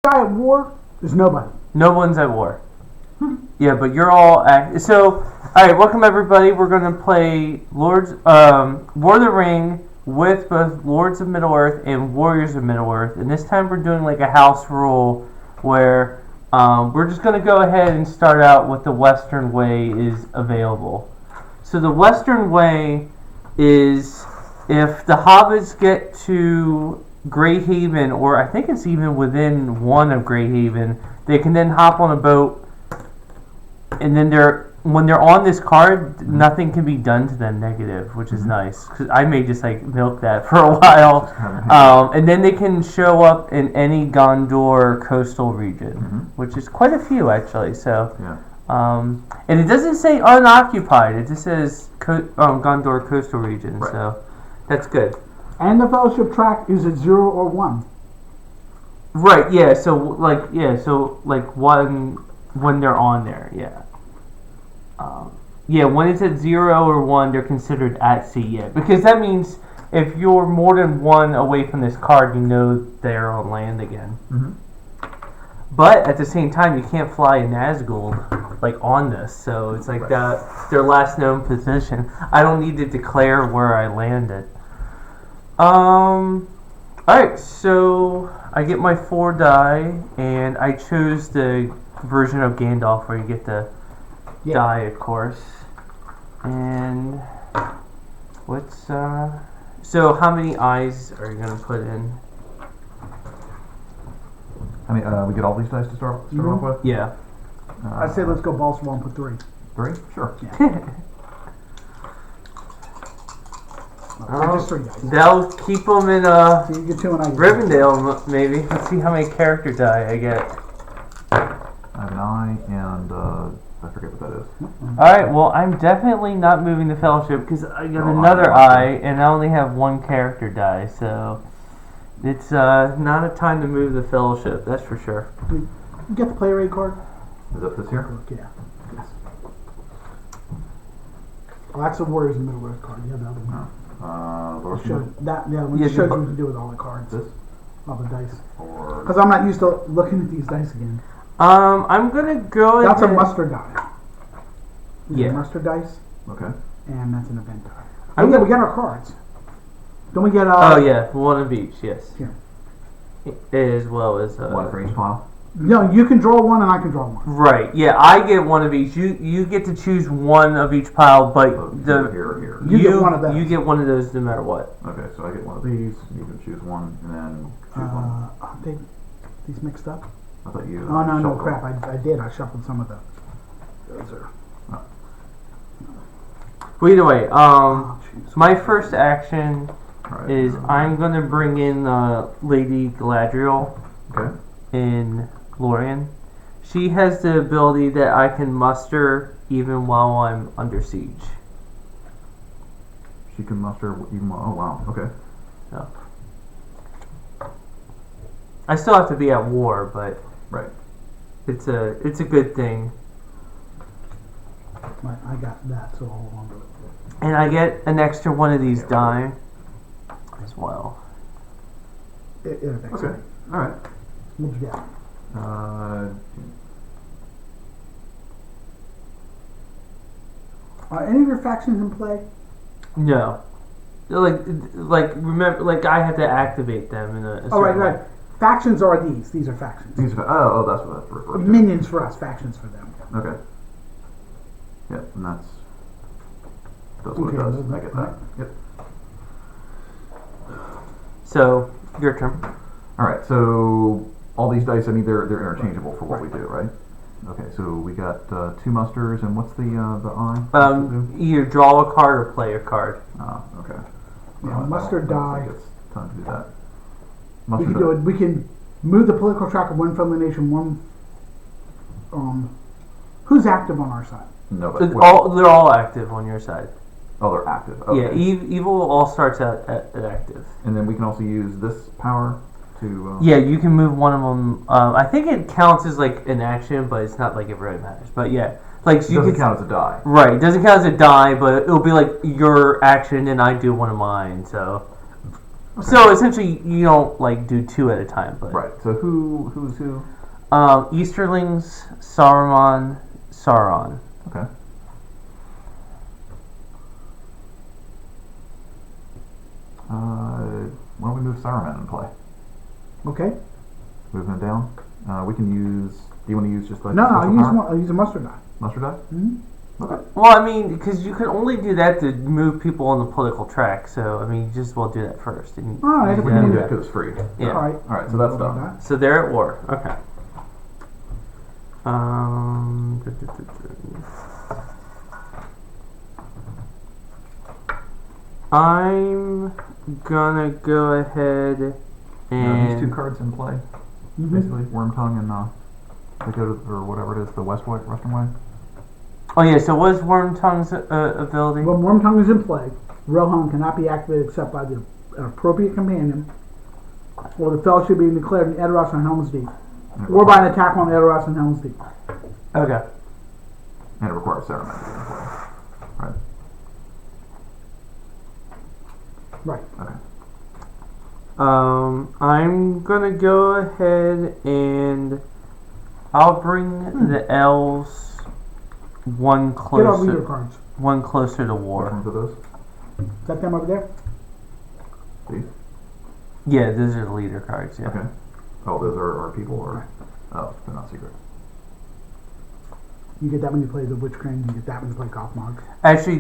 guy at war? There's nobody. No one's at war. Yeah, but you're all so. All right, welcome everybody. We're gonna play War of the Ring with both Lords of Middle Earth and Warriors of Middle Earth. And this time we're doing like a house rule where we're just gonna go ahead and start out with the Western way is available. So the Western way is if the hobbits get to Greyhaven, or I think it's even within one of Greyhaven, they can then hop on a boat, and then when they're on this card, nothing can be done to them negative, which is nice. Cause I may just like milk that for a while, and then they can show up in any Gondor coastal region, which is quite a few actually. So, and it doesn't say unoccupied; it just says Gondor coastal region. Right. So that's good. And the fellowship track is at 0 or 1. Right. Yeah. So like one when they're on there. Yeah. When it's at 0 or 1, they're considered at sea. Yeah, because that means if you're more than one away from this card, you know they're on land again. But at the same time, you can't fly a Nazgul like on this, so it's like their last known position. I don't need to declare where I landed. Alright, so I get my 4 die, and I chose the version of Gandalf where you get the die, of course. And what's so how many eyes are you gonna put in? I mean, we get all these dice to start off with? Yeah. I say let's go balls for 1, put 3. 3? Sure. Yeah. Just 3 dice. That'll keep them in So you get 2 and I get Rivendell, maybe. Let's see how many character die I get. I have an eye, and I forget what that is. Alright, well, I'm definitely not moving the Fellowship because I got another eye, and I only have 1 character die, so it's not a time to move the Fellowship, that's for sure. You get the player aid card? Is that this here? Yeah. Yes. Oh, that's the Warriors in Middle Earth card. You have the other one. One shows you what to do with all the cards. This? All the dice. Because I'm not used to looking at these dice again. I'm gonna go. That's a mustard die. Yeah. Mustard dice. Okay. And that's an event die. Oh yeah, we got our cards. Don't we get? Oh yeah, 1 of each. Yes. Yeah. As well as 1 for each pile. No, you can draw 1 and I can draw 1. Right. Yeah, I get 1 of each. You get to choose 1 of each pile, but here. You get 1 of those. You get 1 of those no matter what. Okay, so I get 1 of these. You can choose 1, and then choose 1. Aren't these mixed up? I thought you. Oh no, crap! I did. I shuffled some of the. Those are. Well, either way, my first action is I'm gonna bring in Lady Galadriel. Okay. In Lorien. She has the ability that I can muster even while I'm under siege. She can muster even while. Oh wow. Okay. So. I still have to be at war, but right. It's a good thing. I got that, so I'll hold on to it. And I get an extra 1 of these die as well. It affects me. All right. What you got? Are any of your factions in play? No. Like remember, like I have to activate them in a right, right. Factions are these. These are factions. These are, that's what that's referred to. Minions for us, factions for them. Okay. Yeah, and that's what it does. I get that. Yep. So your turn. All right. So all these dice, I mean, they're interchangeable for what we do, right? Okay. So we got 2 musters, and what's the eye? Either draw a card or play a card. Okay. Yeah, mustard die. I think it's time to do that. We can do it. We can move the political track of 1 from the nation. 1. Who's active on our side? Nobody. They're all active on your side. Oh, they're active. Okay. Yeah, evil all starts at active. And then we can also use this power to. Yeah, you can move 1 of them. I think it counts as like an action, but it's not like it really matters. But yeah, like so it doesn't count as a die. Right, it doesn't count as a die, but it'll be like your action, and I do 1 of mine. So Okay. So essentially, you don't like do two at a time, but Right. So who's who? Easterlings, Sauron. Okay. Why don't we move Saruman in play? Okay. Moving it down. We can use. Do you want to use just like No, a special power? I'll use a mustard die. Mustard die? Mm-hmm. Okay. Well, I mean, because you can only do that to move people on the political track. So I mean, you just will do that first. And, All right, We can do that because it's free. Yeah. All right. All right. So that's We'll do done. that. So they're at war. Okay. I'm gonna go ahead and These two cards in play, Mm-hmm. basically Wormtongue and they go to or whatever it is, the western way. Oh yeah, so what is Wormtongue's ability? When Wormtongue is in play, Rohan cannot be activated except by the appropriate companion or the fellowship being declared in Edoras and Helm's Deep, or by an attack on Edoras and Helm's Deep. Okay. And it requires Saruman to be in play. Right. Right. Okay. I'm gonna go ahead and I'll bring the elves one Get our leader closer, cards. one closer to Which war. ones are those? Is that them over there? These? Yeah, those are the leader cards. Yeah. Okay. Oh, those are our people, or oh, they're not secret. You get that when you play the Witch Crane, you get that when you play Gothmog. Actually,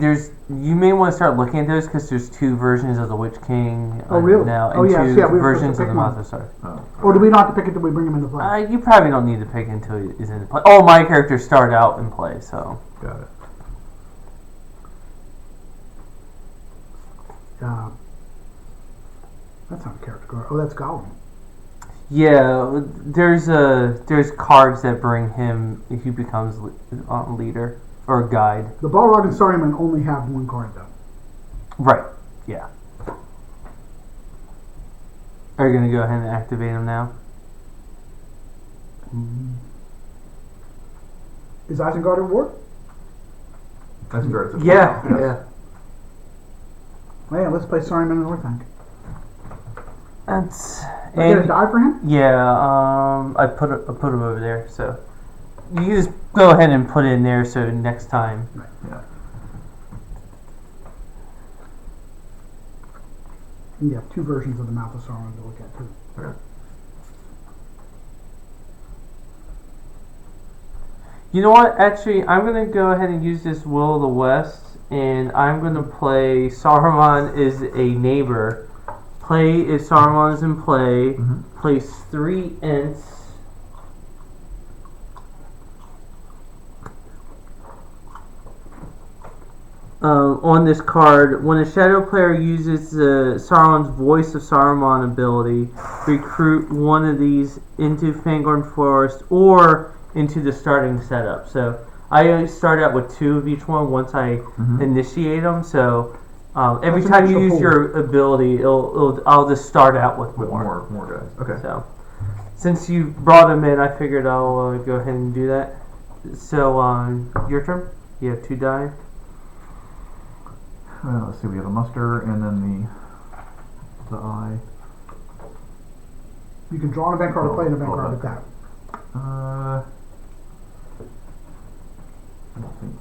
you may want to start looking at those because there's two versions of the Witch King Oh, really? now, Oh, and yeah, two yeah, we were versions supposed of to the pick one. Mothra. Sorry. Oh. Or do we not have to pick it till we bring him into play? You probably don't need to pick until he is in play. Oh, my character started out in play, so. Got it. That's not a character card. Oh, that's Gollum. Yeah, there's cards that bring him if he becomes leader or guide. The Balrog and Saruman only have one card though. Right. Yeah. Are you gonna go ahead and activate him now? Is Isengard at war? That's very yes. Yeah. Oh, yeah, let's play Saruman and Orthanc. That's. Am I gonna die for him? Yeah. I put him over there, so you can just go ahead and put it in there. So next time. Right. Yeah. And you have two versions of the Mouth of Sauron to look at too. Okay. You know what? Actually, I'm gonna go ahead and use this Will of the West, and I'm gonna play Saruman is a neighbor. Play if Saruman is in play. Mm-hmm. Place 3 Ents. On this card, when a shadow player uses Sauron's Voice of Saruman ability, recruit one of these into Fangorn Forest or into the starting setup. So I always start out with 2 of each one once I initiate them. So every That's an time you extra use pool. your ability, I'll just start out with more. More guys. Okay. So since you brought them in, I figured I'll go ahead and do that. So your turn. You have 2 die. Well, let's see. We have a muster and then the eye. You can draw an event card or play an event Oh, card okay. with that. I don't think.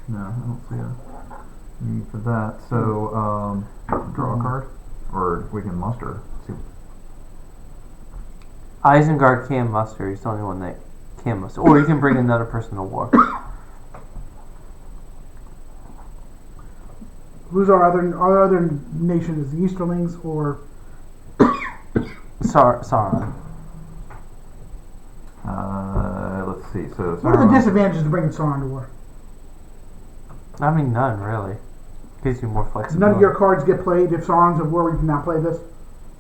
No, I don't see a need for that. So, draw a card, or we can muster. See. Isengard can muster. He's the only one that can muster. Or you can bring another person to war. Who's our other nations? The Easterlings or Sauron. Let's see. So, what are the disadvantages to bringing Sauron to war? I mean, none really. Gives you more flexibility. None of your cards get played if Sauron's at war. You can now play this.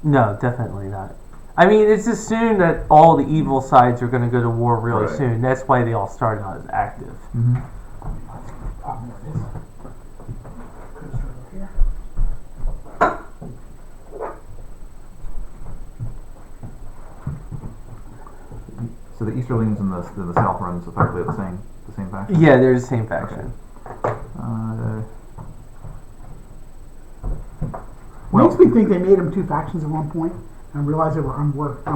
No, definitely not. I mean, it's assumed that all the evil sides are going to go to war really Right. soon. That's why they all start out as active. Mm-hmm. There it is. Could start over here. So the Easterlings and the Southrons effectively the same faction. Yeah, they're the same faction. Makes me think they made them two factions at one point and realized they were unworked.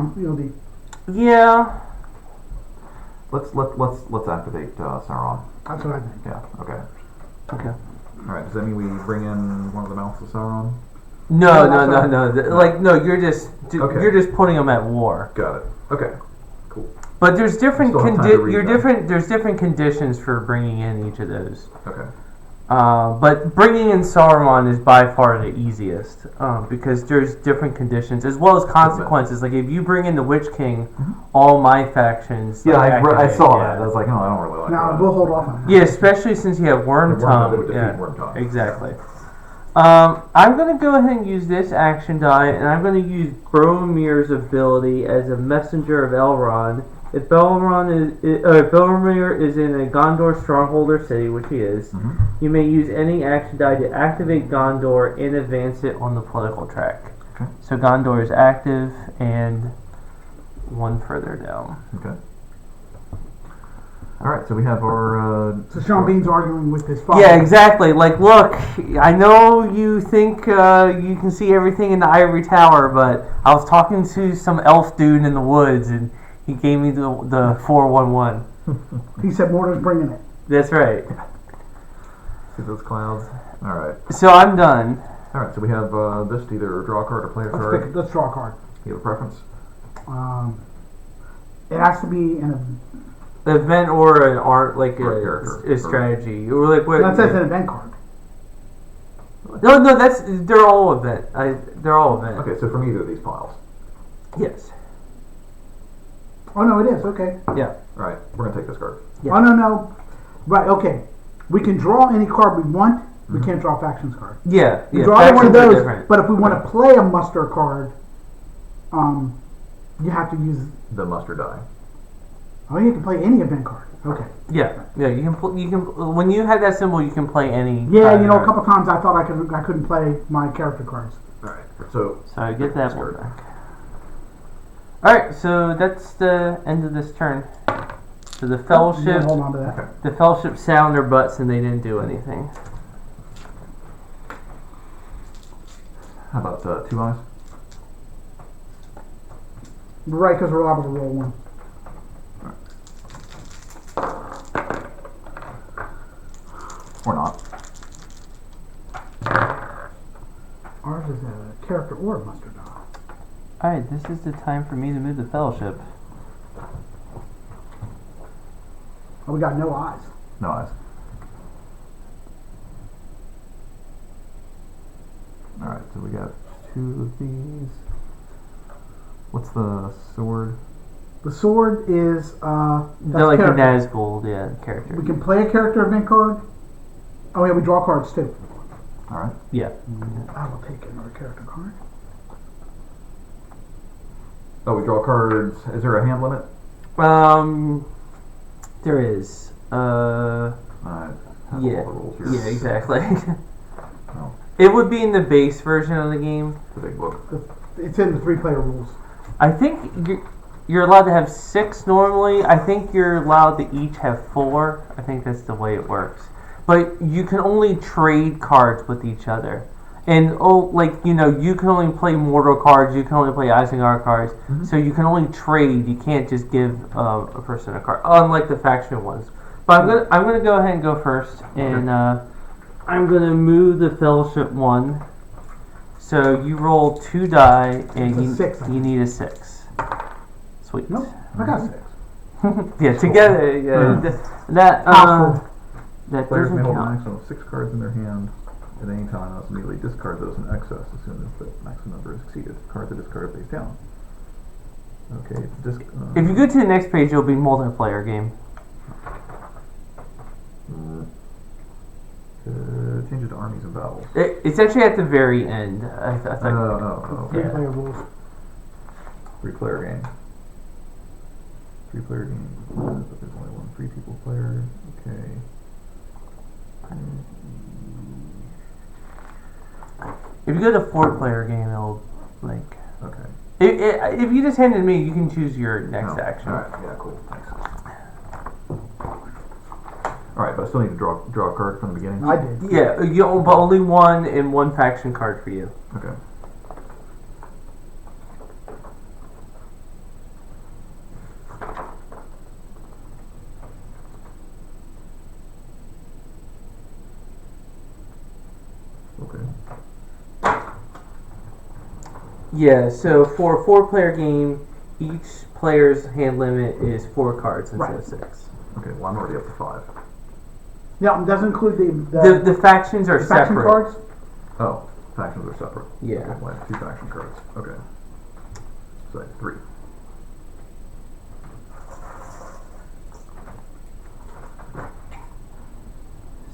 Yeah. Let's activate Sauron. That's what I think. Yeah. Okay. Okay. All right. Does that mean we bring in one of the mouths of Sauron? No. That's No. You're just putting them at war. Got it. Okay. Cool. But there's different Still have time to read them. There's different conditions for bringing in each of those. Okay. But bringing in Sauron is by far the easiest because there's different conditions as well as consequences. Like if you bring in the Witch King, all my factions. Yeah, I saw yeah. that. I was like, no, I don't really like No, that. we'll hold off on that. Yeah, especially since you have Wormtongue. Would defeat Wormtongue. Exactly. I'm going to go ahead and use this action die, and I'm going to use Boromir's ability as a messenger of Elrond. If Boromir is in a Gondor stronghold or city, which he is, you may use any action die to activate Gondor and advance it on the political track. Okay. So Gondor is active and one further down. Okay. All right, so we have our. So Sean Bean's arguing with his father. Yeah, exactly. Like, look, I know you think you can see everything in the ivory tower, but I was talking to some elf dude in the woods, and he gave me the 411. He said Mordor's bringing it. That's right. See those clouds? All right. So I'm done. All right, so we have this to either draw a card or play a card. Let's draw a card. You have a preference? It has to be an Event or an art, like Or a strategy. Or like what? that says an event card. No, they're all event. They're all event. Okay, so from either of these piles. Yes. Oh no, it is, okay. Yeah. All right, we're going to take this card. Yeah. Oh no. Right, okay. We can draw any card we want. We can't draw a factions card. Yeah. We Yeah. draw any one of Factions are those, different. but if we want to play a muster card, you have to use. The muster die. Oh, you can play any event card. Okay. Yeah. You can. When you have that symbol, you can play any. Yeah, kind you of know, a card. couple times I thought I couldn't play my character cards. All right, so. So I get that one back. Alright, so that's the end of this turn. So the Fellowship, Hold on to that. Okay. the Fellowship sound their butts and they didn't do anything. How about 2 eyes? Right, because we're liable to roll one. Or not. Ours is a character or a muster die. Alright, this is the time for me to move the Fellowship. Oh, we got no eyes. No eyes. All right, so we got 2 of these. What's the sword? The sword is They're like a character. Nazgul, character. We can play a character event card. Oh yeah, we draw cards too. All right. Yeah. I will take another character card. Oh, we draw cards. Is there a hand limit? There is. I have Yeah. all the rules here. Yeah, exactly. Oh, It would be in the base version of the game. the big book. It's in the 3-player rules. I think you're allowed to have 6 normally. I think you're allowed to each have 4. I think that's the way it works. But you can only trade cards with each other. And you can only play Mordor cards. You can only play Isengard cards. Mm-hmm. So you can only trade. You can't just give a person a card, unlike the faction ones. But I'm gonna go ahead and go first, and I'm gonna move the Fellowship 1. So you roll 2 die, and It's a 6. you need a 6. Sweet. Nope, I got 6. Yeah, together. That Players doesn't may hold a count. maximum of 6 cards in their hand at any time. Must immediately discard those in excess as soon as the maximum number is exceeded. Cards are discarded face down. Okay. If you go to the next page, it'll be multiplayer game. Change it to armies and battles. It's actually at the very end. I thought. Okay. 3-player rules. 3-player game. 3-player game. But there's only one 3-people player. Okay. If you go to 4-player game, it'll like. Okay. If you just hand it to me, you can choose your next Oh, action. Alright, yeah, cool, thanks. Alright, but I still need to draw a card from the beginning? I did. Yeah, but only one and one faction card for you. Okay. Okay. Yeah, so for a 4-player game, each player's hand limit is 4 cards instead of 6. Okay, well I'm already up to 5. Yeah, it doesn't include The factions are faction separate. cards. Oh, factions are separate. Yeah. Okay, well I have 2 faction cards. Okay. So I have 3.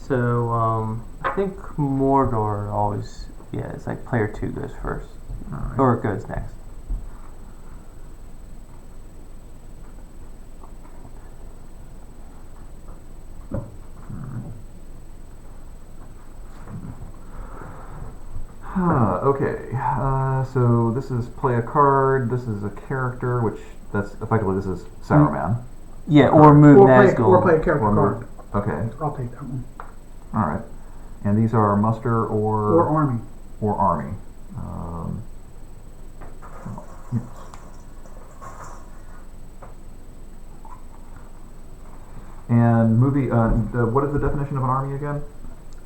So, I think Mordor always, it's like player 2 goes first. Alright. Or it goes next. Okay, so this is play a card, this is a character, which that's effectively this is Saruman. Yeah, or move Or play a Nazgul. character Or card. move- Okay, I'll take that one. alright. And these are muster Or army. or army. Yes. And movie, what is the definition of an army again?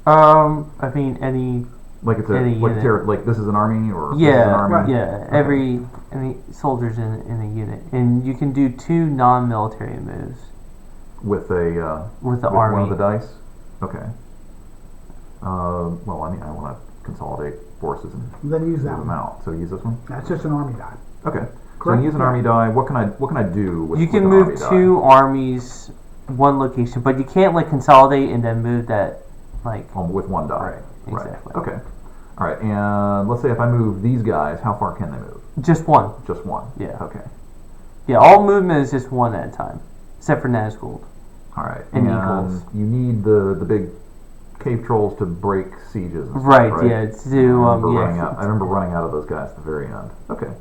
I mean, any Like it's a Any like unit. like this is an army or this is an Yeah, army? Right. yeah. Any soldiers in a unit, and you can do 2 non-military moves With a with the with army. one of the dice. Okay. Well, I mean, I want to consolidate forces and Then use move that them one. out. So use this one. That's just an army die. Okay. So I Correct? use an Yeah. army die. What can I do with? You can with an move army die? 2 armies, one location, but you can't like consolidate and then move that like. With one die. Right, exactly. Okay. All right. And let's say if I move these guys, how far can they move? Just one. Just one. Yeah. Okay. Yeah, all movement is just one at a time, except for Nazgul. All right. And eagles. you need the big cave trolls to break sieges. And stuff, Right. right? Yeah. To I remember running out of those guys at the very end. Okay.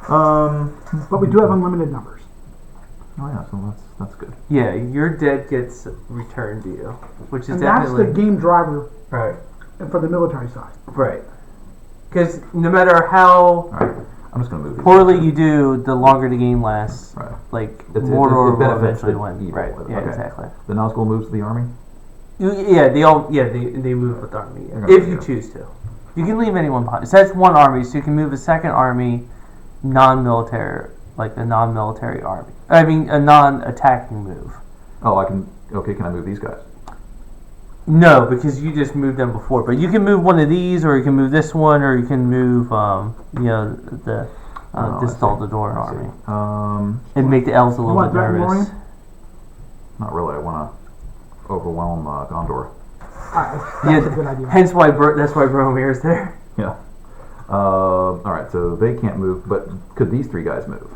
But we do have unlimited numbers. Oh yeah, so that's good. Yeah, your dead gets returned to you, which is And that's definitely the game driver right. for the military side. Right. Because no matter how All right. I'm just gonna move these. poorly you do, the longer the game lasts. Right. Like It Mordor will benefits eventually the win. evil. Right. Yeah. Okay. Exactly. The Nazgul moves to the army. Yeah. They move with the army. Yeah. Okay, If you yeah. choose to, you can leave anyone behind. So that's one army. So you can move a second army, non-military, like a non-military army. I mean, a non-attacking move. Oh, I can. Okay, can I move these guys? No, because you just moved them before. But you can move one of these, or you can move this one, or you can move, the Oh, I Distaldador I see. army, and make the elves a little want bit that, nervous. Maureen? Not really. I want to overwhelm Gondor. That's a good idea. Hence why that's why Boromir's there. Yeah. All right. So they can't move, but could these 3 guys move?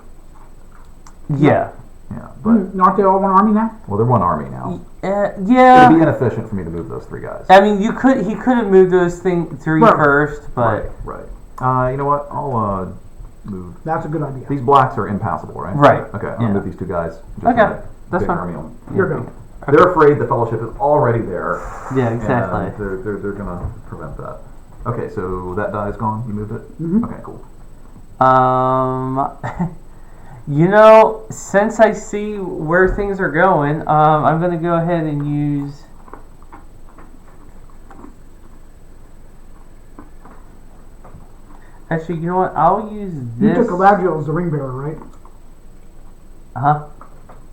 Yeah. Yeah. But Aren't they all one army now? well, they're one army now. It'd be Yeah. inefficient for me to move those 3 guys. I mean, he could have moved those three Right. first, but Right. You know what? I'll move. That's a good idea. These blacks are impassable, right? Right. Okay. I'm Yeah. gonna move these 2 guys. Just Okay, in a that's big fine. army on- You're good. They're afraid the Fellowship is already there. Yeah, exactly. And they're gonna prevent that. Okay, so that die is gone. You moved it. Mhm. Okay, cool. Since I see where things are going, I'm going to go ahead and use. Actually, you know what? I'll use You this. took Galadriel as the ring bearer, right? Huh?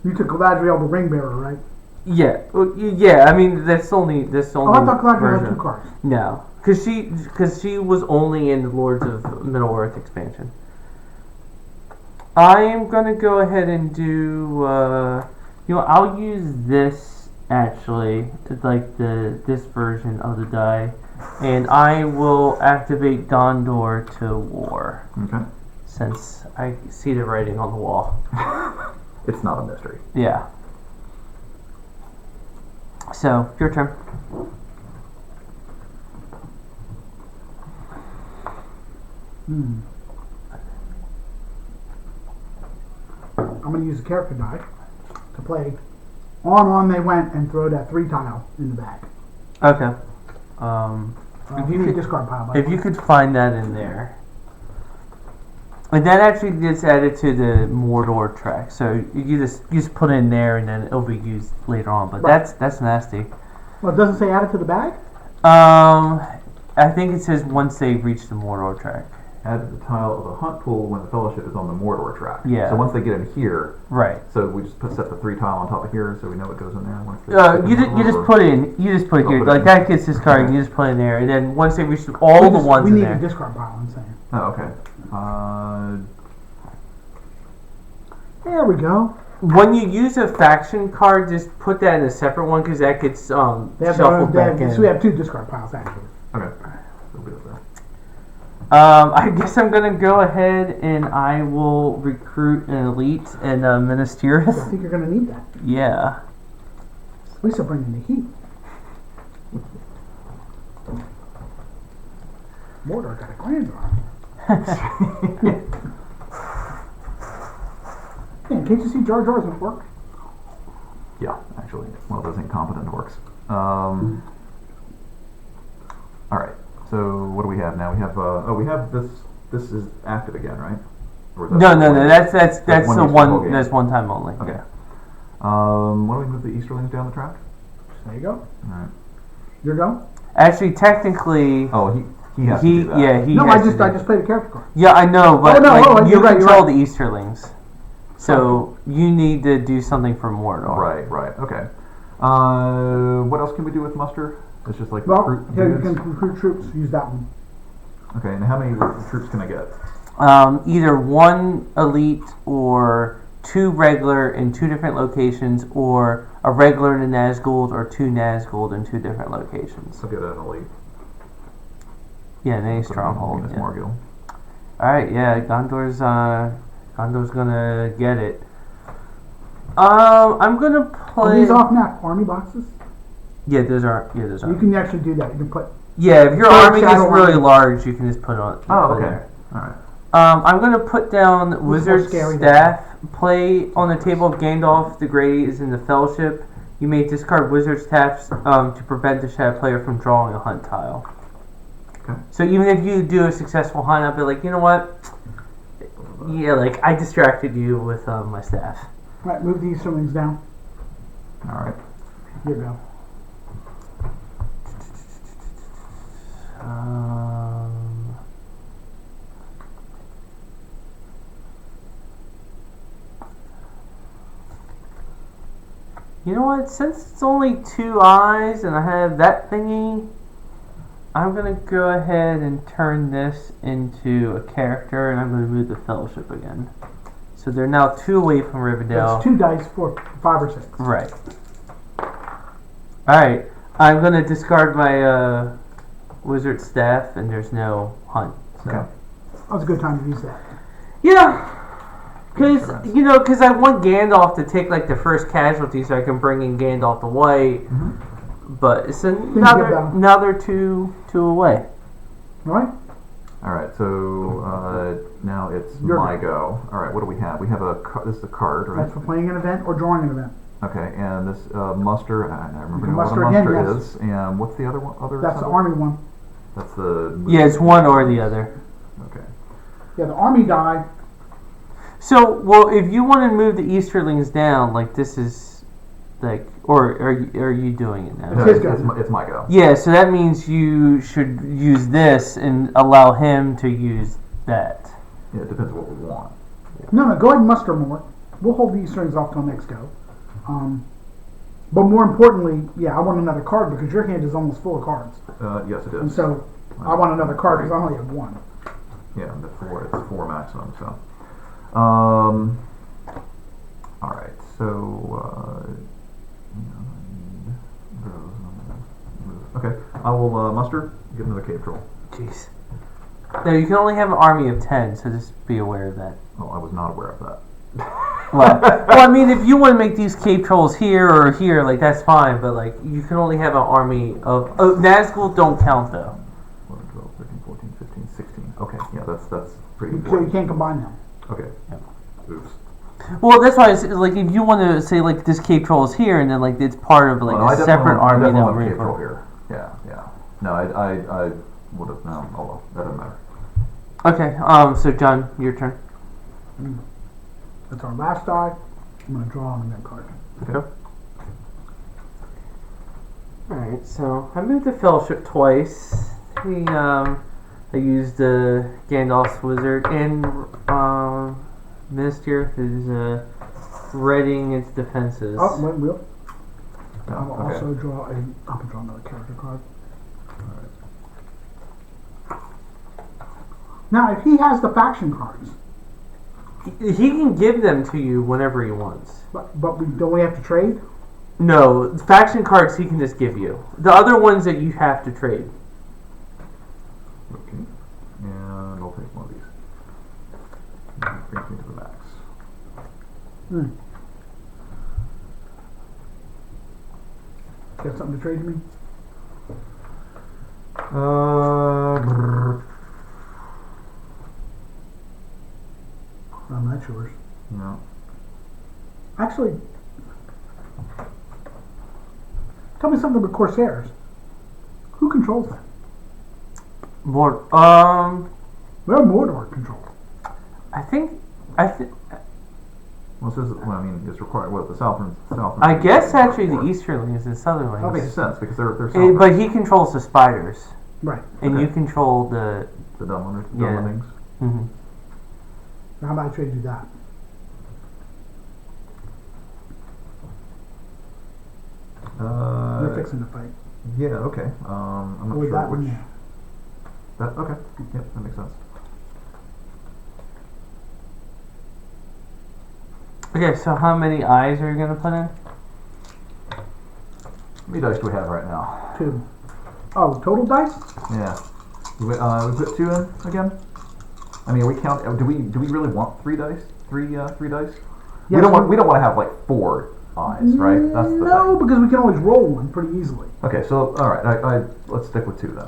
You took Galadriel the ring bearer, right? Yeah. Well, yeah. I mean, that's only Oh, I thought Galadriel version. had 2 cards. No, because she was only in the Lords of Middle Earth expansion. I am gonna go ahead and do. I'll use this actually, like this version of the die, and I will activate Gondor to war Okay. since I see the writing on the wall. It's not a mystery. Yeah. So your turn. I'm going to use a character die to play. On they went and throw that 3 tile in the bag. Okay. If you need a discard pile. If you could find that in there. And that actually gets added to the Mordor track. So you just put it in there and then it'll be used later on. But Right. that's nasty. Well, it doesn't say add it to the bag? I think it says once they reach the Mordor track. Add to the tile of a hunt pool when the Fellowship is on the Mordor track. Yeah. So once they get in here, Right. so we just set the 3 tile on top of here, so we know it goes in there. Once they You just put it in. You just put it here. Like that gets discarded. You just put it in there, and then once they reach all the ones we in need there. a discard pile, I'm saying. Oh, okay. There we go. When you use a faction card, just put that in a separate one because that gets shuffled back in. So we have 2 discard piles actually. Okay. So we'll there. I guess I'm gonna go ahead and I will recruit an elite and Minas I Tirith. think you're going to need that. Yeah. At least I'll bring in the heat. Mordor got a grand army. Man, can't you see Jar Jar's at work? Yeah, actually, one of those incompetent orcs. All right. So what do we have now? We have we have this. This is active again, right? Or is that No. That's the one. That's one time only. Okay. Yeah. Why don't we move the Easterlings down the track? There you go. All right. Your go? Actually, technically, Oh, he has to do that. yeah he. No, has I just to do- played a character card. Yeah, I know, but you you're right, control you're right. the Easterlings, so you need to do something for Mordor. Right. Okay. What else can we do with muster? It's just like Well, recruit here you units? can recruit troops. Use that one. Okay, and how many troops can I get? Either 1 elite or 2 regular in 2 different locations, or a regular and a Nazgul, or 2 Nazgul in 2 different locations. I'll get an elite. Yeah, in any stronghold. Minas Yeah. Morgul. All right, yeah, Gondor's gonna get it. I'm gonna Are play. these off now? Army boxes? Yeah, those are. You can actually do that. You can put. Yeah, if your Or army gets Shadow really Army. large, you can just put on. Oh, put it okay. there. All right. I'm gonna put down more Wizard scary Staff. Play on the table of Gandalf the Grey is in the Fellowship. You may discard Wizard Staffs to prevent the shadow player from drawing a hunt tile. Okay. So even if you do a successful hunt, I'll be like, you know what? Yeah, like I distracted you with my staff. All right, move the Easterlings down. All right. Here you go. You know what? Since it's only 2 eyes and I have that thingy, I'm gonna go ahead and turn this into a character, and I'm gonna move the Fellowship again. So they're now 2 away from Rivendell. That's 2 dice for 5 or 6. Right. Alright. I'm gonna discard my Wizard Staff, and there's no hunt. So. Okay. That was a good time to use that. Yeah. Because I want Gandalf to take like the first casualty so I can bring in Gandalf the White. Mm-hmm. But so get now they're two away. All right? All right. So now it's Your my go. All right. What do we have? We have this is a card, right? That's for playing an event or drawing an event. Okay. And this muster. I remember can now what muster a again, muster yes. is. And what's the other one? That's the army one. That's the. Yeah, it's one or the other. Okay. Yeah, the army die. So, well, if you want to move the Easterlings down, like this is, like, or are you doing it now? No, It's his go. it's my go. Yeah, so that means you should use this and allow him to use that. Yeah, it depends what we want. No, go ahead and muster more. We'll hold the Easterlings off till next go. But more importantly, yeah, I want another card because your hand is almost full of cards. Yes, it And is. so I want another card because I only have 1. Yeah, it's 4 maximum. So. All right. So. Okay. I will muster. Get another cave troll. Jeez. No, you can only have an army of 10, so just be aware of that. Oh, I was not aware of that. Well, I mean, if you want to make these cave trolls here or here, like that's fine. But like, you can only have an army of Nazgul. Don't count though. 11, 12, 13, 14, 15, 16. Okay. Yeah, that's pretty So you important. can't combine them. Okay. Yep. Oops. Well, that's why it's like if you want to say like this cave troll is here, and then like it's part of like Well, no, a separate army that we're we're cave troll here. Yeah, yeah. No, I would have. No, oh well, that doesn't matter. Okay. So John, your turn. That's our last die. I'm going to draw on that card. Okay. Alright, so I moved the fellowship twice. I used Gandalf's wizard and Minister, who's readying its defenses. Oh, wait, wheel. No, I will okay. also draw a. I'm going to draw another character card. Now, if he has the faction cards, He can give them to you whenever he wants. but don't we have to trade? No, the faction cards he can just give you. The other ones that you have to trade. Okay. And I'll take one of these. Brings me to the max. Got something to trade me? That's yours. No. Actually, tell me something about Corsairs. Who controls them? More. They're Mordor controlled. I think. Well, it says, well, I mean, it's required. What, the southern? I guess actually the Easterlings and Southerlings. That makes sense because they're southern. But he controls the spiders, Right. and Okay. you control the. The Dunlenders, Yeah. Dunlendings. Mm-hmm. Now, how about I trade you that? You're fixing the fight. Yeah. Okay. I'm not With sure that which. one there. That okay. Yeah, that makes sense. Okay, so how many eyes are you gonna put in? How many dice do we have right now? 2. Oh, total dice? Yeah. We put 2 in again. I mean, we count. Do we really want 3 dice? Three dice? Yes, We don't want to have like 4 eyes, right? That's the No, thing. because we can always roll one pretty easily. Okay, so all right, I let's stick with 2 then.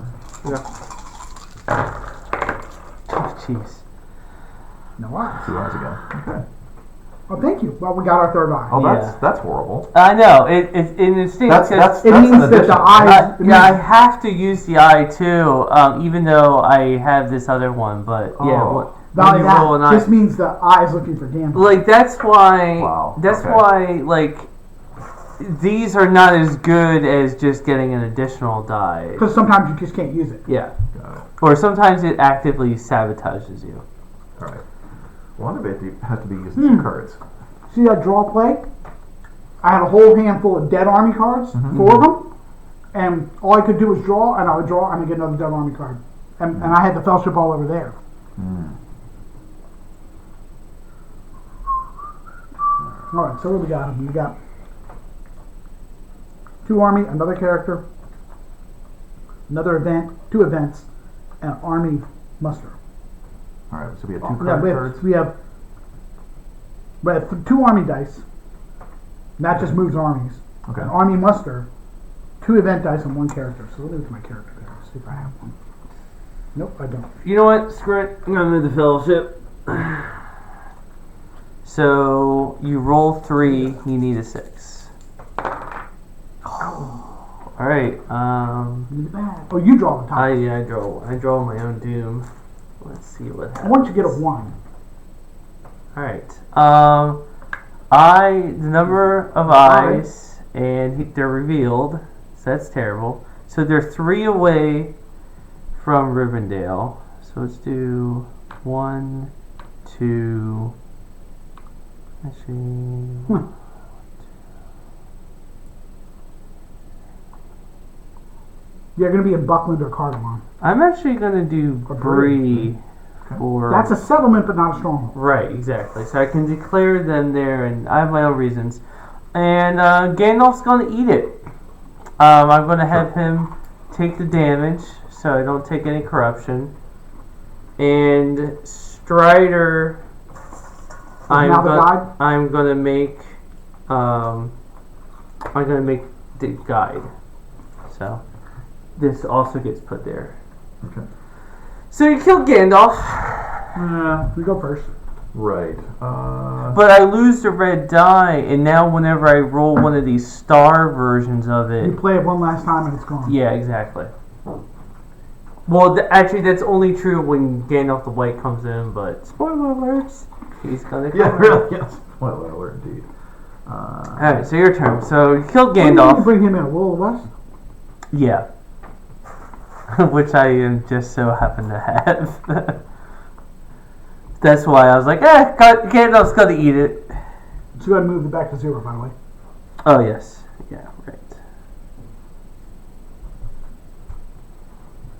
Oh, jeez. No eyes. 2 eyes again. Okay. Oh, thank you. Well, we got our third eye. Oh, Yeah. that's horrible. I know it stinks. That's It an means that addition. the eyes. it Yeah, I means- have to use the eye too, even though I have this other one. But yeah, Oh. Not when only you roll an that, eye, this means the eye is looking for Gandalf. like that's why. Wow, That's okay. why like these are not as good as just getting an additional die. Because sometimes you just can't use it. Yeah, Got it. or sometimes it actively sabotages you. All right. One of it has to be using some cards. See that draw play? I had a whole handful of dead army cards, 4 of them, and all I could do was draw, and I would draw, and I'd get another dead army card. And I had the fellowship all over there. Alright, so what we got? We got 2 army, another character, another event, 2 events, and army muster. All right. So we have 2 Yeah, cards. we have 2 army dice. And that just moves armies. Okay. An army muster, 2 event dice, and 1 character. So let me look at my character cards, see if I have one. Nope, I don't. You know what? Screw it. I'm gonna move the fellowship. So you roll 3. You need a 6. All right. Need a bag. Oh, you draw the top. I draw my own doom. Let's see what happens. Once you get a 1. All right. The number of eyes, and they're revealed. So that's terrible. So they're 3 away from Rivendell. So let's do 1, 2. Actually, You're going to be in Buckland or Cardamom. I'm actually gonna do Or Bree for. That's a settlement, but not a stronghold. Right, exactly. So I can declare them there, and I have my own reasons. And Gandalf's gonna eat it. I'm gonna have him take the damage, so I don't take any corruption. And Strider, now the guide? I'm gonna make the guide. So this also gets put there. Okay. So you killed Gandalf. You go first. Right. But I lose the red die, and now whenever I roll one of these star versions of You it, play it one last time and it's gone. yeah, exactly. Well, actually, that's only true when Gandalf the White comes in. But spoiler alerts, he's gonna come. Yeah, really. Yes. Spoiler alert, indeed. All right, so your turn. So you killed When did you Gandalf. bring him in? Will of the West? Yeah. Which I just so happen to have. That's why I was like, Gandalf's gonna eat it. So go ahead and move it back to 0, by the way. Oh, yes. Yeah, right.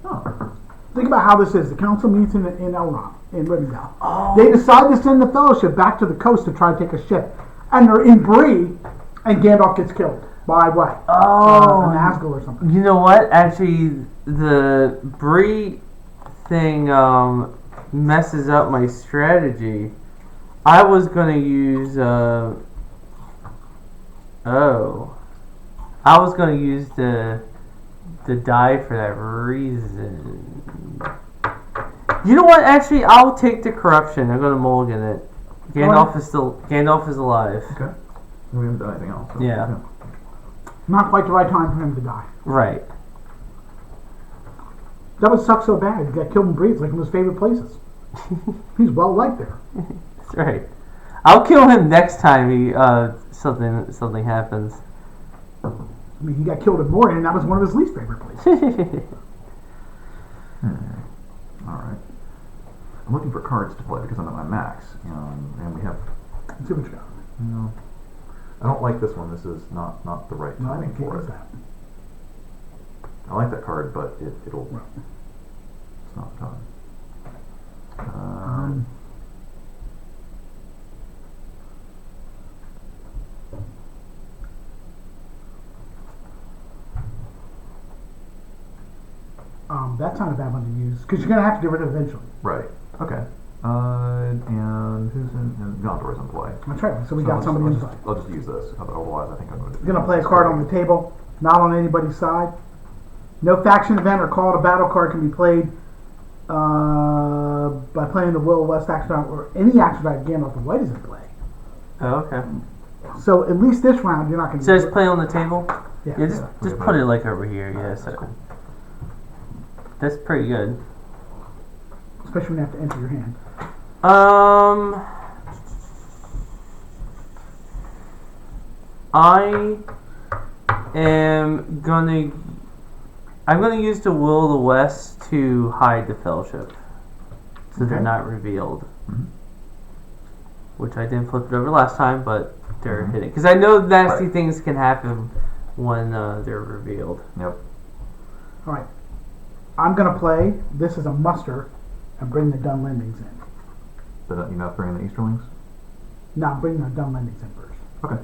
Oh. Think about how this is. The council meets in Elrond, in Rivendell. Oh. They decide to send the Fellowship back to the coast to try to take a ship. And they're in Bree, and Gandalf gets killed. By what? Oh. An Asgul or something. You know what? Actually, the Bree thing messes up my strategy. I was gonna use I was gonna use the die for that reason. You know what? Actually, I'll take the corruption. I'm gonna mulligan it. Gandalf is alive. Okay. We haven't done anything else. So, Yeah. Not quite the right time for him to die. Right. That would suck so bad. He got killed in Bree. It's like one of his favorite places. He's well liked there. That's right. I'll kill him next time something happens. I mean, he got killed in Mordor, and that was one of his least favorite places. All right. I'm looking for cards to play because I'm at my max, and we have. Let's see what you got. No, I don't like this one. This is not the right timing for it. That. I like that card, but it'll. It's not the time. That's not a bad one to use because you're gonna have to get rid of it eventually. Right. Okay. And who's in Gondor is in play. That's right. So we got somebody inside. I'll just use this. Otherwise, I think I'm going to. You're gonna play a card on the table, not on anybody's side. No faction event or call to battle card can be played by playing the Will of West action or any action that Gandalf the White is in play. Oh, okay. So at least this round, you're not gonna. So just play on the table. Yeah. Just put it like over here. Yeah, so that's pretty good. Especially when you have to enter your hand. I'm gonna use the Will of the West to hide the Fellowship, so they're Okay. not revealed. Mhm. Which I didn't flip it over last time, but they're hidden because I know nasty Right. things can happen when they're revealed. Yep. All right. I'm gonna play. This is a muster, and bring the Dunlendings in. So you're not bringing the Easterlings? No, bring the Dunlendings in first. Okay.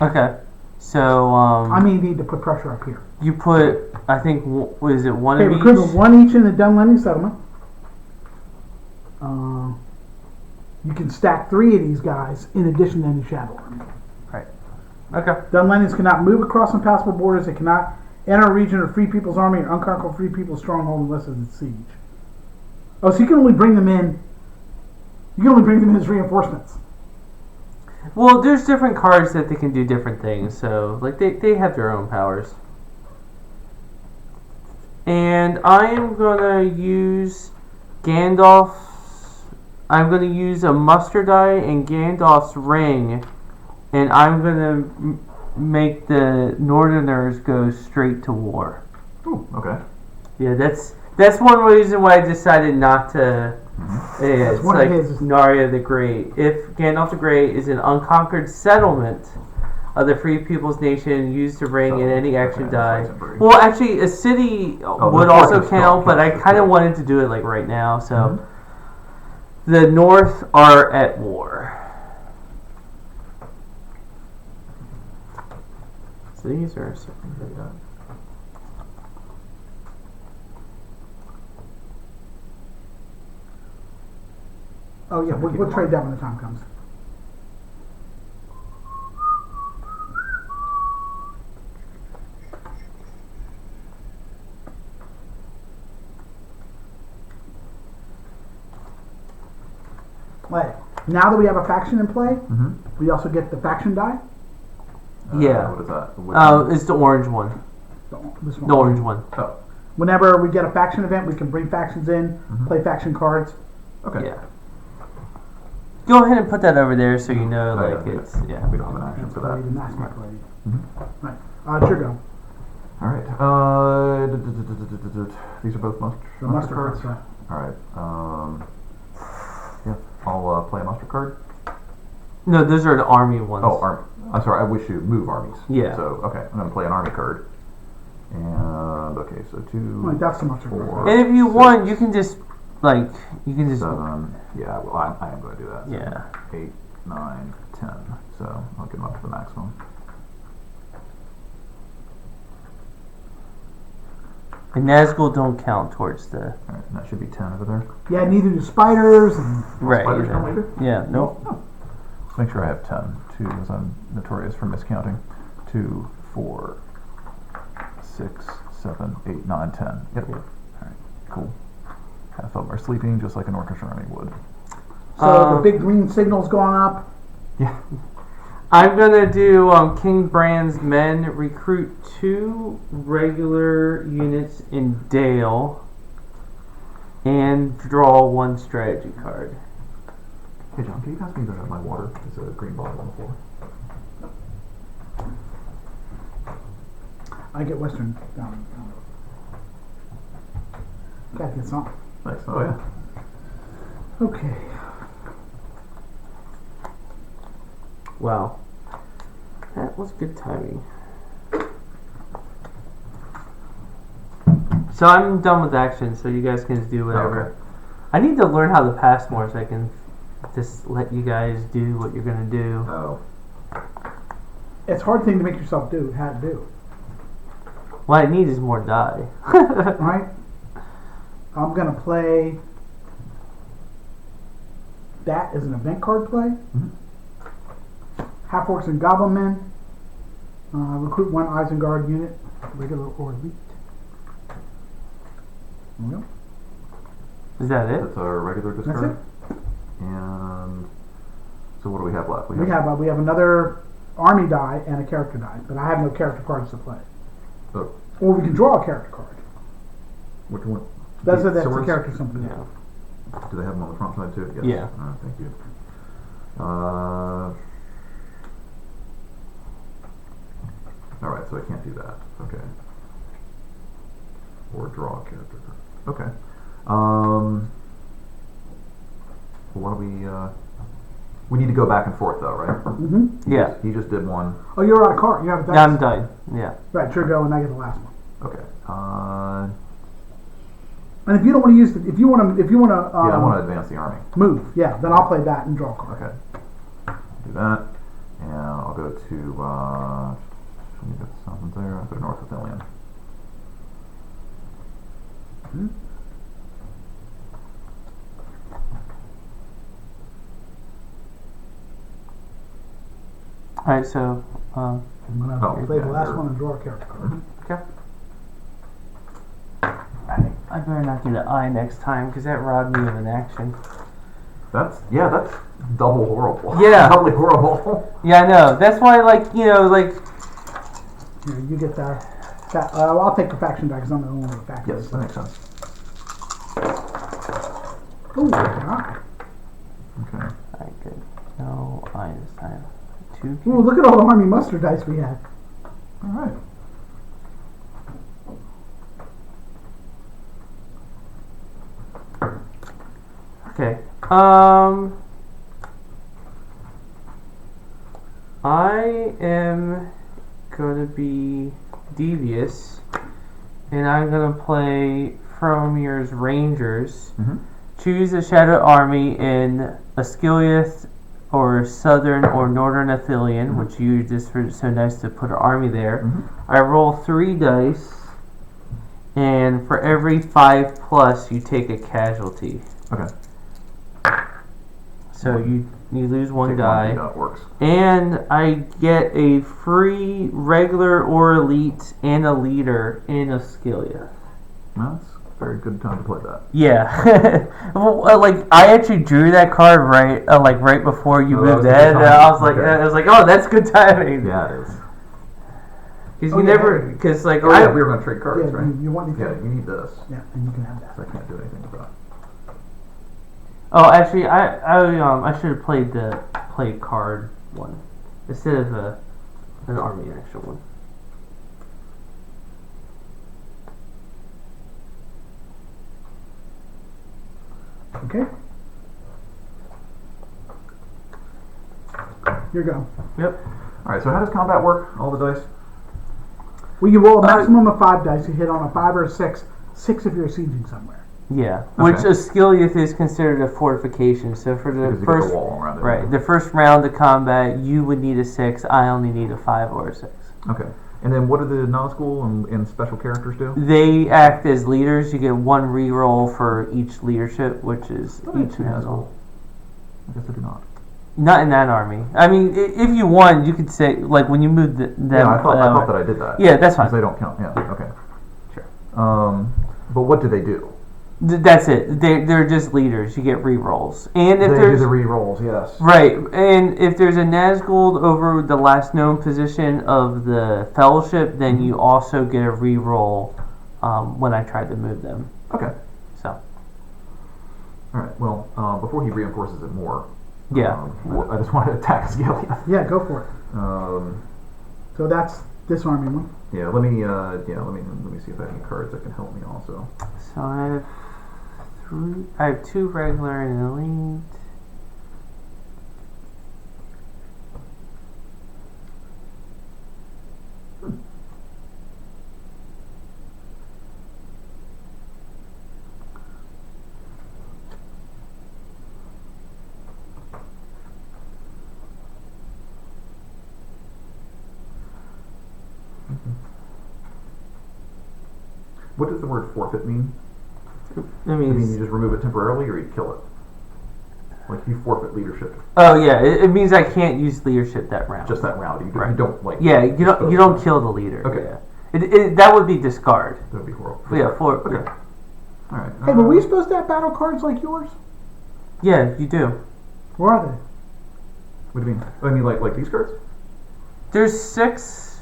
Okay, so I may need to put pressure up here. you put I think what is it one Okay, of we're each? putting one each in the Dunlending settlement. You can stack 3 of these guys in addition to any Shadow Army. Right. Okay. Dunlendings cannot move across impassable borders. They cannot enter a region of Free People's Army or unconquered Free People's stronghold unless it's in siege. Oh, so you can only bring them in. You can only bring them in as reinforcements. Well, there's different cards that they can do different things, so like they have their own powers. And I am gonna use Gandalf's. I'm gonna use a muster die and Gandalf's ring, and I'm gonna make the Northerners go straight to war. Ooh, okay. Yeah, that's one reason why I decided not to. Yeah, That's it's one like of his. Narya the Great. If Gandalf the Great is an unconquered settlement of the Free People's Nation, use the ring in any action die. Well, actually, a city would the also fortress count, but I counts, kind of right. wanted to do it like right now. So the North are at war. So these are. Oh yeah, we'll trade that when the time comes. Play. Now that we have a faction in play, Mm-hmm. we also get the faction die. Yeah. What is that? Which It's the orange one. This one. The orange one. Oh, Whenever we get a faction event, we can bring factions in, Mhm. play faction cards. okay. Yeah. Go ahead and put that over there so you know, Oh, like, yeah, it's, yeah. We don't have an action for that. Played and that's my play. Mhm. Right. Trigger. All right. These are both The muster muster cards. cards. All right. Yeah. I'll play a muster card. No, those are the army ones. Oh, army. I'm sorry. I wish you move armies. Yeah. So okay, I'm gonna play an army card. And okay, so 2, Right, that's the muster card. 4, And if you 6, want, you can just, like, 7. Yeah. Well, I am going to do that. Yeah. 8, 9, 10. So I'll get them up to the maximum. And Nazgul don't count towards the, All right. And that should be 10 over there. Yeah, neither do spiders. And right. Spiders come later. Yeah, nope. Let's make sure I have 10. 2, because I'm notorious for miscounting. 2, 4, 6, 7, 8, 9, 10. Yep. Yeah. All right. Cool. Half of them are sleeping, just like an orchestra army would. so the big green signal's going up. Yeah. I'm gonna do King Bran's men, recruit 2 regular units in Dale, and draw 1 strategy card. Hey John, can you pass me my water? It's a green bottle on the floor. I get Western. Gotta get something. Nice. Oh yeah. Okay. Wow. That was good timing. So I'm done with action, so you guys can just do whatever. Okay. I need to learn how to pass more so I can just let you guys do what you're gonna do. Oh. It's a hard thing to make yourself do. How to do. What I need is more die. Right? I'm gonna play that as an event card play. Mhm. Half orcs and goblin men. Recruit 1 Isengard unit, regular or elite. There we go. Is that it? That's our regular That's discard. it. And so what do we have left? We have another army die and a character die, but I have no character cards to play. Oh, Or we can draw a character card. which one? That's The a swords? character something. Yeah. Do they have them on the front side too? Yes. Yeah. Thank you. All right, so I can't do that. Okay. Or draw a character card. Okay. Well, why don't we need to go back and forth though, right? Mm-hmm. Yeah. He just did one. Oh, you're out of card. You have a dice. Yeah, I'm done. Yeah. Right, sure go, and I get the last one. Okay. And if you don't want to use if you want to, Yeah, I want to advance the army. move, yeah, then I'll play that and draw a card. Okay. Do that. And I'll go to, let me get something there. I'll go to North Athelion. Hmm? Alright, so, I'm gonna Oh, play the yeah, last sure. one and draw a character card. okay. I better not get an eye next time because that robbed me of an action. That's double horrible. Yeah. Doubly horrible. Yeah, I know. That's why, like, Here, you get that. I'll take the faction die because I'm the only one with a faction. Yes, that makes sense. Ooh, alright. Okay. Alright, good. No eye this time. 2. Ooh, look at all the army muster dice we have. All right. Okay. I am gonna be devious, and I'm gonna play Fromir's Rangers. Mm-hmm. Choose a shadow army in Escalating or Southern or Northern Athelion, which you just were so nice to put an army there. Mm-hmm. I roll 3 dice, and for every 5+ you take a casualty. Okay. So you lose 1 Take die. That works. And I get a free regular or elite and a leader in Escalating. That's very good time to play that. Yeah. Well, like I actually drew that card right before you moved that's a ahead. good And timing. I was like, Okay. oh, that's good timing. Yeah, it is. Because Oh, you yeah. never, because like Oh yeah, we were going to trade cards, Yeah, right? you want anything? Yeah, you need this. Yeah, and you can have that. So I can't do anything with that. Oh, actually, I should have played the card one instead of an army action one. Okay. Here you go. Yep. All right. So how does combat work? All the dice. Well, you roll a maximum of 5 dice. You hit on a 5 or a 6. 6 if you're sieging somewhere. Yeah, Okay. which a skillieth is considered a fortification. So for the Because you get first the wall around it. right, the first round of combat, you would need a 6. I only need a 5 or a 6. Okay. And then what do the non-school and special characters do? They act as leaders. You get 1 reroll for each leadership, which is each Nazgul. Nazgul. I guess I do not. Not in that army. I mean, if you won, you could say like when you moved them. Yeah, I thought that I did that. Yeah, that's fine. Because they don't count. Yeah. Okay. Sure. But what do they do? That's it. They're just leaders. You get rerolls, and if They do there's the re-rolls, yes. right, and if there's a Nazgul over the last known position of the Fellowship, then you also get a reroll when I tried to move them. Okay. So. All right. Well, before he reinforces it more, Yeah. I just want to attack Scalia. Yeah, go for it. So that's disarming one. Yeah. Let me see if I have any cards that can help me also. So I have 2 regular and elite. What does the word forfeit mean? I I mean, mean, you just remove it temporarily, or you kill it? Like you forfeit leadership oh yeah, it means I can't use leadership that round. just that round. You Right. don't like. Yeah, you dispose don't of it. kill the leader. Okay. Yeah. That would be discard. That would be horrible. Yeah, Okay. yeah. All right. Hey, were we supposed to have battle cards like yours? Yeah, you do. Where are they? What do you mean? I mean, like these cards? There's 6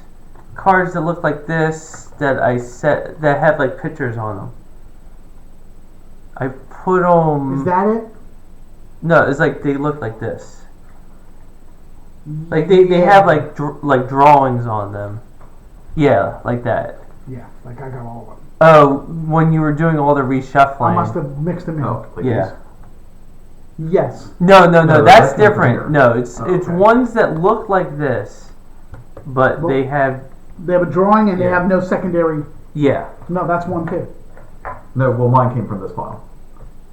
cards that look like this that I set that have like pictures on them. I put them. Is that it? No, it's like they look like this. Like they have like like drawings on them. Yeah, like that. Yeah, like I got all of them. Oh, when you were doing all the reshuffling. I must have mixed them in. Oh, like Yeah. Yes. No, No, that's that's not different. here. No, it's Oh, it's okay. ones that look like this, but Well- they have They have a drawing and they Yeah. have no secondary. yeah. No, that's one too. these? No, well, mine came from this pile.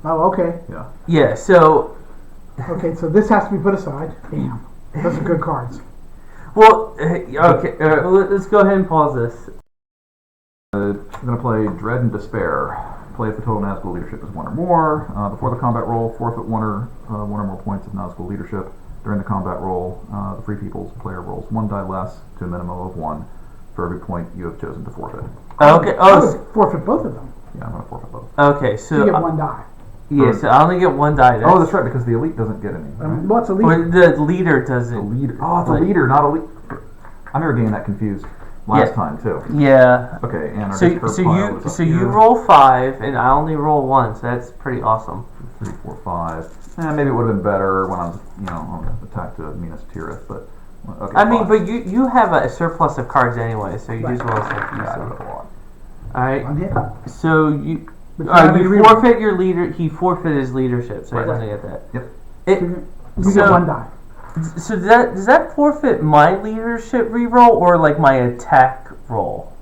Oh, okay. Yeah. Yeah, so Okay, so this has to be put aside. Damn. Those are good cards. well okay, let's go ahead and pause this. I'm going to play Dread and Despair. Play if the total Nazgul leadership is 1 or more. Before the combat roll, forfeit 1 or more points of Nazgul leadership. During the combat roll, the Free People's player rolls 1 die less to a minimum of 1 for every point you have chosen to forfeit. Okay. I Oh, would forfeit both of them. Yeah, I'm going to forfeit both. okay. You So get one die. yeah, so I only get 1 die. Oh, that's right, because the elite doesn't get any. Right? What's a Or lead? the leader The doesn't. leader. Oh, it's a Like- leader, not a lead. I remember getting that confused last Yeah. time too. Yeah. Okay, and our So discard so pile you is up so here. you roll 5 and I only roll 1, so that's pretty awesome. 3, 4, 5. Maybe it would have been better when I was, on attack to Minas Tirith, but okay. I mean, 5. but you have a surplus of cards anyway, so you Right. as well as have to use Yeah, I them. have a lot. All right. One hit. So you But you have any you reroll. forfeit your leader. He forfeit his leadership, so Right. he doesn't get that. Yep. It, You so, get one die. So does that forfeit my leadership reroll or like my attack roll?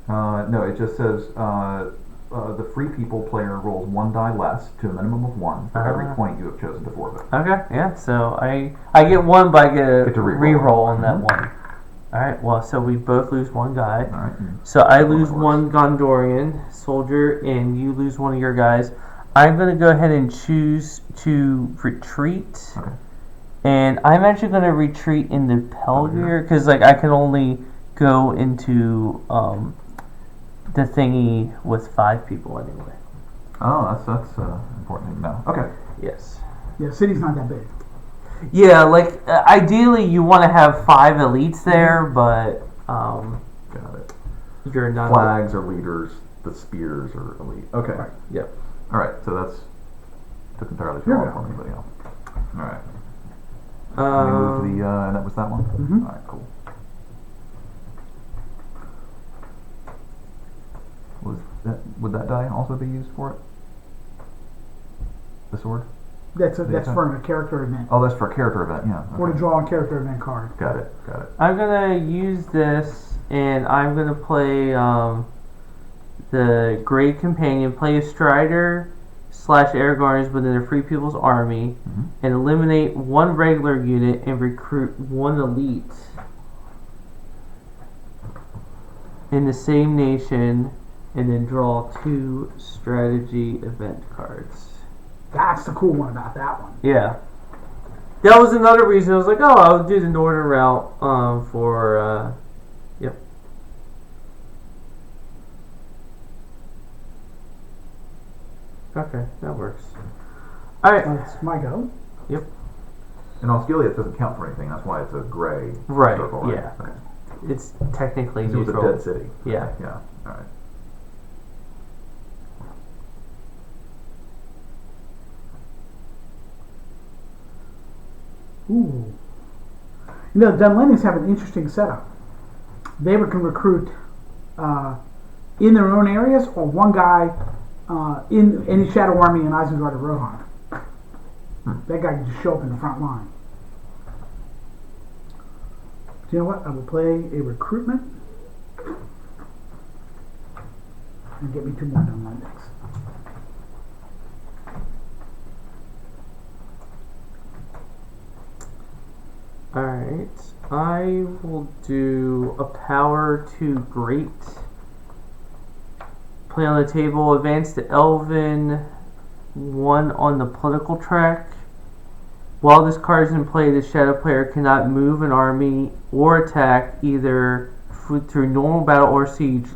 No, it just says the Free People player rolls 1 die less to a minimum of 1 for every point you have chosen to forfeit. Okay, yeah. So I get 1, but I get a Get to reroll. reroll on that Mhm. 1. All right. Well, so we both lose 1 guy. All right. So I lose Of course. 1 Gondorian soldier, and you lose 1 of your guys. I'm gonna go ahead and choose to retreat. Okay. And I'm actually going to retreat into Pelgir because like I can only go into the thingy with 5 people anyway. Oh, that's important to know. Okay. Yes. Yeah, the city's not that big. Yeah, like ideally you want to have 5 elites there, but Got it. you're not. Flags are leaders. The spears are elite. Okay. Right. Yep. All right. So that's took entirely too You're long good. for me, but yeah. All right. Let me move to the and that was that one. Mhm. All right. Cool. Would that die also be used for it? The sword? That's The that's attack? for a character event. Oh, that's for a character event. Yeah. Or to Okay. draw a character event card. Got it. Got it. I'm gonna use this, and I'm gonna play the Great Companion. Play a Strider / Aragorn within a Free People's Army, Mhm. and eliminate 1 regular unit and recruit 1 elite in the same nation, and then draw 2 strategy event cards. That's the cool one about that one. Yeah. That was another reason I was like, oh, I'll do the northern route for, yep. Okay, that works. Alright. That's my go. Yep. And Osgiliath doesn't count for anything. That's why it's a gray Right, circle, right? yeah. Okay. It's technically It was a neutral. dead city. Yeah. Yeah. All right. Ooh. You know, the Dunlendings have an interesting setup. They can recruit in their own areas, or one guy in any Shadow Army in Isengard or Rohan. That guy can just show up in the front line. Do you know what? I will play a recruitment and get me 2 more Dunlendings. Alright. I will do a power to great. Play on the table, advance to Elven, 1 on the political track. While this card is in play, the shadow player cannot move an army or attack either through normal battle or siege,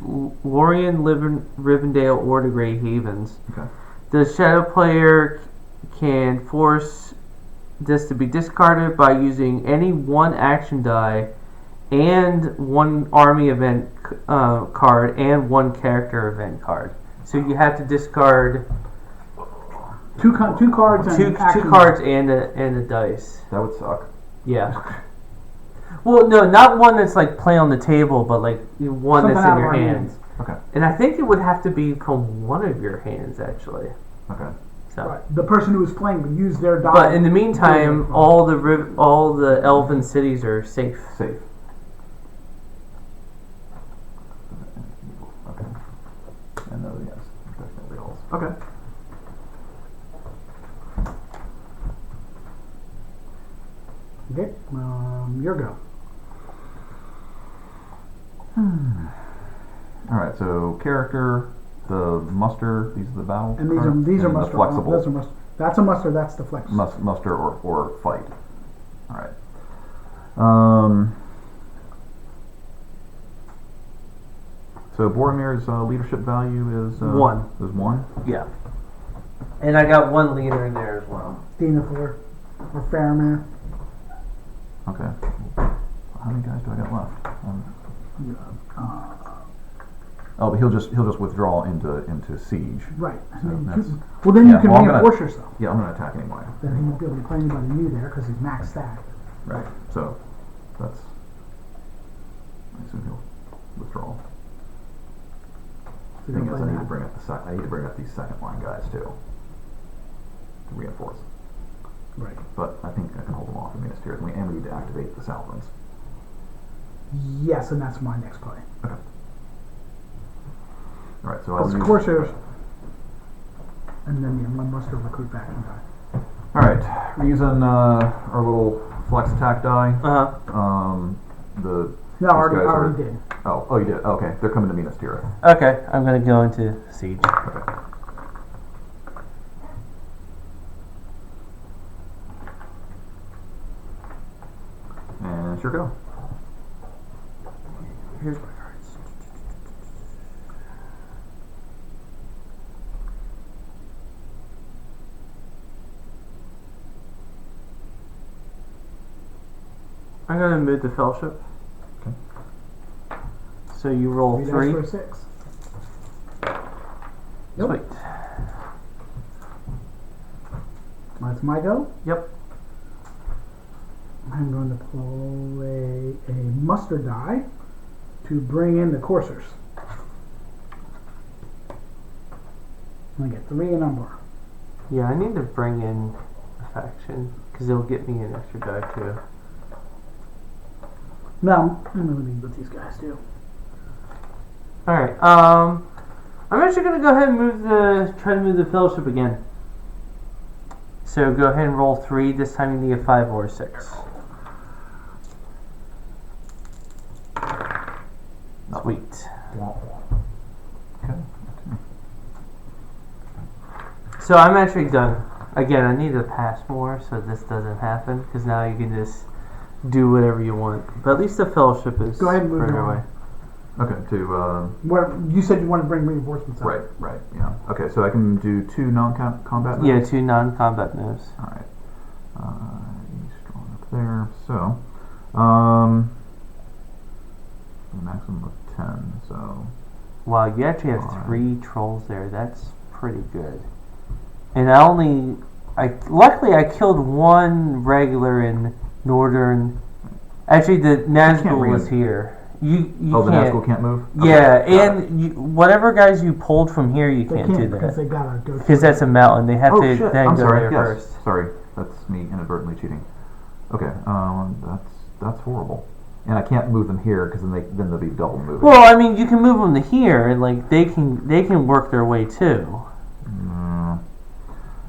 Lorien, Rivendell, or the Grey Havens. Okay. The shadow player can force this to be discarded by using any 1 action die and 1 army event card and 1 character event card. So you have to discard Two cards and two action cards and a dice. That would suck. Yeah. Well, no, not one that's like play on the table, but like one Something that's out in of your our hands. hands. Okay. And I think it would have to be from one of your hands, actually. Okay. So. Right. The person who is playing would use their die. But in the meantime, all the elven cities are safe. Safe. Okay. And those, yes, definitely all. Okay. Okay, your go. All right. So character, the muster. These are the battle. And cards, these are and muster. The flexible. Those are muster. That's a muster. That's the flex. Muster or fight. All right. So Boromir's leadership value is 1. Is 1. Yeah. And I got 1 leader in there as well. Denethor or Faramir. Okay. How many guys do I got left? Oh, but he'll just withdraw into siege. Right. So that's- Well, then Yeah, you can well, I'm gonna- reinforce yourself. Yeah, I'm gonna attack anyway. Then he won't be able to play anybody new there because he's maxed stacked. Right. So that's. I assume he'll withdraw. So Thing you're is, gonna I play need to that. bring up I need to bring up these second line guys too to reinforce. Right. But I think I can hold them off in Minas Tirith. And we need to activate the Southlands. Yes, and that's my next play. Okay. All right. So Plus I'll the use. Corsairs. And then the one muster recruit faction die. All right. We're using our little flex attack die. The No, I these already, guys I already are- did. Oh, you did. Okay, they're coming to Minas Tirith. Okay, I'm gonna go into siege. Okay. And sure go. Here's my cards. I'm gonna move the fellowship. Okay. So you roll 3. For a 6. Yep. Sweet. That's my go. Yep. I'm going to play a muster die to bring in the coursers. I get 3 a number. Yeah, I need to bring in a faction because it'll get me an extra die too. No, I'm going to need what these guys do. All right. I'm actually gonna go ahead and try to move the fellowship again. So go ahead and roll 3. This time you need a 5 or a 6. Sweet. Okay. So I'm actually done. Again, I need to pass more so this doesn't happen because now you can just do whatever you want. But at least the fellowship is Go ahead and move further it on. away. Okay, to What you said you want to bring reinforcements up. right, yeah. Okay, so I can do 2 non-combat Yeah, moves? 2 non-combat moves. All right. He's drawn up there. So, a maximum of 10. So, Wow, you actually have Alright. 3 trolls there. That's pretty good. And luckily I killed 1 regular in northern. Actually, the Nazgul was here. You oh, the can't. Nazgul can't move. Yeah, Okay, got it. and whatever guys you pulled from here, you They can't do because that they gotta go. because that's a mountain. They have Oh to shit! then I'm go sorry. there Yes, first. sorry. That's me inadvertently cheating. Okay, that's horrible. And I can't move them here because then they'll be double moving. Well, I mean, you can move them to here, and like they can work their way too.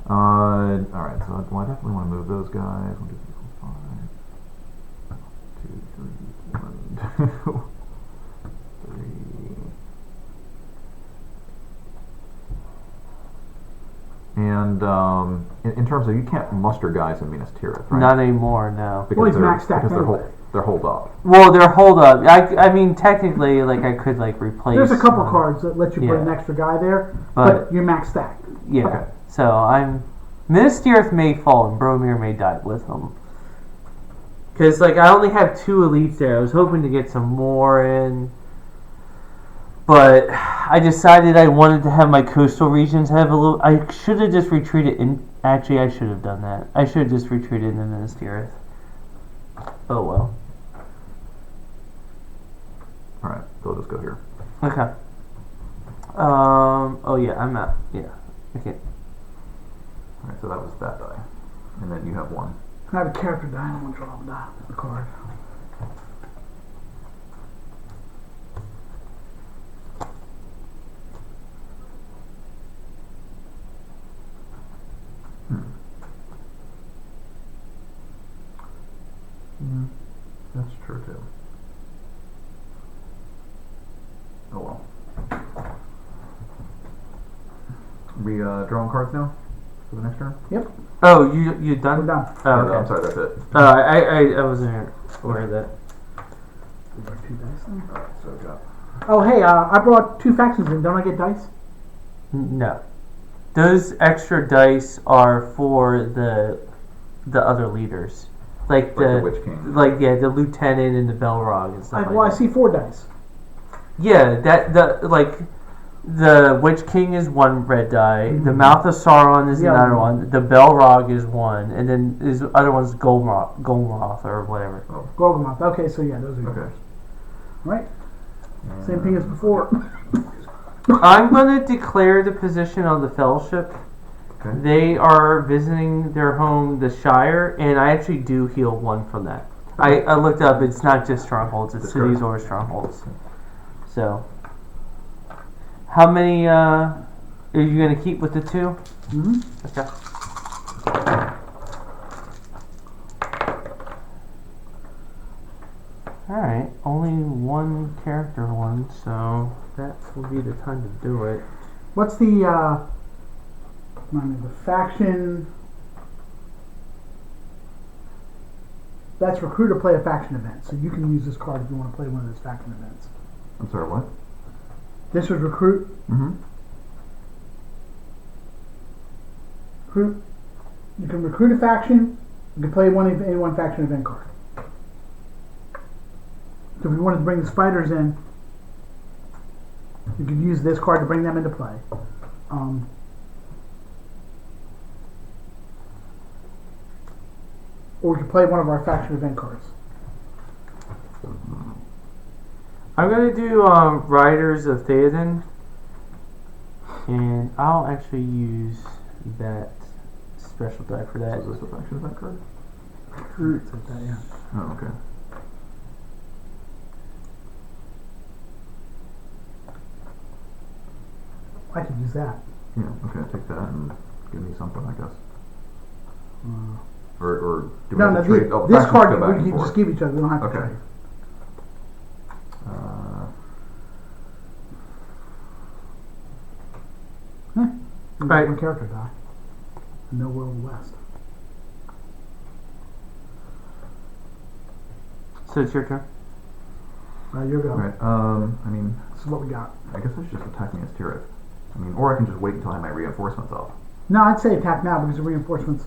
All right. So I definitely want to move those guys. 1, 2, 3, 4, 5, 2, 3, 1, 2. And in terms of, you can't muster guys in Minas Tirith, right? Not anymore, no. Because he's they're, maxed out because they're, anyway. they're holed up. Well, they're hold up. I mean, technically, like I could like replace. There's a couple one. cards that let you put Yeah. an extra guy there, But- but you're max stacked. Yeah. Okay. So I'm. Minas Tirith may fall and Bromir may die with them. Because like I only have 2 elites there. I was hoping to get some more in. But I decided I wanted to have my coastal regions have a little. I should have just retreated in. Actually, I should have done that. I should have just retreated in Minas Tirith. Oh well. All right. So I'll just go here. Okay. Oh yeah, I'm not. Yeah. Okay. All right. So that was that die, and then you have 1. I have a character die. I don't want to draw a card. Yeah, that's true too. Oh well. We drawing cards now for the next turn. Yep, Oh, you done? we're done. Oh, I'm okay. sorry, that's it. I wasn't aware of that. These are 2 dice then. All right, so I've got. Oh hey, I brought 2 factions in. Don't I get dice? No, those extra dice are for the other leaders, like the Witch King. the lieutenant and the Belrog and stuff Well, I like that. see 4 dice. Yeah, the Witch King is 1 red die. The Mouth of Sauron is Yeah. another one. The Belrog is 1, and then his other one's Golmaroth or whatever. Gorgomoth. Okay, so yeah, those are yours. Okay. Right? Same thing as before. I'm going to declare the position of the Fellowship. Okay. They are visiting their home, the Shire, and I actually do heal 1 from that. I looked up, it's not just strongholds, it's That's cities correct. or strongholds. So, how many are you going to keep with the 2? Mm-hmm. Okay. Alright, only 1 character one, so that will be the time to do it. What's the faction? That's recruit or play a faction event. So you can use this card if you want to play one of those faction events. I'm sorry, what? This was recruit. Mm-hmm. You can recruit a faction. You can play any one faction event card. So if we wanted to bring the spiders in, you could use this card to bring them into play. Or we could play one of our faction event cards. I'm gonna do Riders of Theoden, and I'll actually use that special die for that. So is this a faction event card? It's like that, yeah. Oh, okay. I could use that. Yeah, okay, take that and give me something, I guess. Or do we No, have no, to trade? Oh, the this factions card go back we and can forth. just give each other. We don't have to Okay. trade. We got Right. one character die. No World West. So it's your turn. You're go. Alright, I mean, This is what we got. I guess I should just attack me as Tirith. I mean, or I can just wait until I have my reinforcements up. No, I'd say attack now because the reinforcements.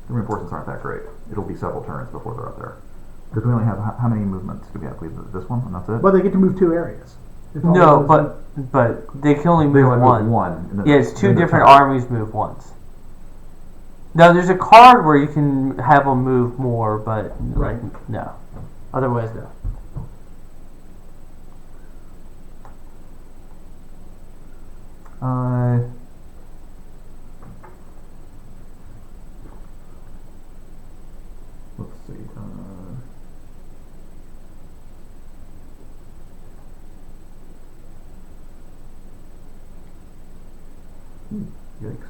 The reinforcements aren't that great. It'll be several turns before they're up there. Because we only have, how many movements do we have? We have this one, and that's it? Well, they get to move 2 areas. If all No, those- but they can only They move only one. move one. And then Yeah, it's 2 then they're different tied. armies move once. Now there's a card where you can have them move more, but like no. Otherwise, no. Let's see. Yikes.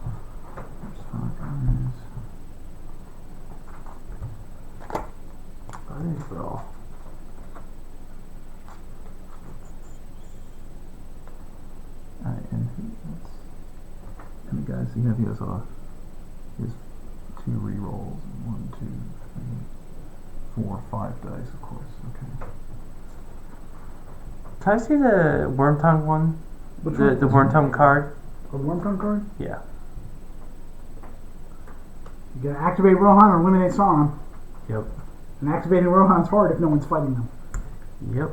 There's 5 guys. I think for all. Alright, and how many guys do you have? He has 2 rerolls. 1, 2, 3, 4, 5 dice, of course. Okay. Can I see the Worm Tongue one? Which The one? Worm Tongue card? A Worm Tongue card? Yeah. You gotta activate Rohan or eliminate Sauron. Yep. And activating Rohan's hard if no one's fighting them. Yep.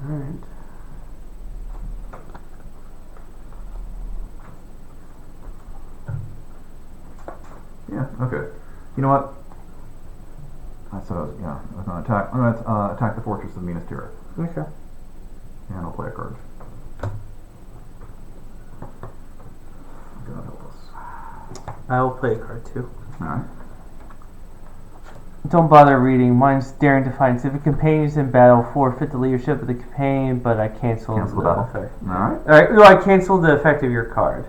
Alright. Yeah, okay. You know what? I said I was gonna attack. I'm gonna attack the fortress of Minas Tirith. Okay. And I'll play a card. God help us. I will play a card too. Alright. Don't bother reading. Mine's daring to find civic companions in battle, forfeit the leadership of the companion, but I cancel Cancel the battle. effect. Alright. Alright, no, I canceled the effect of your card.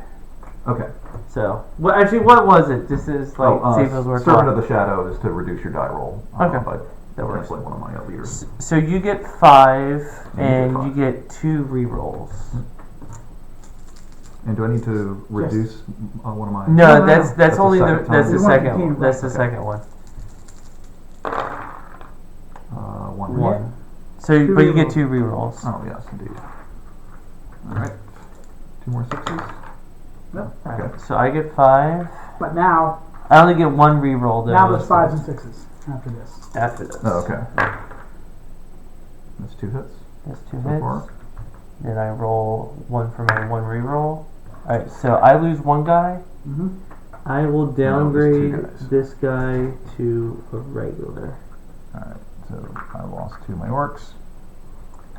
Okay. So, well, actually, what was it? This is like, see if it was worth Servant talking. of the Shadow is to reduce your die roll. Okay. By That works. canceling one of my leaders. So you get 5, and five. you get 2 rerolls. And do I need to reduce one of my? No, no, that's That's the only the second that's time. the We want to second continue, one. That's the okay. second one. One. One. So, Two but you get rerolls. 2 rerolls. Oh yes, indeed. All right. 2 more 6s. Yep. Okay. So I get 5. But now, I only get 1 reroll though. now there's 5s and 6s after this. After this. Oh, okay. That's 2 hits That's 2 so hits. far. Then I roll 1 for my 1 reroll. Alright, so I lose 1 guy. Mm-hmm. I will there's 2 downgrade guys. this guy to a regular. All right. So I lost 2 of my orcs.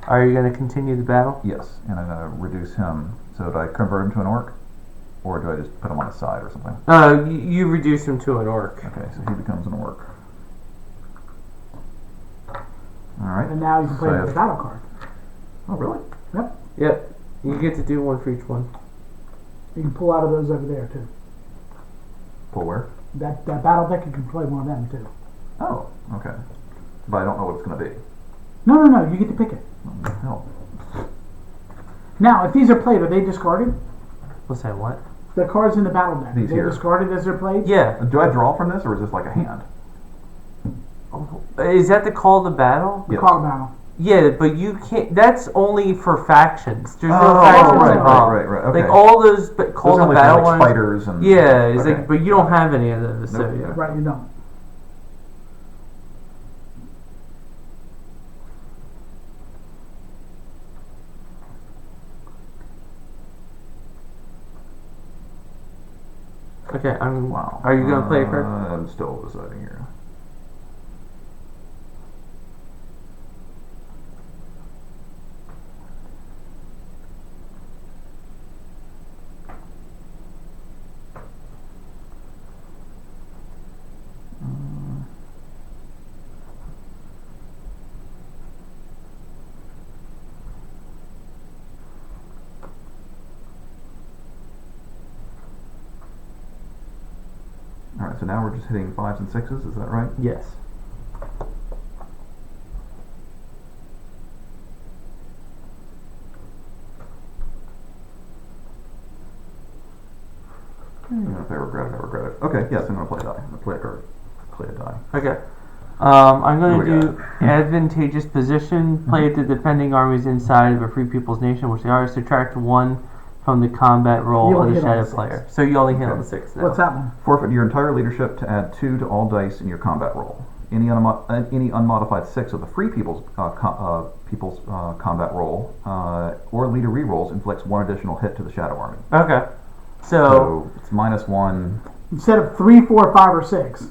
Are you going to continue the battle? Yes, and I'm gonna reduce him. So do I convert him to an orc, or do I just put him on his side or something? You reduce him to an orc. Okay, so he becomes an orc. All right. And now you can play So I with the have- battle card. Oh, really? Yep. Yep. You get to do 1 for each one. You can pull out of those over there too. Pull where? That battle deck, you can play one of them too. Oh, okay. But I don't know what it's gonna be. No, you get to pick it. What the hell? Now, if these are played, are they discarded? What's that? What? The cards in the battle deck. These They're here. discarded as they're played? Yeah. Do I draw from this, or is this like a hand? Is that the call to battle? The Yes. call of battle. Yeah, but you can't. That's only for factions. There's no Oh, factions right, involved. right. Okay. Like all those call Those are to like, battle like ones. fighters and Yeah, it's okay. like, but you don't have any of those. So Nope. yeah. Right, you don't. Okay, I'm. Wow. Are you gonna play a card? I'm still deciding here. Alright, so now we're just hitting 5s and 6s, is that right? Yes. If I regret it, I regret it. Okay, yes, I'm going to play a die. I'm going to play a card. Play a die. Okay. I'm What going do we to do advantageous position. Play the defending armies inside of a free people's nation, which they are. Subtract 1 from the combat roll You of only the hit on shadow the 6. player. So you only hit on Okay. the 6 now. What's that one? Forfeit your entire leadership to add 2 to all dice in your combat roll. Any unmodified 6 of the free people's combat roll or leader rerolls inflicts 1 additional hit to the shadow army. Okay. So it's -1, Instead of 3, 4, 5, or 6,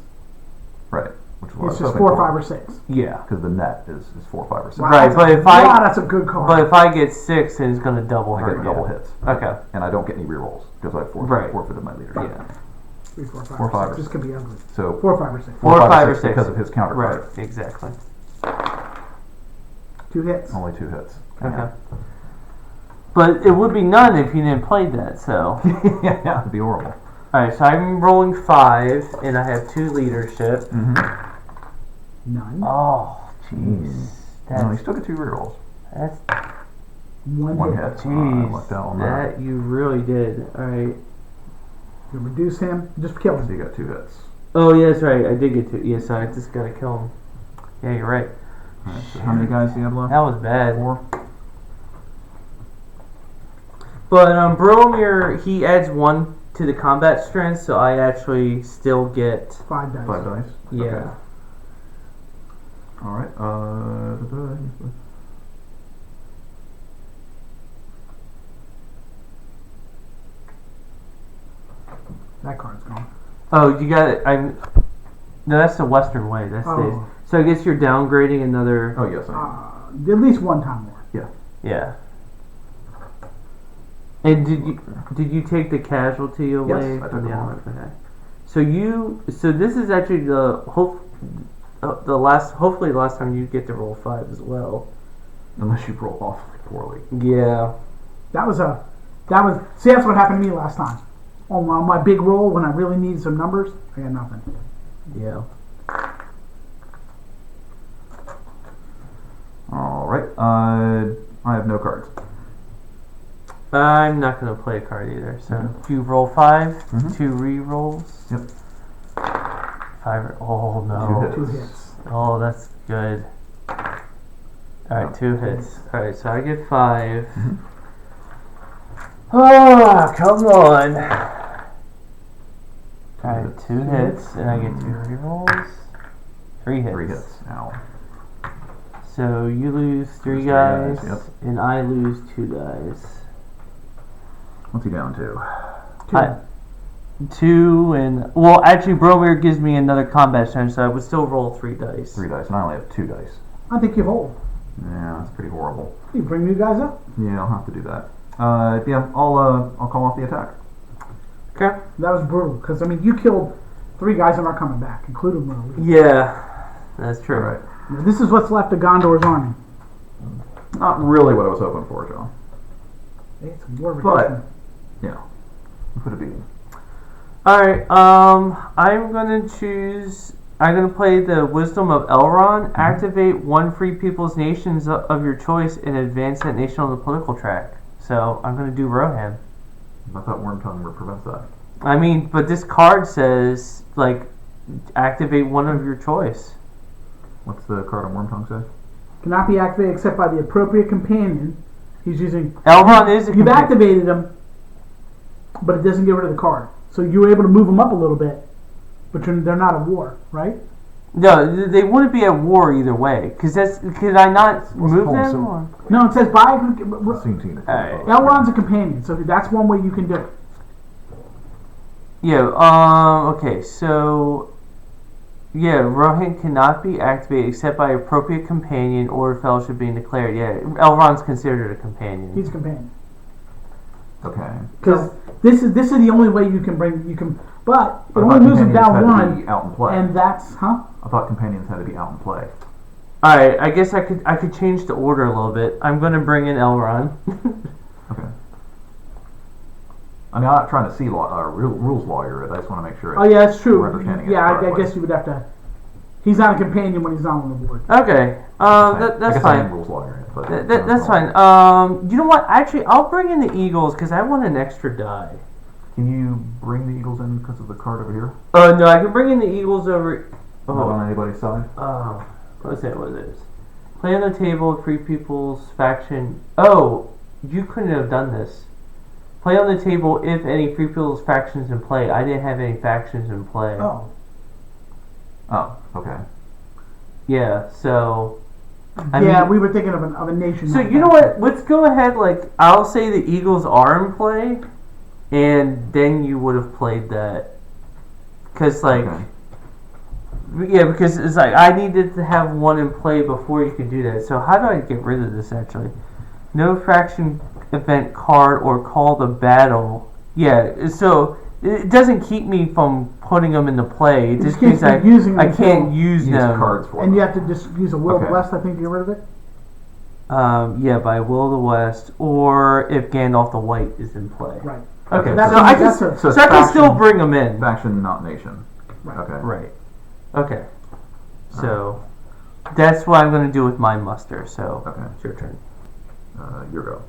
right? Which is what it's I was just hoping 4, for. 5, or 6. yeah. Because the net is 4, 5, or 6. Wow, Right, that's but a, if I- wow, that's a good card. But if I get 6, then it's going to double I hurt get you. double hits. Okay. And I don't get any rerolls because I Right. forfeited my leadership. Yeah. 3, 4, 5, 4, 5, 6. This could be ugly. So 4, 5, or 6. 4, 5, or 6 6 because of his counter Right. card. Exactly. 2 hits. Only 2 hits. Okay. But it would be none if you didn't play that. So. Yeah, it'd be horrible. Alright, so I'm rolling 5, and I have 2 leadership. None. Oh, jeez. No, you still get 2 rerolls. That's 1 hit. hit. I jeez. lucked out on that. That you really did. Alright. You reduce him. Just kill So him. you got 2 hits. Oh, yeah, that's right. I did get 2. Yeah, so I just gotta kill him. Yeah, you're right. Alright, so how many guys do you have left? That was bad. 4? But Boromir, he adds 1 to the combat strength, so I actually still get. 5 dice. 5 dice? Yeah. Okay. Alright, That card's gone. Oh, you got it. No, that's the Western way. That stays. Oh. So I guess you're downgrading another. oh yes, I am. At least 1 time more. Yeah. And did you take the casualty away Yes, I from took the them other one? Okay. So this is actually hopefully the last time you get to roll 5 as well. Unless you roll awfully poorly. Yeah. See, that's what happened to me last time. On my big roll, when I really needed some numbers, I got nothing. Yeah. Alright, I have no cards. I'm not gonna play a card either. So you roll 5, 2 re-rolls. Yep. 5. Oh no. 2 2 hits. Oh, that's good. Alright, 2 hits. Alright, so I get 5. Oh, come on. Alright, 2 hits, and I get 2 rerolls. 3 hits. 3 hits. Ow. So you lose 3 Lose 3 guys, guys, yep. and I lose 2 guys. What's he down to? 2 and well, actually, Boromir gives me another combat challenge, so I would still roll 3 dice. 3 dice, and I only have 2 dice. I think you hold. Yeah, that's pretty horrible. You bring new guys up. Yeah, I'll have to do that. Yeah, I'll call off the attack. Okay. That was brutal because I mean you killed 3 guys and are coming back, including Lily. Yeah, that's true. Alright. This is what's left of Gondor's army. Not really what I was hoping for, John. It's war But, yeah. It could have been. Alright, I'm gonna play the Wisdom of Elrond. Activate 1 free people's nations of your choice and advance that nation on the political track. So I'm gonna do Rohan. I thought Worm Tongue prevents that. I mean, but this card says, like, activate one of your choice. What's the card on Worm Tongue say? Cannot be activated except by the appropriate companion. He's using... Elrond is a You've companion. activated him, but it doesn't get rid of the card. So you were able to move them up a little bit, but they're not at war, right? No, they wouldn't be at war either way. Because could I not move them? so- Or? No, it says by... Alright. Elrond's a companion, so that's one way you can do it. Yeah, okay, so... Yeah, Rohan cannot be activated except by appropriate companion or fellowship being declared. Yeah, Elrond's considered a companion. He's a companion. Okay. Because this is the only way you can bring... But it I only thought moves them companions down had to one, be out in play. and that's... Huh? I thought companions had to be out in play. Alright, I guess I could change the order a little bit. I'm going to bring in Elrond. Okay. I mean, I'm not trying to see rules lawyer it. I just want to make sure. Oh, yeah, that's true. We're understanding it Yeah, I correctly. guess you would have to... He's not a companion when he's not on the board. Okay, I that's guess I fine. am rules lawyer it, but That's fine. You know what? Actually, I'll bring in the Eagles because I want an extra die. Can you bring the Eagles in because of the card over here? Oh no, I can bring in the Eagles over. Not on anybody's side. What's it? What is? Play on the table. Free People's faction. Oh, you couldn't have done this. Play on the table if any Free People's factions in play. I didn't have any factions in play. Oh. Oh, okay. Yeah. So. We were thinking of a nation. So you know what? Let's go ahead. Like I'll say the Eagles are in play, and then you would have played that. Because like. Okay. Yeah, because it's like I needed to have one in play before you could do that. So how do I get rid of this actually? No faction event card or call the battle. Yeah, so it doesn't keep me from putting them into play. It just means I can't use them. Cards for And them. you have to just use a Will of Okay. the West, I think, to get rid of it. Yeah, by Will of the West, or if Gandalf the White is in play. Right. Okay, That's so a- I can that's a- so it's I can still faction- bring them in. Faction, not nation. Right. Okay. Right. Okay. So that's what I'm going to do with my muster. So Okay. it's your turn. Your go.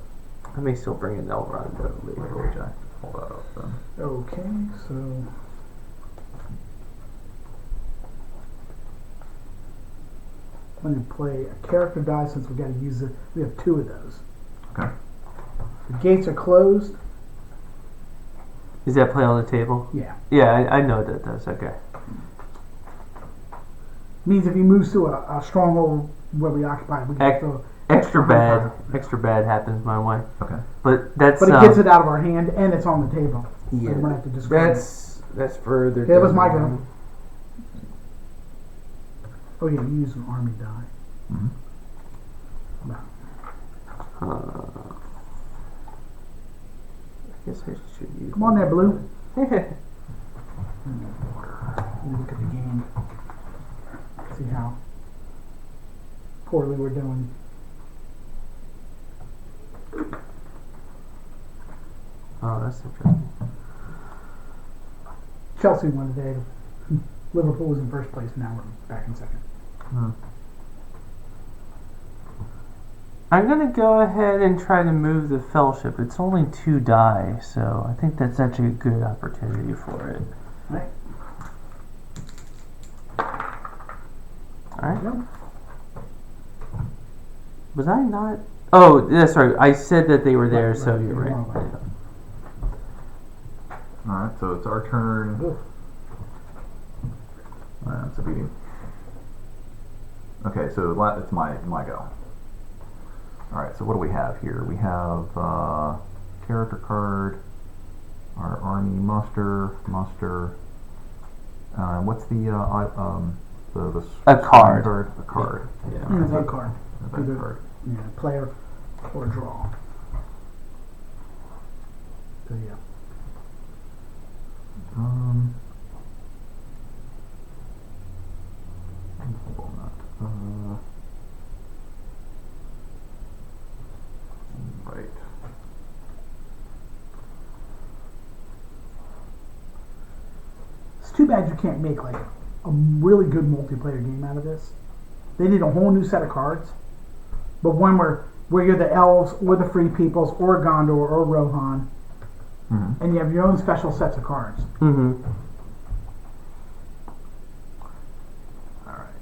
I may still bring in Elrond though later. Jack. Hold that up then. Okay, so... I'm going to play a character die since we've got to use it. We have two of those. Okay. The gates are closed. Is that play on the table? Yeah. Yeah, I know that does. Okay. Means if he moves to a stronghold where we occupy, we can throw... Extra bad. fire. Extra bad happens my way. Okay. But that's. But it gets it out of our hand, and it's on the table. So Yeah. we're going to have to discard it. That's further. Okay, that was down my the go. line. Oh yeah, you use an army die. Mhm. I guess I should use. Come on there, Blue. Blue. Let me look at the game. See how poorly we're doing. Oh, that's interesting. Chelsea won today. Liverpool was in first place. Now we're back in second. I'm gonna go ahead and try to move the fellowship. It's only 2 die, so I think that's actually a good opportunity for it. Right. Alright. Yep. Was I not? Oh, that's right. I said that they were there, Right, so right. you're You're right. wrong. Alright, so it's our turn. Oof. That's a beating. Okay, so it's my go. Alright, so what do we have here? We have character card, our army muster. What's the A card. A card. Yeah. Event card. Event Either- card. Yeah, player or draw. So yeah. Hold on that. Right. It's too bad you can't make like a really good multiplayer game out of this. They need a whole new set of cards. But one where you're the elves or the free peoples or Gondor or Rohan, Mm-hmm. and you have your own special sets of cards. Mm-hmm. All right.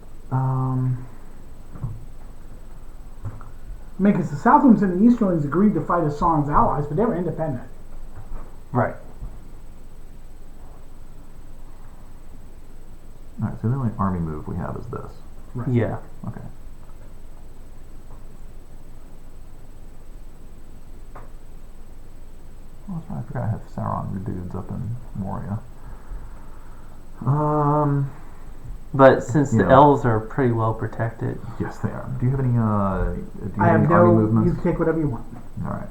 I mean, because the Southrooms and the Easterlings agreed to fight as Sauron's allies, but they were independent. Right. All right. So the only army move we have is this. Right. Yeah. Okay. Oh, that's right. I forgot I have Sauron dudes up in Moria. But since the Yeah. elves are pretty well protected. Yes, they are. Do you have any? Do you I have have any army no. movements? You can take whatever you want. All right.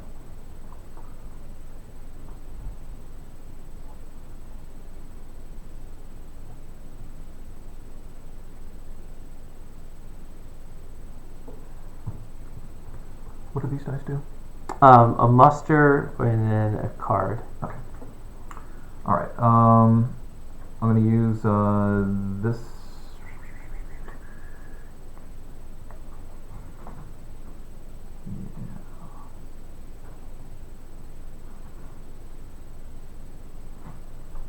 What do these dice do? A muster and then a card. Okay. All right. I'm going to use this.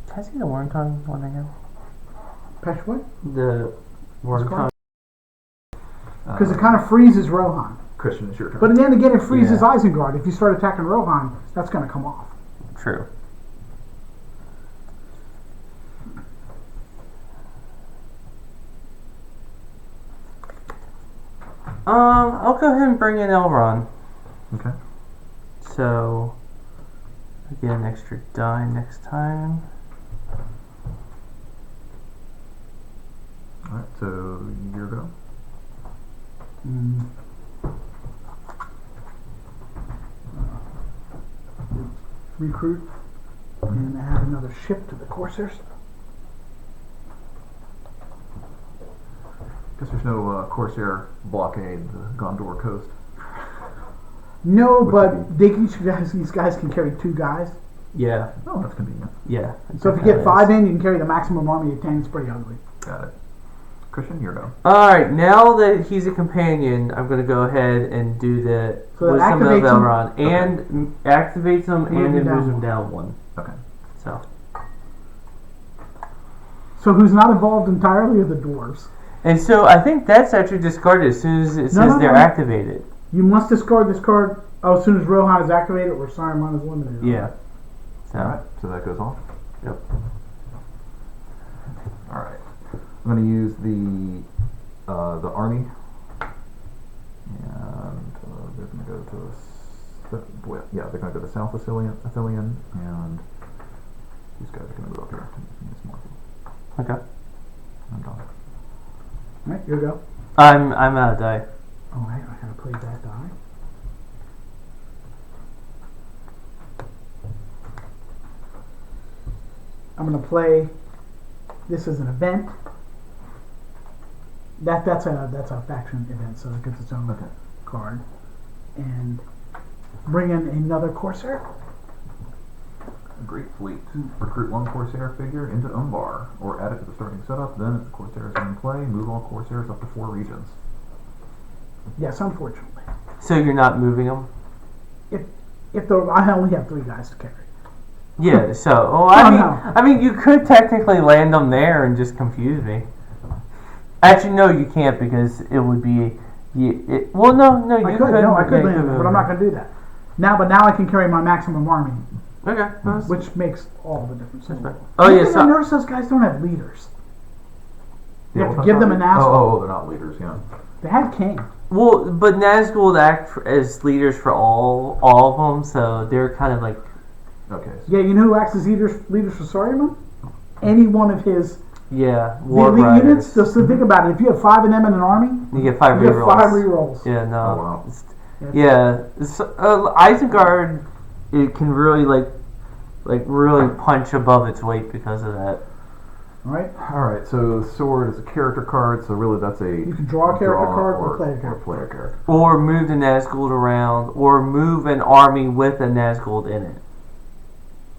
Can I see the Wormtongue one again? Pesh what? The Wormtongue. card? Because it kind of freezes Rohan. Christian, it's your turn. But then again, it freezes Yeah. Isengard. If you start attacking Rohan, that's going to come off. True. I'll go ahead and bring in Elrond. Okay. So I get an extra die next time. All right. So your go. Recruit and add another ship to the Corsairs. Guess there's no Corsair blockade the Gondor coast. No, Which but would these guys can carry 2 guys. Yeah, Oh, that's convenient. yeah. So if you get 5 in, you can carry the maximum army of 10. It's pretty ugly. Got it. Christian, your go. Alright, now that he's a companion, I'm going to go ahead and do the So that Wisdom of activates him? Elrond. And activates him Move and him then moves down him down 1. Okay. So, So who's not involved entirely are the dwarves. and so I think that's actually discarded as soon as it says No, they're no. activated. You must discard this card as soon as Rohan is activated or Saruman is eliminated. Yeah. So, All right. So that goes off. Yep. All right. I'm going to use the army, and they're going to go to they're going to go to South Athelian, and these guys are going to move up here to Minas Morgul. Okay. I'm done. Right, here we go. I'm out of die. Alright, I gotta play that die. I'm gonna play this as an event. That's a faction event, so it gets its own card. And bring in another Corsair. A great fleet. Recruit 1 Corsair figure into Umbar, or add it to the starting setup. Then, if the Corsairs are in play, move all Corsairs up to 4 regions. Yes, unfortunately. So you're not moving them? I only have 3 guys to carry. Yeah, so, well, Oh, no. no. I mean, you could technically land them there and just confuse me. Actually, no, you can't because it would be. You could. I could land them, but I'm not gonna do that. Now I can carry my maximum army, Okay. which makes all the difference. in the world. Oh, One yeah, thing so- I noticed those guys don't have leaders. You have to what's give that? them a Nazgul. Oh, they're not leaders, yeah. They had king. Well, but Nazgul would act as leaders for all of them, so they're kind of like. Okay. Yeah, you know who acts as leaders for Saruman? Any one of his Yeah, the war elite riders. units. So think about it. If you have 5 of them in an army, You get 5 you have rerolls. 5 rerolls. Yeah, no. Oh, wow. Isengard, it can really really punch above its weight because of that. Right? Alright, so Sword is a character card, so really that's a... You can draw a character card or play a character play a character. Or move the Nazgul around, or move an army with a Nazgul in it.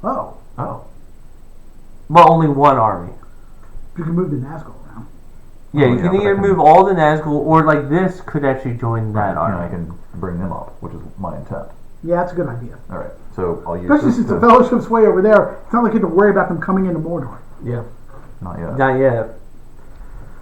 Oh, Oh. But only one army. you can move the Nazgul around. Yeah, Oh, you yeah, can but I either can- move all the Nazgul, or like this could actually join that And army. I can bring them up, which is my intent. Yeah, that's a good idea. All right, so I'll use Especially this since to, the Fellowship's way over there. It's not like you have to worry about them coming into Mordor. Yeah. Not yet. Not yet.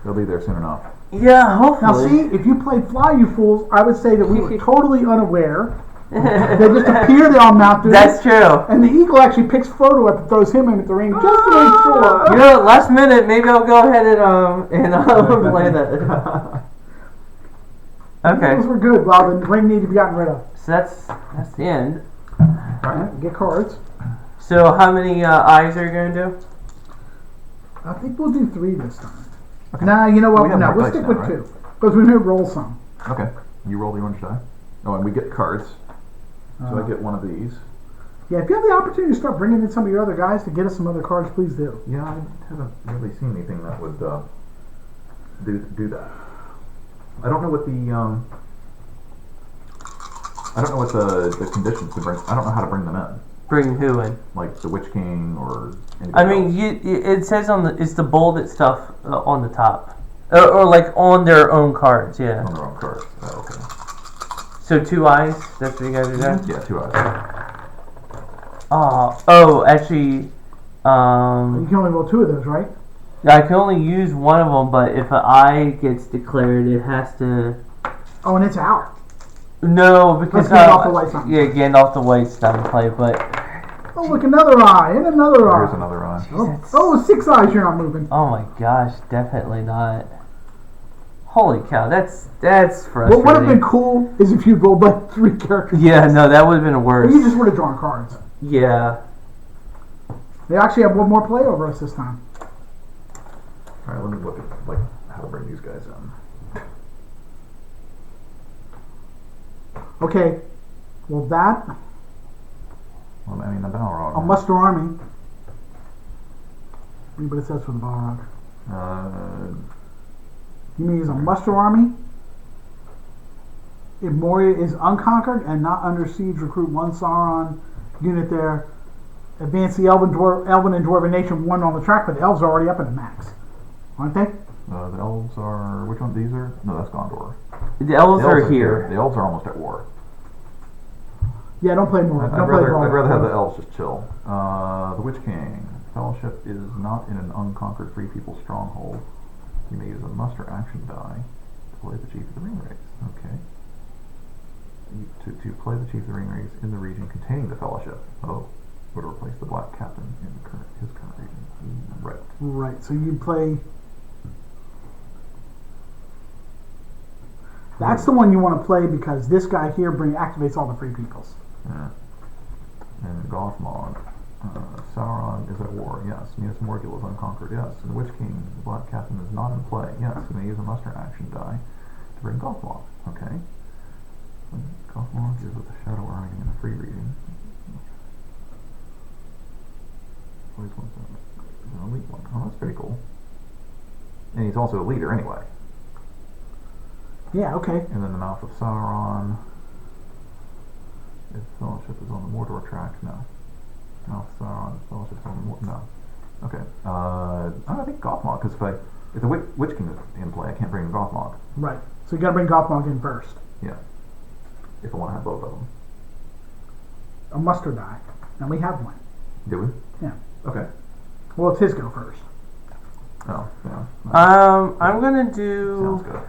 They'll be there soon enough. Yeah, hopefully. Now, see, if you played Fly, you fools, I would say that we were totally unaware. They just appear, they all mount through. That's true. And the eagle actually picks Frodo up and throws him in at the ring just to make sure. You know, last minute, maybe I'll go ahead and play that. Okay. Those were good. Well, the ring needed to be gotten rid of. So that's the end. Alright, get cards. So how many eyes are you going to do? I think we'll do 3 this time. Nah, you know what? We have No, more we'll dice stick now, with right? 2. Because we may roll some. Okay, you roll the orange die. Oh, and we get cards. So I get one of these. Yeah, if you have the opportunity to start bringing in some of your other guys to get us some other cards, please do. Yeah, I haven't really seen anything that would do that. I don't know what the conditions to bring. I don't know how to bring them in. Bring who in? Like the Witch King or anything I mean, else. it says it's the bolded stuff on the top. Or like on their own cards, yeah. On their own cards. Oh, okay. So 2 eyes, that's what you guys are doing? Yeah, 2 eyes. Actually, You can only roll 2 of those, right? I can only use one of them, but if an eye gets declared, it has to... Oh, and it's out. No, because... Gandalf the White's not in yeah, Gandalf the White's not in play, but... Oh, look, another eye, and another eye. Here's another eye. Oh, 6 eyes, you're not moving. Oh my gosh, definitely not. Holy cow, that's frustrating. What would have been cool is if you'd rolled like 3 characters. Yeah, no, that would have been worse. Or you just would have drawn cards. Yeah. They actually have one more play over us this time. All right, let me look at like how to bring these guys in. Okay. Well, that... Well, I mean, the Balrog. A muster army. But it says for the Balrog. You mean he's a muster army? If Moria is unconquered and not under siege, recruit 1 Sauron unit there. Advance the Elven and Dwarven nation 1 on the track, but the elves are already up at the max. Aren't they? The elves are... Which one? These are... No, that's Gondor. The elves are here. The elves are almost at war. Yeah, don't play more. I'd rather have the elves just chill. The Witch King. Fellowship is not in an unconquered free people stronghold. You may use a muster action die to play the chief of the ring race. Okay. To play the chief of the ring race in the region containing the Fellowship. Oh. Would replace the black captain in his current region. Right. Right, so you play... That's the one you want to play because this guy here activates all the free peoples. Yeah. And Gothmog. Sauron is at war, yes. Minas Morgul is unconquered, yes. And the Witch King, the Black Captain, is not in play, yes. You may use a muster action die to bring Gothmog, okay. Gothmog is with the Shadow Army in the free region. Always wants an elite one. Oh, that's pretty cool. And he's also a leader anyway. Yeah, okay. And then the Mouth of Sauron. If Fellowship is on the Mordor track, no. Mouth of Sauron, Fellowship is on the Mordor, no. Okay. I think Gothmog, because if the Witch King is in play, I can't bring Gothmog. Right. So you gotta bring Gothmog in first. Yeah. If I want to have both of them. A muster die. And we have one. Do we? Yeah. Okay. Well, it's his go first. Oh, yeah. I'm gonna do Sounds good.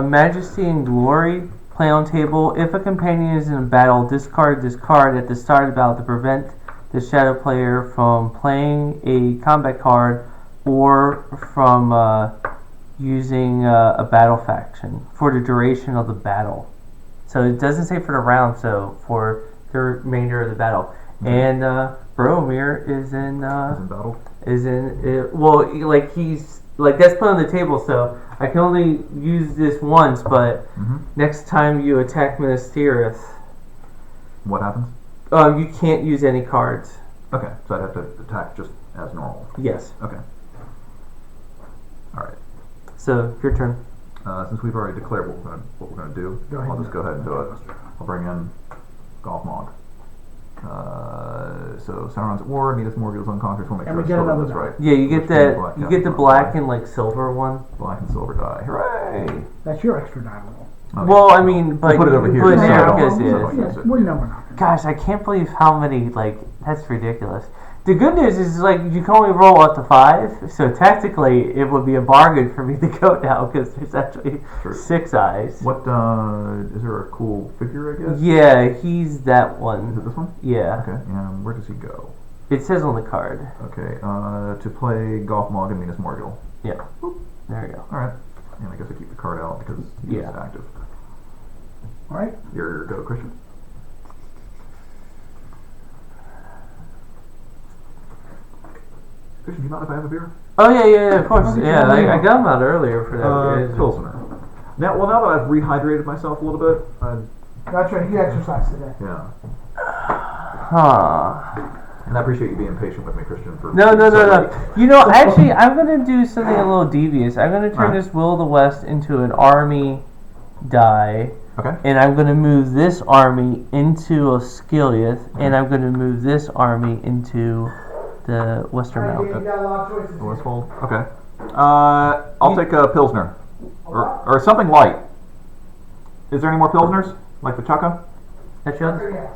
Majesty and Glory. Play on table. If a companion is in a battle, discard this card at the start of the battle to prevent the shadow player from playing a combat card or from using a battle faction for the duration of the battle. So it doesn't say for the round, so for the remainder of the battle. Mm-hmm. And Boromir is in battle. He's like that's put on the table, so I can only use this once, but next time you attack Minas Tirith, what happens? You can't use any cards. Okay, so I'd have to attack just as normal. Yes. Okay. Alright. So, your turn. Since we've already declared what we're going to do, I'll just go ahead and do it. I'll bring in Gothmog. So Sauron's at war, Minas Morgul's unconquered. We'll make And sure we get another that's die. right. Yeah, you get the black and like silver one. Black and silver die. Hooray! That's your extra die roll. Okay. Well, I mean, but We'll put it over here. Put it so there I don't- because so I yeah. don't use it. Well, no, we're not. Gosh, I can't believe how many. Like, that's ridiculous. The good news is like you can only roll up to 5, so technically it would be a bargain for me to go now because there's actually True. 6 eyes. What is there a cool figure? I guess. Yeah, he's that Is it one. this one? Yeah, Okay. And where does he go? it says on the card. Okay. To play Golf Mog and Minas Morgul. Yeah, there you go. All right. And I guess I keep the card out because he's Yeah. active. All right. Your go, Christian. Christian, do you mind if I have a beer? Oh yeah, of course. Okay, Yeah, yeah. I got him out earlier for that reason. Pilsner. Now that I've rehydrated myself a little bit, That's right. He exercised today. yeah. Huh. And I appreciate you being patient with me, Christian. For No. late. You know, actually, I'm gonna do something a little devious. I'm gonna turn Alright. this Will of the West into an army die. Okay. And I'm going to move this army into Osgiliath, and I'm going to move this army into the Western All right, Mountain. you got a lot of choices. The Westfold. Okay. I'll take a Pilsner. Or something light. Is there any more Pilsners? Like the Chukka? That's yours? Yes.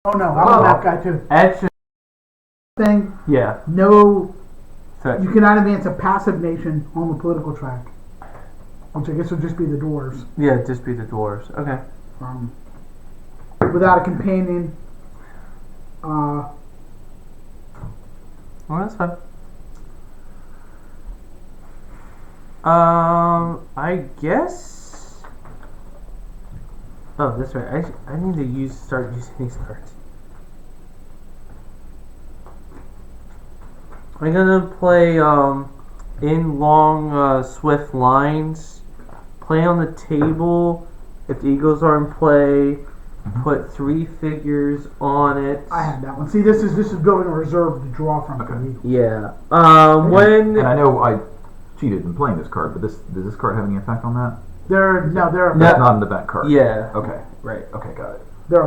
Oh no, I'm on that guy too. Actually, Thing. yeah. No, So, you cannot advance a passive nation on the political track, which I guess would just be the dwarves. yeah, just be the dwarves. Okay. Without a companion. Well, that's fine. I guess. Oh, that's right. I need to start using these cards. I'm gonna play in long swift lines. Play on the table. If the Eagles are in play, put 3 figures on it. I had that one. See, this is building a reserve to draw from. Okay. For Eagles. Yeah. And I know I cheated in playing this card, but does this card have any effect on that? They're No. That's not an event card. Yeah. Okay. Right. Okay, got it.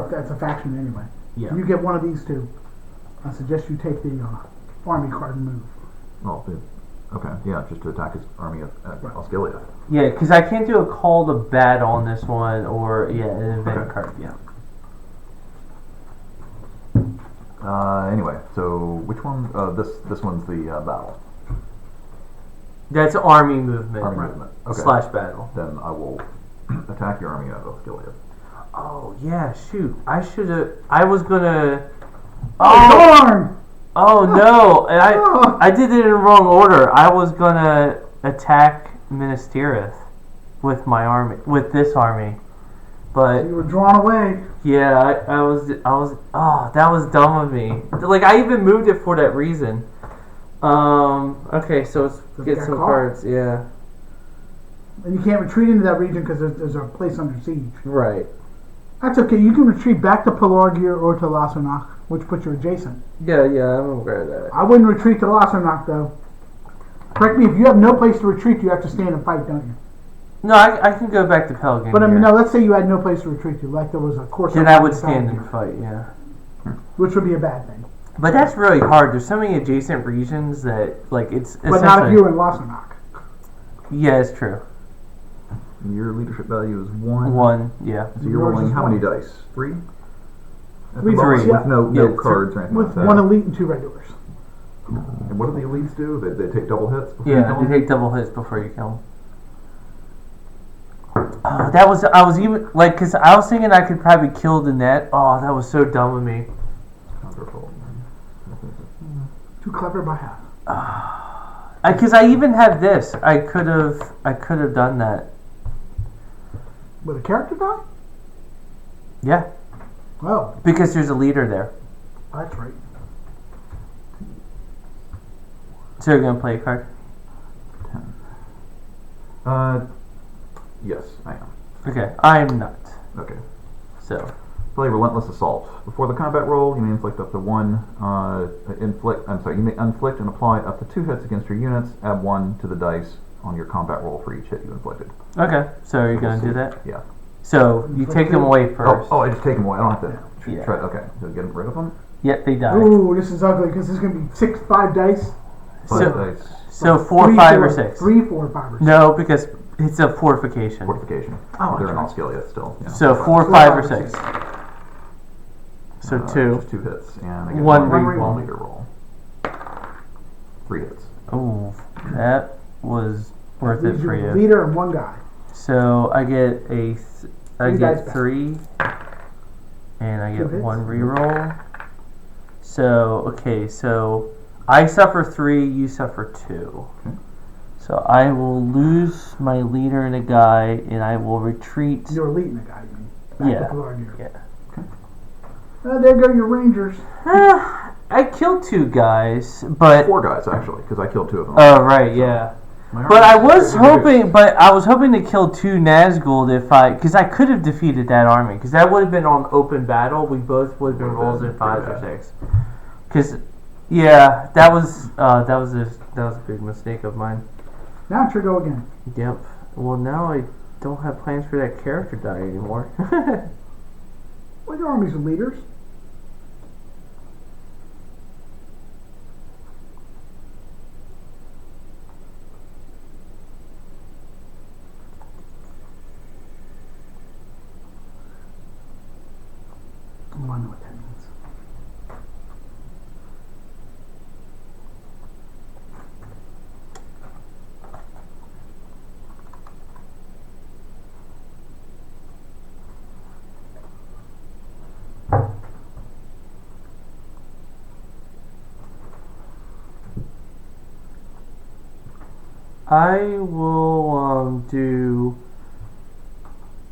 that's a faction anyway. Yeah. You get one of these two. I suggest you take the army card and move. Well, okay, yeah, just to attack his army at Osgiliath. Yeah, because I can't do a call to battle on this one, or an event Okay. card. Yeah. Anyway, so which one? This one's the battle. That's army movement. Army movement. Okay. Slash battle. Then I will attack your army at Osgiliath. Oh yeah, shoot! I should have. I was gonna. Oh, darn! Oh no! And Oh. I did it in the wrong order. I was gonna attack Minas Tirith with my army, with this army, but You were drawn away. yeah, I was. Oh, that was dumb of me. Like I even moved it for that reason. Okay, so let's Does it get get some caught? cards. Yeah. And you can't retreat into that region because there's a place under siege. Right. That's okay. You can retreat back to Pelargir or to Lasernach, which puts you adjacent. Yeah, I'm aware of that. I wouldn't retreat to Lasernach, though. Correct me, if you have no place to retreat, you have to stand and fight, don't you? No, I can go back to Pelgrim. But I mean, here. no, let's say you had no place to retreat to, like there was a course. Then I would stand and fight, yeah. Which would be a bad thing. But that's really hard. There's so many adjacent regions that, like, it's But not if you were in Lasernach. Yeah, it's true. Your leadership value is 1. 1, yeah. So you're Yours rolling is how 1. many dice? 3? At the 3 moment, dice, yeah. with no Yeah, cards or anything With like that. 1 elite and 2 regulars. And what do the elites do? They take double hits before you Yeah, kill you them? take double hits before you kill them. Oh, that was, I was even, like, because I was thinking I could probably kill the net. Oh, that was so dumb of me. Too clever by half. Because I even had this. I could have done that. With a character die? Yeah, Oh, because there's a leader there. that's right. So you're going to play a card? 10. Yes, I am. Okay, I'm not. Okay. So, Play Relentless Assault. Before the combat roll, you may inflict up to 1, you may inflict and apply up to 2 hits against your units. Add 1 to the dice on your combat roll for each hit you inflicted. okay, so are you going to do that? Yeah. So, you take them away first. Oh, I just take them away. I don't have to Yeah. try. Okay, so get rid of them. Yep, they die. Ooh, this is ugly because this is going to be 5 dice. 5 So- dice. So 4, 3, 5, 4, or 6. 3, 4, 5, or 6. No, because It's a fortification. Fortification. Oh, They're that's not right. skill yet still. Yeah. So 4, Four, 5, or five, or 6. So 2. Just 2 hits. And I get One one reroll. leader roll. 3 hits. Oh, that was worth it Leaves for you a you. leader and one guy. So I get I Three dice get back. 3, and I Two get hits. 1 reroll. So okay, so I suffer 3, you suffer 2. Okay. So I will lose my leader and a guy, and I will retreat. You're elite the guy, you mean. Back Yeah. up to our gear. Yeah. There go your rangers. I killed 2 guys, but 4 guys actually, because I killed 2 of them. oh right, yeah. My But I army's was pretty hoping, to kill 2 Nazgul because I could have defeated that army, because that would have been on open battle. We both would have been rolls in 5s or 6. Because, yeah, that was a big mistake of mine. Now it's your go again. Yep. Well, now I don't have plans for that character die anymore. Well, your armies are leaders. Oh, I know what that means. I will do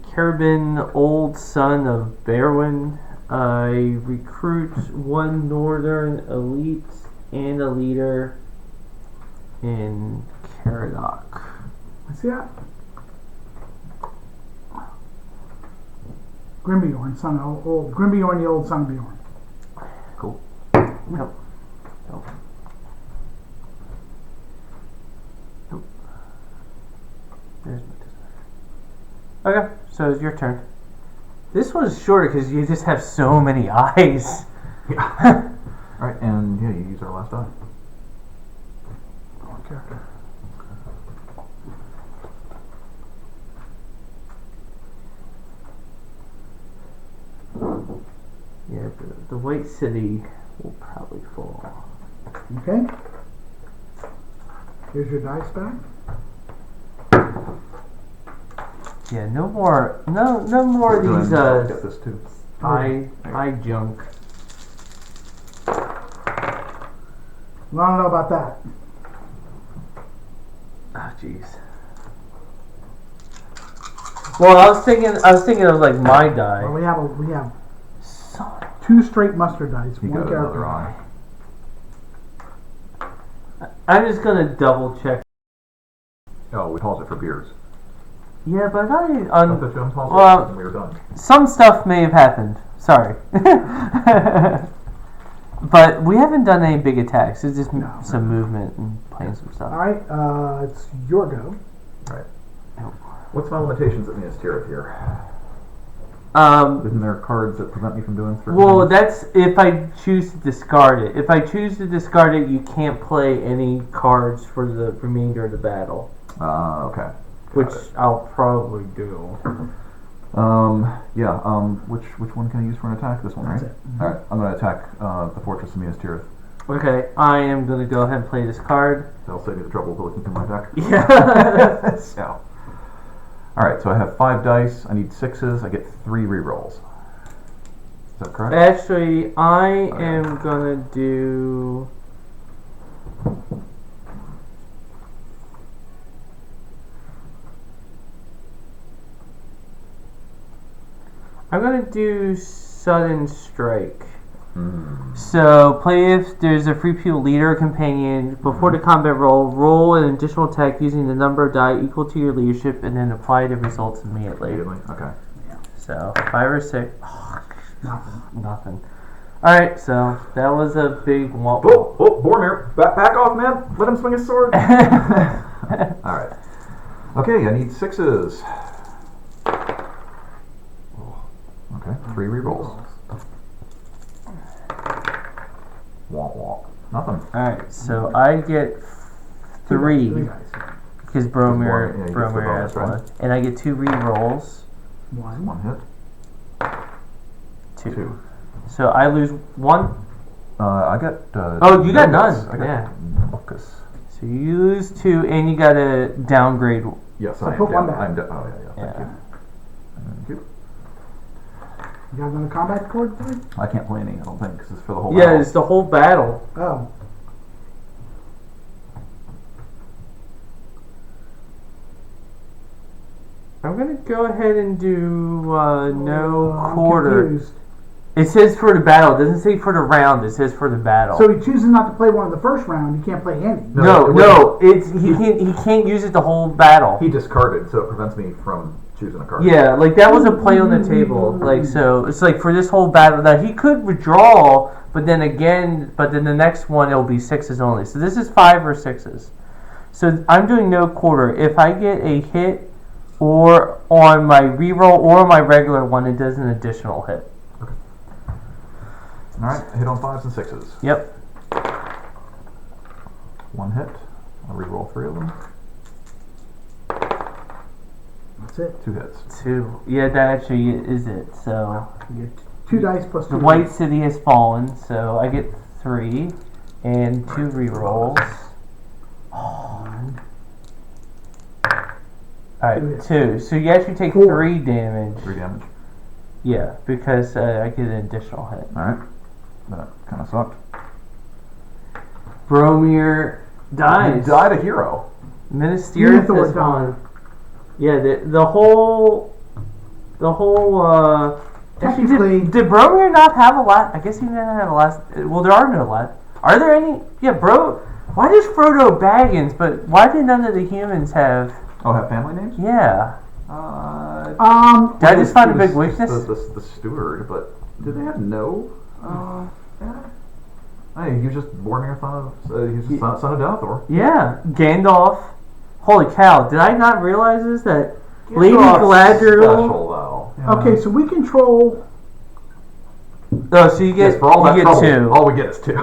Carabin, old son of Berwyn. I recruit 1 northern elite and a leader in Caradoc. See that? Grimbeorn, son of old Grimbeorn, the old son of Bjorn. Cool. Yep. Nope. Nope. There's my Okay, so it's your turn. This one's shorter because you just have so many eyes. Yeah. Alright, and yeah, you use our last die. Okay. Yeah, the White City will probably fall. Okay. Here's your dice back. Yeah, no more of Go these ahead and get this too. eye junk. Well, I don't know about that. Ah, jeez. Well, I was thinking of like my die. Well, we have Son. 2 straight mustard dice, You 1 got character another die. eye. I'm just gonna double check. Oh, we paused it for beers. Yeah, but I I thought that you unpaused well- it and we were done. some stuff may have happened. Sorry. But we haven't done any big attacks. It's just No. some movement and playing some stuff. Alright, it's your go. Alright. What's my limitations at Minas Tirith here? Isn't there cards that prevent me from doing certain Well, things? that's if I choose to discard it. If I choose to discard it, you can't play any cards for the remainder of the battle, Okay. which Got it. I'll probably do. Which one can I use for an attack? This one, right? That's it. Alright, I'm going to attack the Fortress of Minas Tirith. Okay, I am gonna go ahead and play this card. That'll save me the trouble of looking through my deck. Yeah. So. Alright, so I have 5 dice. I need 6s. I get 3 rerolls. Is that correct? Actually, I Okay. am gonna do. I'm gonna do sudden strike. So play if there's a free people leader or companion before the combat roll an additional attack using the number of die equal to your leadership, and then apply the results immediately. Okay. So 5 or 6. Nothing. Nothing. All right, so that was a big womp. Oh, Boromir, back off, man! Let him swing his sword. All right. Okay, I need 6s. Okay, 3 rerolls. Womp womp. Nothing. All right, so I get 3. Three dice. Because Boromir, yeah, he gets the Boromir bonus, has right? one. And I get 2 re-rolls. One hit. 2. So I lose 1. I got. Oh, you got none. I got Yeah. Lucas. So you lose 2, and you got to downgrade. Yes, So I am put one down. back. I'm down. Oh, yeah. Yeah. Thank you. You got another combat card? I can't play any, I don't think, because it's for the whole Yeah, battle. it's the whole battle. Oh. I'm gonna go ahead and do no I'm quarter. confused. It says for the battle. It doesn't say for the round. It says for the battle. So he chooses not to play one in the first round. He can't play any. No. It's he can't use it the whole battle. He discarded, so it prevents me from choosing a card. Yeah, like that was a play on the table. Like so, it's like for this whole battle. Now he could withdraw, but then the next one it'll be 6s only. So this is 5 or 6s. So I'm doing no quarter. If I get a hit, or on my reroll or my regular one, it does an additional hit. Alright, hit on 5s and 6s. Yep. 1 hit. I'll reroll 3 of them. That's it. 2 hits. 2. Yeah, that actually is it. So You get 2 dice plus 2. the white city has fallen, so I get 3 and 2 rerolls. Alright, 2. So you actually take 4. 3 damage. 3 damage. Yeah, because I get an additional hit. Alright. That kind of sucked. Boromir dies. He died a hero. Minas Tirith Tirith has fallen. Yeah, the whole actually, Technically- did Boromir not have a lot? I guess he didn't have a last. Well, there are no last. Are there any? Yeah, why does Frodo Baggins? But why did none of the humans have? Oh, have family names? Yeah. Did I just find a big weakness? The steward, but did they have no? Yeah. Hey, he was just Boromir, son of Denethor. Yeah, Gandalf. Holy cow! Did I not realize this? That Lady Gandalf's Galadriel. Special though. Yeah. Okay, so we control. Oh, so you get Yes, for all that you get trouble, 2. all we get is 2.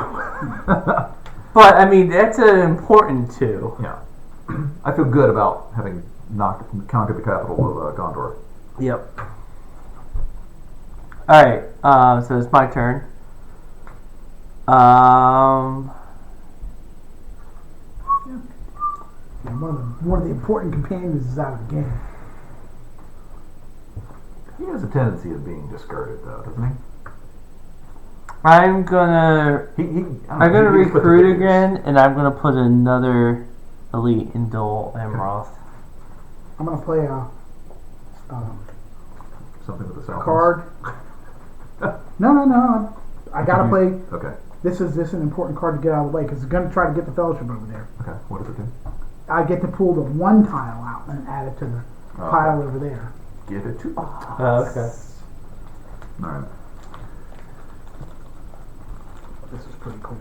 But I mean, that's an important 2. Yeah. I feel good about having conquered the capital of Gondor. Yep. Alright, so it's my turn. One of the important companions is out of the game. He has a tendency of being discarded, though, doesn't he? I'm gonna recruit again, and I'm gonna put another elite in Dol Amroth. I'm gonna play a Something with the South. card. No. I gotta play. Okay. This is an important card to get out of the way because it's gonna try to get the fellowship over there. Okay. What does it do? I get to pull the 1 tile out and add it to the pile over there. Give it to us. Oh, okay. All right. This is pretty cool.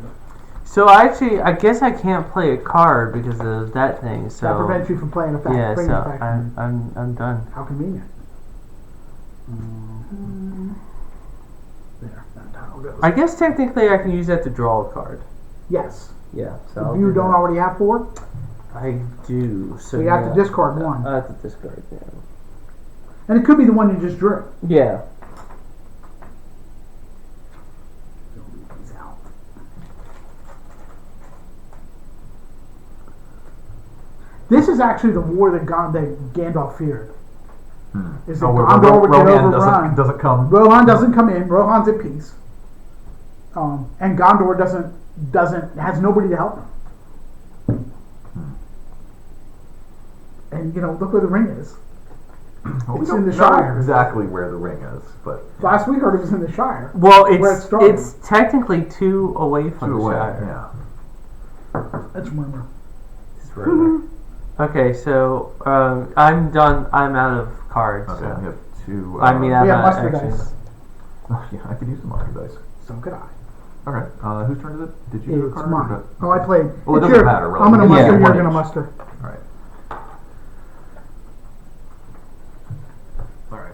So actually, I guess I can't play a card because of that thing. So That prevents you from playing a fact. yeah, bringing so a fact. I'm done. How convenient. There, that tile goes. I guess technically I can use that to draw a card. Yes. Yeah. So If I'll you do don't that. already have 4, I do. So you have to discard 1. I have to discard. Yeah. And it could be the one you just drew. Yeah. These out. This is actually the war that Gandalf feared. Is that Gondor would get overrun. Doesn't come. Rohan doesn't come in. Rohan's at peace. And Gondor has nobody to help him. And look where the ring is. Well, It's we in don't the know Shire. exactly where the ring is, but Last we heard it was in the Shire. Well, Where it started. it's technically 2 away from 2 the away. Shire. Yeah. That's rumor. It's right there. Okay, so I'm done. I'm out of cards. Okay. So. We have 2. I mean, I'm We have out mustard actions. dice. Oh, yeah, I could use the mustard dice. So could I. Okay. Whose turn is it? Did you do a It's card? mine. Or Oh, I played. Well, it It's doesn't matter, really. I'm going to Yeah, muster, one you're going to each. muster. All right. All right.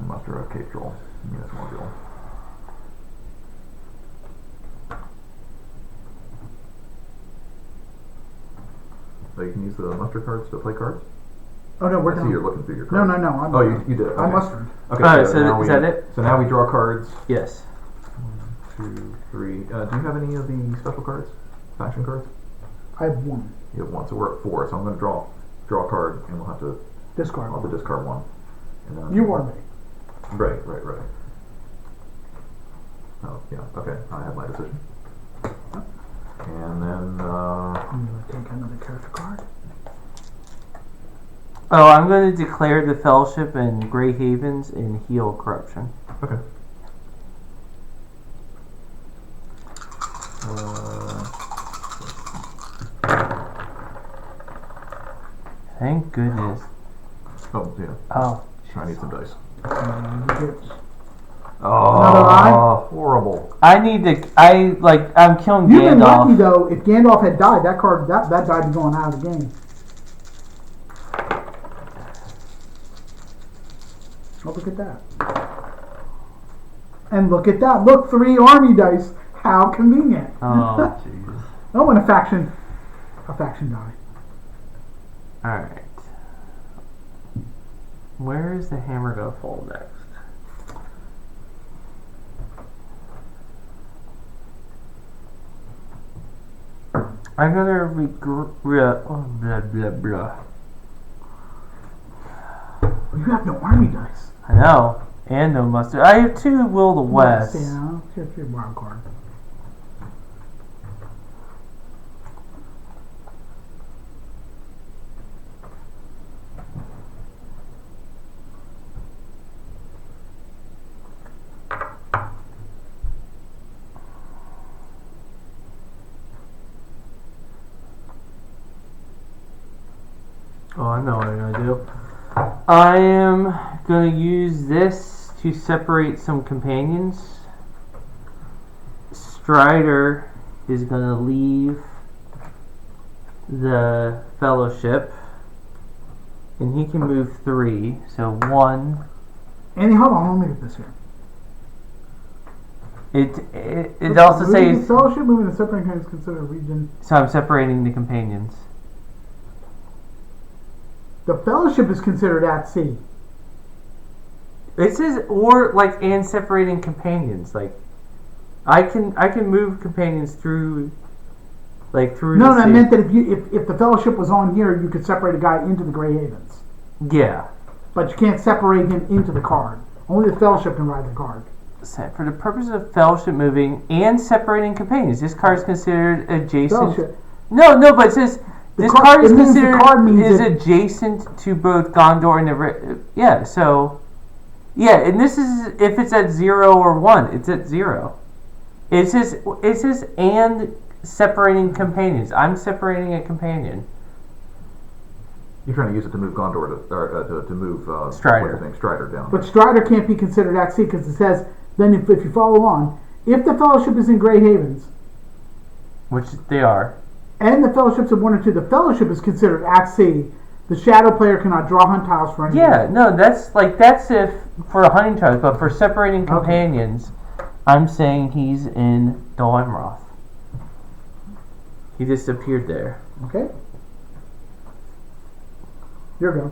Muster a cape roll. Yes, one roll. Oh, you can use the muster cards to play cards? Oh no, we're I see done. you're looking through your No, cards. no, no. Oh, you did. Okay. I'm mustering. Okay, Alright, so now is that it? So now we draw cards. Yes. 1, 2, 3. Do you have any of the special cards? Faction cards? I have one. You have one, so we're at 4. So I'm going to draw a card, and we'll have to Discard. I'll have to discard one. And then, You warned me. Right. Oh, yeah. Okay, I have my decision. And then I'm gonna take another character card. Oh, I'm going to declare the Fellowship and Grey Havens and heal corruption. okay. Thank goodness. Oh yeah. Oh. I need some dice. You get Oh, Another eye? horrible. I'm killing You've been lucky Gandalf. though. If Gandalf had died, that card that died going out of the game. Oh, look at that! And look at that! Look, 3 army dice. How convenient! Oh, jeez. Oh, and a faction die. Alright. Where is the hammer gonna fall next? I'm gonna blah blah blah. You have no army dice. I know. And no mustard. I have 2 Will of the West. Yeah, here's your wild card. Oh, I know what I'm gonna do. I am gonna use this to separate some companions. Strider is gonna leave the Fellowship, and he can move 3. So 1. Andy, hold on, let me get this here. It also Moving says. the Fellowship, moving the separating kind is considered a region. So I'm separating the companions. The Fellowship is considered at sea. It says and separating companions. Like I can move companions through through No, the I sea. meant that if the Fellowship was on here, you could separate a guy into the Grey Havens. Yeah. But you can't separate him into the card. Only the Fellowship can ride the card. For the purpose of Fellowship moving and separating companions, this card is considered adjacent. Fellowship. No, but it says this card- card is it means the considered card means is it- adjacent to both Gondor and the and this is if it's at 0 or 1, it's at 0. It says and separating companions. I'm separating a companion. You're trying to use it to move Gondor to move Strider. what's his name? Strider down. But Strider can't be considered at sea because it says, then if you follow on, if the Fellowship is in Grey Havens, Which they are. and the Fellowship's in 1 or 2, the Fellowship is considered at sea. The Shadow player cannot draw hunt tiles for any Yeah, reason. no, that's if for a hunting tribe, but for separating companions, I'm saying he's in Dol Amroth. He just appeared there. Okay? Your go.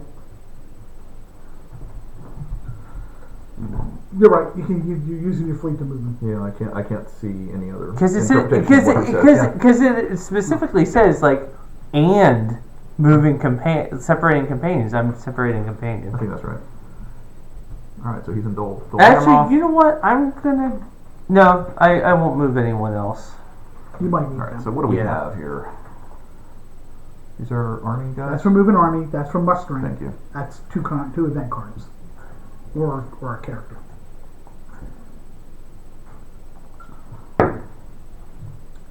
You're right. You're using your fleet to move them. Yeah, I can't see any other Because interpretation of what it says. it specifically says and moving separating companions. I'm separating companions. I think that's right. All right, so he's in Dol Amroth. Actually, you know what? No, I won't move anyone else. You might need All right, them. so what do we Yeah. have here? These are army guys. That's for moving army. That's for mustering. Thank you. That's two event cards, or a character.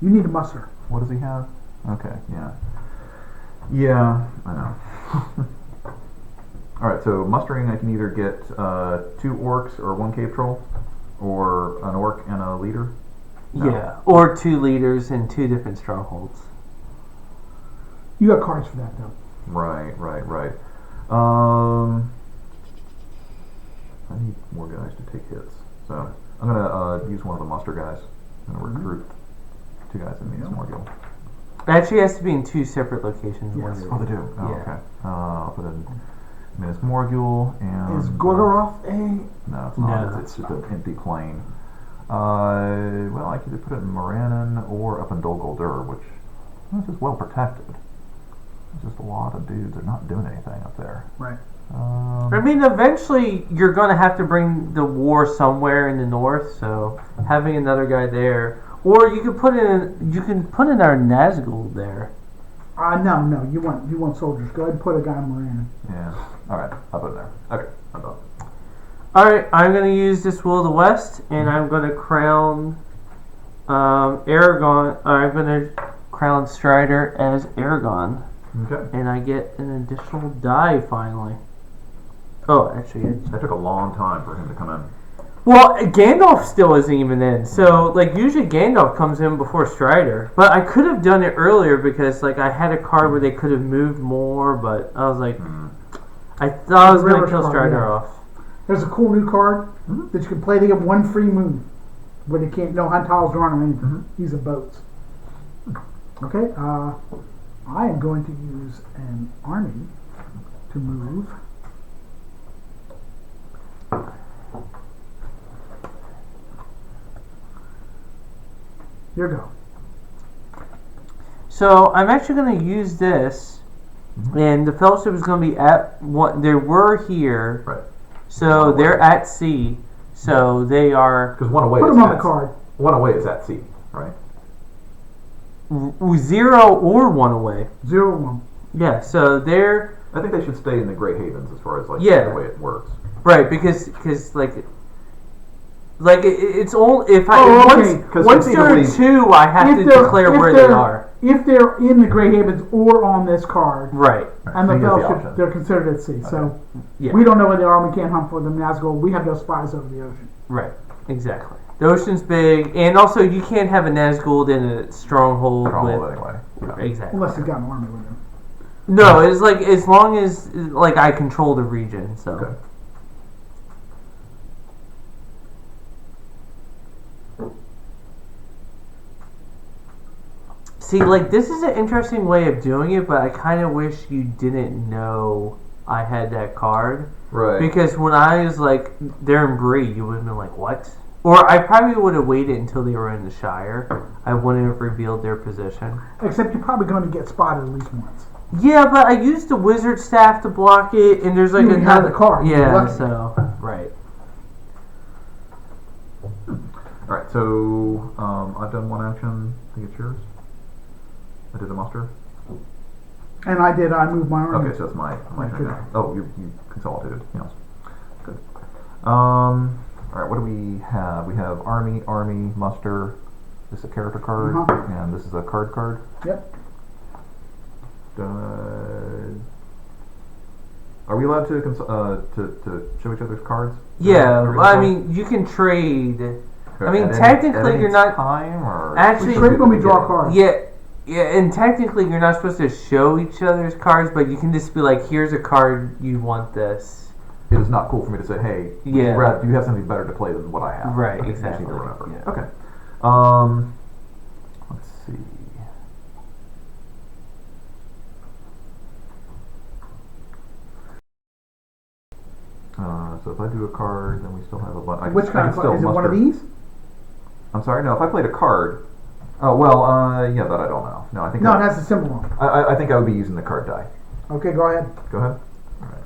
You need a muster. What does he have? Okay, yeah. Yeah, I know. Alright, so mustering, I can either get 2 orcs or 1 cave troll, or an orc and a leader. No. Yeah, or 2 leaders in 2 different strongholds. You got cards for that though. Right. I need more guys to take hits. So, I'm going to use one of the muster guys. I'm going to recruit 2 guys in the Small Guild. Actually, it has to be in 2 separate locations. Yes. Oh, they do? Oh, Yeah. okay. I'll put in Minas Morgul and... Is Gorgoroth a... No, it's not. No. It's just an empty plain. Well, I could either put it in Morannon or up in Dol Guldur, which is just well protected. There's just a lot of dudes that are not doing anything up there. Right. I mean, eventually you're going to have to bring the war somewhere in the north, so having another guy there, or you can put in our Nazgul there. No. You want soldiers. Go ahead and put a guy in Morannon. Yeah. All right. I'll put it there. Okay. I'm done. All right, I'm going to use this Will of the West, and I'm going to crown Aragorn. I'm going to crown Strider as Aragorn, Okay. and I get an additional die finally. Oh, actually, That took a long time for him to come in. well, Gandalf still isn't even in. So, like, usually Gandalf comes in before Strider. But I could have done it earlier because, like, I had a card where they could have moved more, but I was like, I thought I was going to kill Strider off. There's a cool new card that you can play. They get 1 free move, but they can't. No hunt tiles drawn or anything. These are boats. Okay. I am going to use an army to move. Here we go. So, I'm actually going to use this, and the Fellowship is going to be at what they were here. Right. So, they're at sea. So, they are Because one away Put is them on at the card. One away is at sea, right? 0 or 1 away. 0-1. Yeah, so they're. I think they should stay in the Grey Havens as far as like Yeah. the way it works. Right, because it's only if I Oh, okay. once they're in 2, I have to declare where they are. If they're in the Grey Havens or on this card, Right. and So the you get the Fellowship, option. they're considered at sea. So Yeah. we don't know where they are, and we can't hunt for them. Nazgul, we have no spies over the ocean. Right. Exactly. The ocean's big, and also you can't have a Nazgul in a stronghold Stronghold with. anyway. Yeah. Exactly. Unless you've got an army with them. No, it's like as long as like I control the region. So. Okay. See, like, this is an interesting way of doing it, but I kind of wish you didn't know I had that card. Right. Because when I was, like, they're in Bree, you would have been like, what? Or I probably would have waited until they were in the Shire. I wouldn't have revealed their position. Except you're probably going to get spotted at least once. Yeah, but I used the wizard staff to block it, and there's, like, You have another... the card. You're Yeah, lucky. so... Right. Alright, so I've done one action. I think it's yours. I did the muster. And I moved my army. Okay, so it's my turn Good. now. Oh, you consolidated. Yes. Good. Alright, what do we have? We have army, muster. This is a character card, and this is a card. Yep. Are we allowed to show each other's cards? Yeah, During well, I the mean, you can trade... I mean, at technically, any you're not... time, or Actually- We trade when we draw cards. Yeah, and technically you're not supposed to show each other's cards, but you can just be like, here's a card, you want this. It is not cool for me to say, hey, Yeah. Brad, do you have something better to play than what I have? Right, I just exactly. need to remember. Yeah. Okay. Let's see. So if I do a card, then we still have a bunch. Which kind of card? Is it one of these? I'm sorry, no, if I played a card, oh, well, yeah, that I don't know. No, I think No, it has a symbol on it. I think I would be using the card die. Okay, go ahead. Go ahead. All right.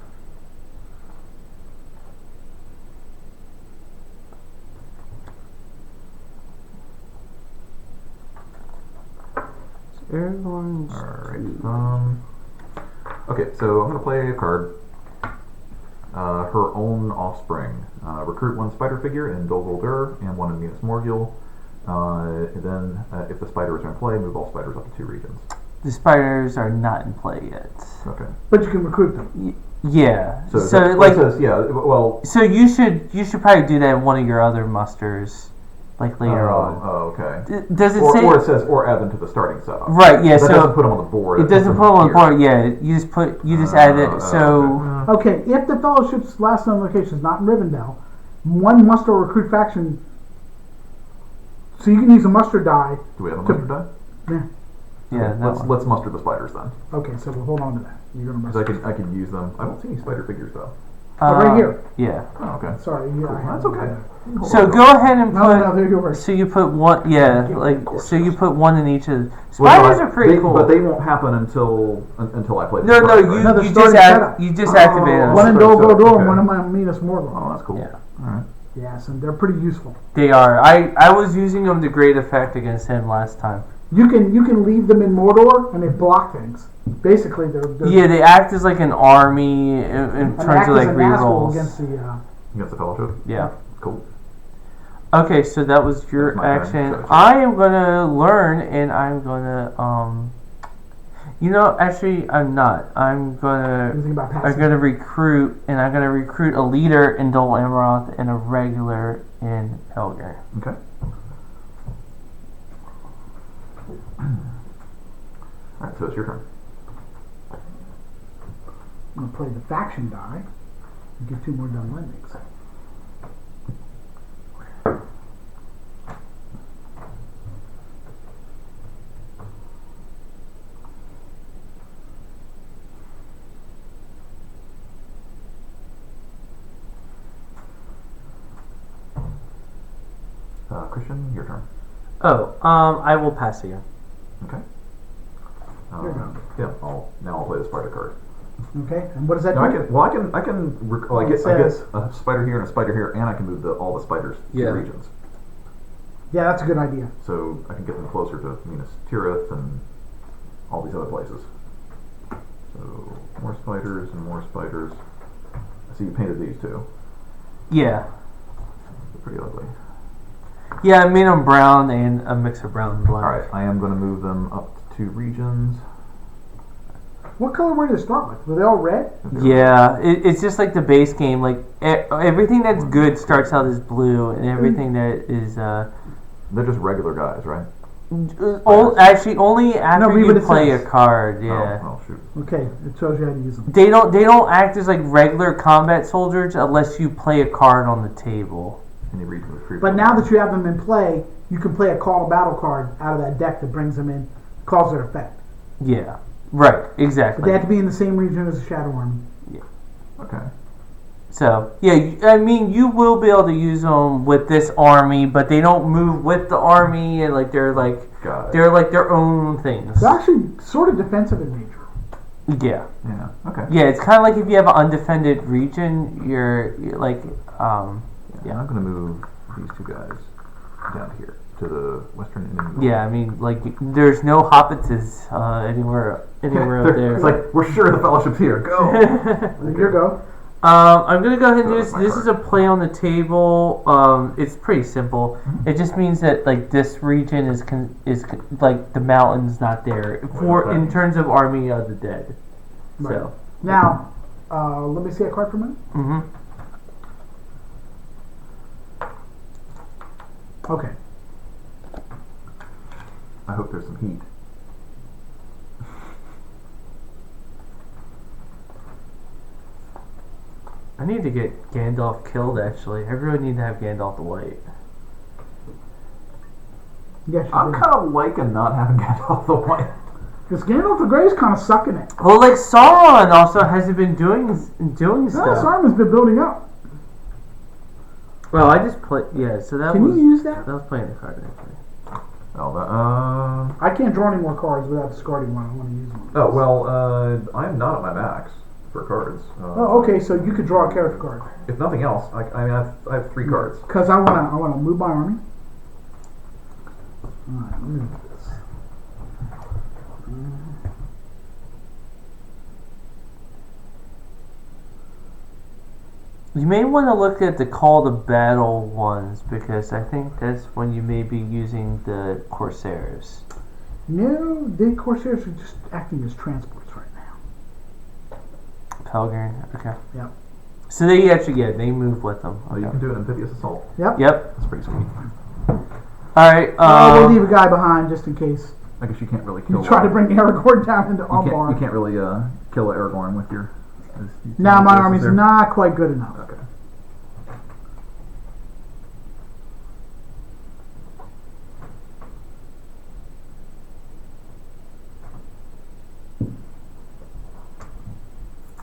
Aragorn's Alright, okay, so I'm going to play a card. Her own offspring. Recruit 1 spider figure in Dol Guldur and 1 in Minas Morgul. Then, if the spiders are in play, move all spiders up to 2 regions. The spiders are not in play yet. Okay. But you can recruit them. Yeah. So, So that, like, it says, yeah, well... so you should probably do that in one of your other musters, like later on. Oh, okay. Does it Or, say? or it says, or add them to the starting setup. Right. Yeah. That So doesn't put them on the board. it doesn't put them on the board. Yeah. You just add it. So. Okay, if the Fellowship's last known location is not in Rivendell, 1 muster or recruit faction. So you can use a muster die. Do we have a to- muster die? Yeah. Yeah, that one. Let's muster the spiders then, Okay, so we'll hold on to that. You're gonna because I can use them. I don't see any spider figures though. right here. Yeah. Oh, okay. Sorry, Cool. That's okay. Hold So on. go ahead and put. No, they're yours. So you put one. Yeah, like so you put one in each of. Well, Spiders are pretty cool. But they won't happen until I play. No, the no, card, you right? No, they're you starting just setup. you just activate them. One in Sorry, Gondor okay. and one in my Minas Mordor. Oh, that's cool. Yeah. All right. Yes, and they're pretty useful. They are. I was using them to great effect against him last time. You can leave them in Mordor and they block things. Basically, they're Yeah, they act as like an army in and terms act of like as an asshole rerolls. against the. Against the fellowship. Yeah. Cool. Okay, so that was your That's my action. turn. I am gonna learn, and I'm gonna You know, actually, I'm not. I'm gonna recruit, and I'm gonna recruit a leader in Dol Amroth and a regular in Helger. Okay. All right, so it's your turn. I'm gonna play the faction die and get 2 more done lendings. Christian, your turn. Oh, I will pass again. Okay. Your turn. Yeah. I'll play the spider card. Okay, and what does that No, do? I get a spider here and a spider here, and I can move all the spiders to regions. Yeah, that's a good idea. So I can get them closer to Minas Tirith and all these other places. So more spiders and more spiders. I see you painted these too. Yeah. They're pretty ugly. Yeah, I made them brown and a mix of brown and black. Alright, I am going to move them up to 2 regions. What color were they to start with? Were they all red? Yeah, it's just like the base game. Like everything that's good starts out as blue, and everything that is They're just regular guys, right? actually only after read you what it play says. a card. Yeah. Oh, shoot. Okay, it shows you how to use them. They don't act as like regular combat soldiers unless you play a card on the table. Can you read them with free? But now that you have them in play, you can play a call to battle card out of that deck that brings them in, calls their effect. Yeah. Right. But Exactly. they have to be in the same region as the Shadow Army. Okay. So yeah, I mean you will be able to use them with this army, but they don't move with the army, and like they're like their own things. They're actually sort of defensive in nature. Yeah. Yeah. Okay. Yeah, it's kind of like if you have an undefended region, you're like Yeah, I'm going to move these 2 guys down here to the western enemy. Yeah, I mean, like, there's no hobbits anywhere up there. It's like, we're sure the fellowship's here. Go! There you go. I'm gonna go ahead and do this. This is a play on the table. It's pretty simple. It just means that like this region is like the mountain's not there in terms of Army of the Dead. Right. So Now, let me see a card for a minute. Mm-hmm. Okay. I hope there's some heat. I need to get Gandalf killed. Actually, I really need to have Gandalf the White. Yes, I'm kind of liking not having Gandalf the White. Because Gandalf the Grey's kind of sucking it. Well, like Sauron also hasn't been doing No, stuff. Saruman's been building up. Well, I just played. Yeah, so that Can was. you use that? That was playing the card actually. Oh, I can't draw any more cards without discarding one. I want to use one. Oh, well, I'm not at my max for cards. Oh, okay. So you could draw a character card. If nothing else, I have 3 cards. Because I want to move my army. All right, let me do this. You may want to look at the call to battle ones because I think that's when you may be using the Corsairs. No, the Corsairs are just acting as transports right now. Pelgrim, okay. Yep. So they actually, they move with them. Oh, you Okay. can do an amphibious assault. Yep. Yep. That's pretty sweet. Alright, We'll leave a guy behind just in case. I guess you can't really kill. You try to bring Aragorn down into You Umbar. can't really kill Aragorn with your. Now my army's not quite good enough. Okay.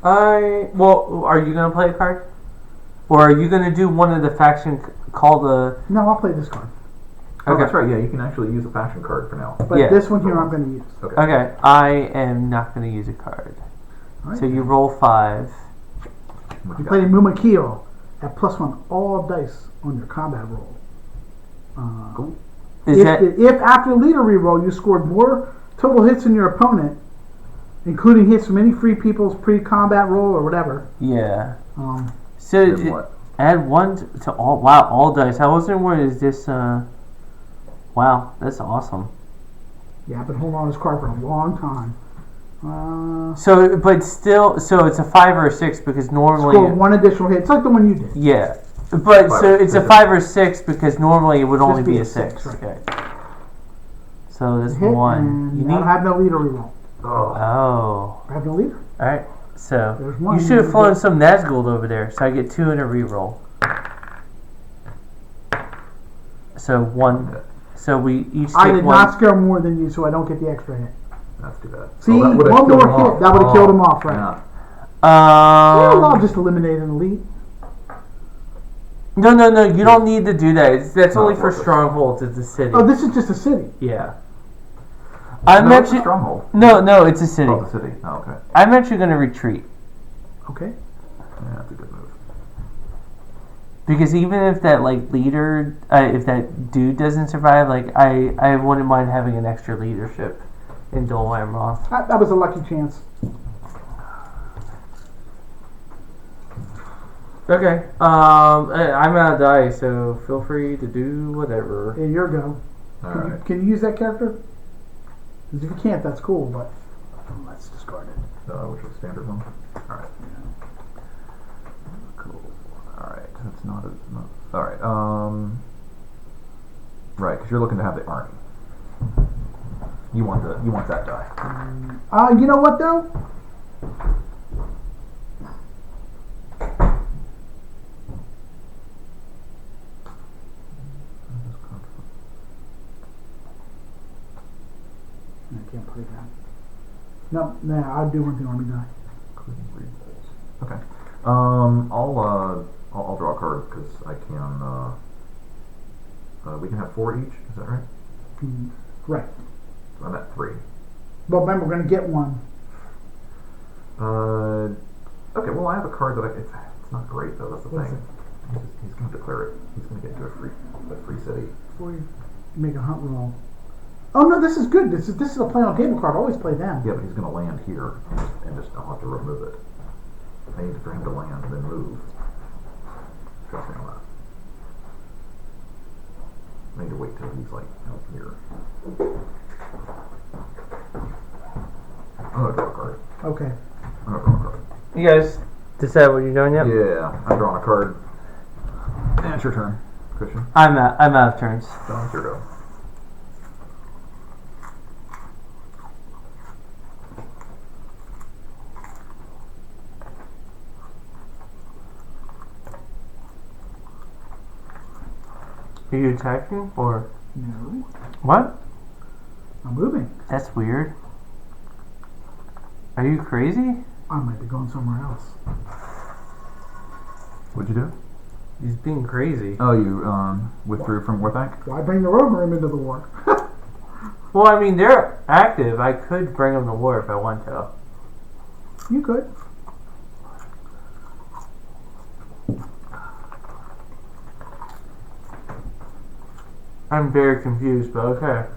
Well, are you gonna play a card, or are you gonna do one of the faction called the? No, I'll play this card. Oh, Okay. that's right. Yeah, you can actually use a faction card for now. But Yeah. this one here I'm going to use. Okay. Okay, I am not gonna use a card. Alright. So you roll 5. What You you play got? Mumakio at +1 all dice on your combat roll. Cool. If after leader reroll you scored more total hits than your opponent, including hits from any free people's pre-combat roll or whatever, Yeah. um, So Then what? add 1 to all. Wow, all dice. I wasn't where is this? Wow, that's awesome. yeah, I've been holding on to this card for a long time. So, but still, so it's a 5 or a 6 because normally. Score 1 additional hit. It's like the one you did. Yeah, but Five. so it's a 5 or 6 because normally it would Just only be be a a 6. six, right. Okay. So this Hit, 1. and You I don't need. have no leader reroll. Oh. Oh. I have no leader. All right. So There's one. you should have flown some Nazgul over there, so I get 2 in a reroll. So 1. So we each take I did 1. not scare more than you, so I don't get the extra hit. That's too bad. See, that would've one killed more him hit. off. That would have killed him off, right? Yeah. Well, I'll just eliminate an elite. No. You don't need to do that. That's Not only for fortress. strongholds. It's a city. Oh, this is just a city. Yeah. I'm No, it's a actually. stronghold. No, it's a city. Oh, the city. Oh, okay. I'm actually going to retreat. Okay. Yeah, that's a good move. Because even if that leader, if that dude doesn't survive, I wouldn't mind having an extra leadership in Dol Amroth. That was a lucky chance. Okay. I'm out of dice, so feel free to do whatever. Yeah, your go. All Can, right. you, can you use that character? 'Cause if you can't, that's cool, but let's discard it. Which is standard one. All right. Cool. All right. That's not a. All right. Right, because you're looking to have the army. You want that die. You know what though? I can't play that. No, nah, I'll do one thing army die. Including rerolls. Okay. I'll draw a card because I can. We can have 4 each. Is that right? Right. So I'm at 3. But remember, we're gonna get one. Okay. Well, I have a card that it's not great though. That's the What is thing. He's going to declare it. He's going to get into a free city. Before you make a hunt roll. Oh no, this is good. This is a play on table card. Always play them. Yeah, but he's going to land here and just I'll have to remove it. I need for him to land and then move. Trust me on that. I need to wait till he's like out here. I'm gonna draw a card. Okay. I'm gonna draw a card. You guys decide what you're doing yet? Yeah, I'm drawing a card. And it's your turn, Christian. I'm out of turns. So it's your go. Are you attacking or No, what? I'm moving. That's weird. Are you crazy? I might be going somewhere else. What'd you do? He's being crazy. Oh, you withdrew from Warthank? Why bring the Rogram into the war? Well, I mean, they're active. I could bring them to war if I want to. You could. I'm very confused, but okay.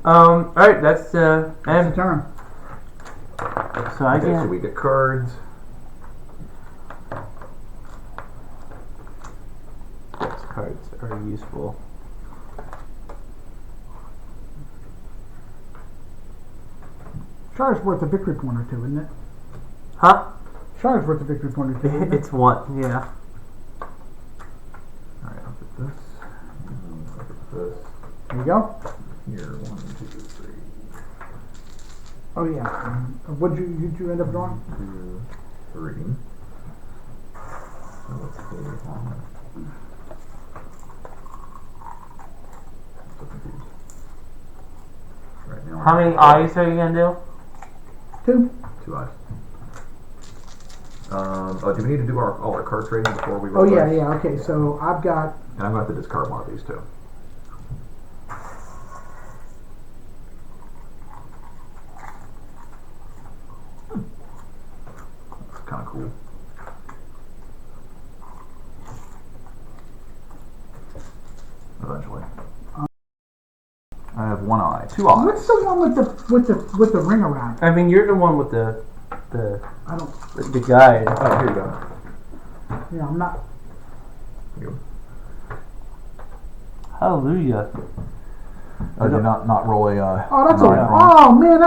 Alright, that's It's end. turn. So I Okay, so get. we get cards. Yes, cards are useful. Shard's worth a victory point or two, isn't it? Huh? Shard's worth a victory point or two, isn't it? It's one, yeah. Alright, I'll put this. I'll put this There you go. here. 1, 2, 3. Oh yeah. What'd you end up drawing? 2, 3. So let's see. So confused. Right now. How many eyes are you gonna do? 2. 2 eyes. Do we need to do all our card trading before we Oh, roll? yeah, dice? yeah, okay, so I've got... And I'm going to have to discard one of these too. That's kind of cool. Eventually. I have 1 eye. 2 eyes. What's the one with the ring around it? I mean, you're the one with the I don't... the guide. Oh, here you go. Yeah, I'm not... Here you Hallelujah. go. Did not roll a. Oh, that's a... nine wrong? Oh, man,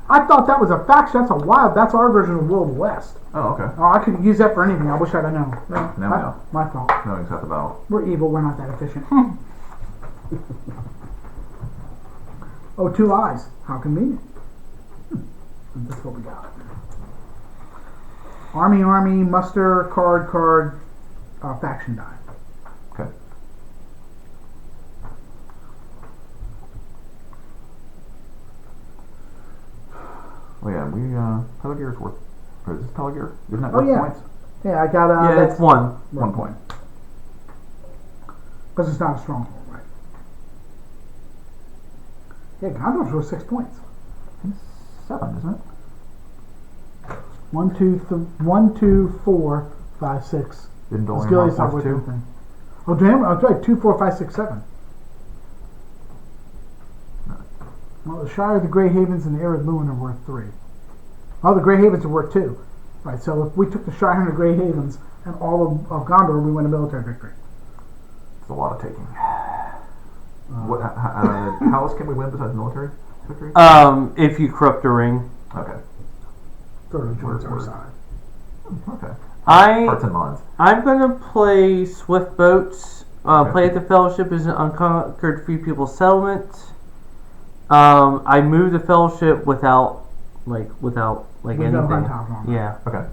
I thought that was a faction. That's a wild... That's our version of World West. Oh, okay. Oh, I could use that for anything. I wish I'd have known. No, Now we know. my fault. No, he's got the battle. We're evil. We're not that efficient. Oh, 2 eyes. How convenient. That's what we got. Army, muster, card, faction die. Okay. Oh yeah, Peligreer's worth. Or is this Peligreer? Isn't that Oh, worth yeah. points? Yeah, I got... Yeah, that's it's 1. 1 point. Because it's not a stronghold, right? Yeah, Gondor's worth 6 points. It's 7, isn't it? 1, 2, 4, 5, 6. Didn't It's Dolian Gilly's Rock not worth worth 2? anything. Oh, damn, I was right. 2, 4, 5, 6, 7. Well, the Shire, the Grey Havens, and the Arid Luin are worth 3. Oh, the Grey Havens are worth 2. Right, so if we took the Shire and the Grey Havens and all of Gondor, we win a military victory. It's a lot of taking. How else can we win besides military victory? If you corrupt a ring. Okay. Sort of joins our side. Okay. I Hearts and minds. I'm gonna play Swift Boats. Play at the Fellowship is an unconquered free people settlement. I moved the Fellowship without With anything. no hunt house on it. Yeah, Okay.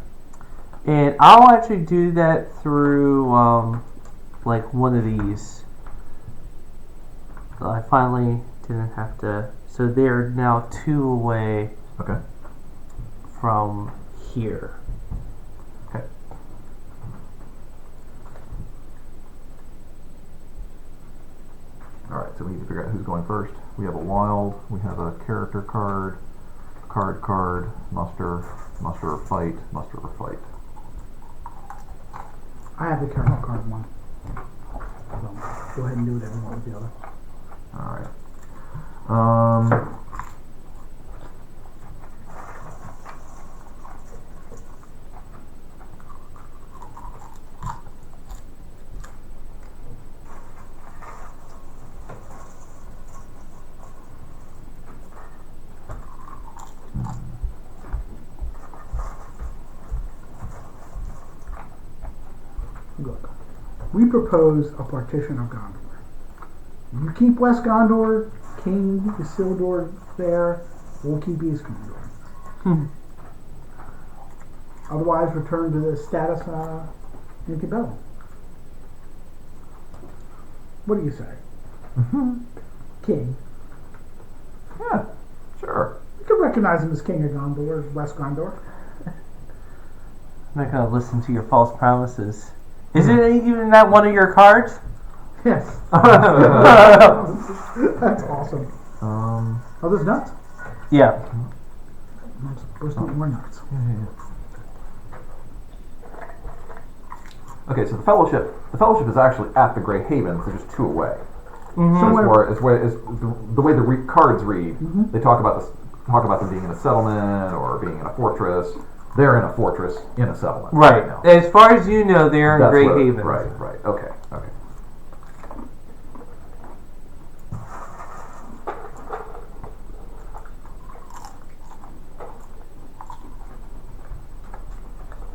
and I'll actually do that through one of these. I finally didn't have to. So they're now 2 away Okay. from here. Okay. Alright, so we need to figure out who's going first. We have a wild, we have a character card, muster or fight, muster or fight. I have the character card one. So go ahead and do whatever you want with the other. Alright. Look, we propose a partition of Gondor. You keep West Gondor, King Isildur there, we'll keep East Gondor. Otherwise, return to the status antebellum. What do you say? King. Yeah, sure. You can recognize him as King of Gondor, West Gondor. I'm not gonna listen to your false promises. Is it even that one of your cards? Yes. That's awesome. Oh, there's nuts? Yeah. I'm supposed to eat more nuts. Okay, so the fellowship is actually at the Grey Havens. They're just 2 away. Somewhere. It's the way the cards read. They talk about them being in a settlement or being in a fortress. They're in a fortress in a settlement. Right. Now. As far as you know, they're in Grey Havens. Right. Okay.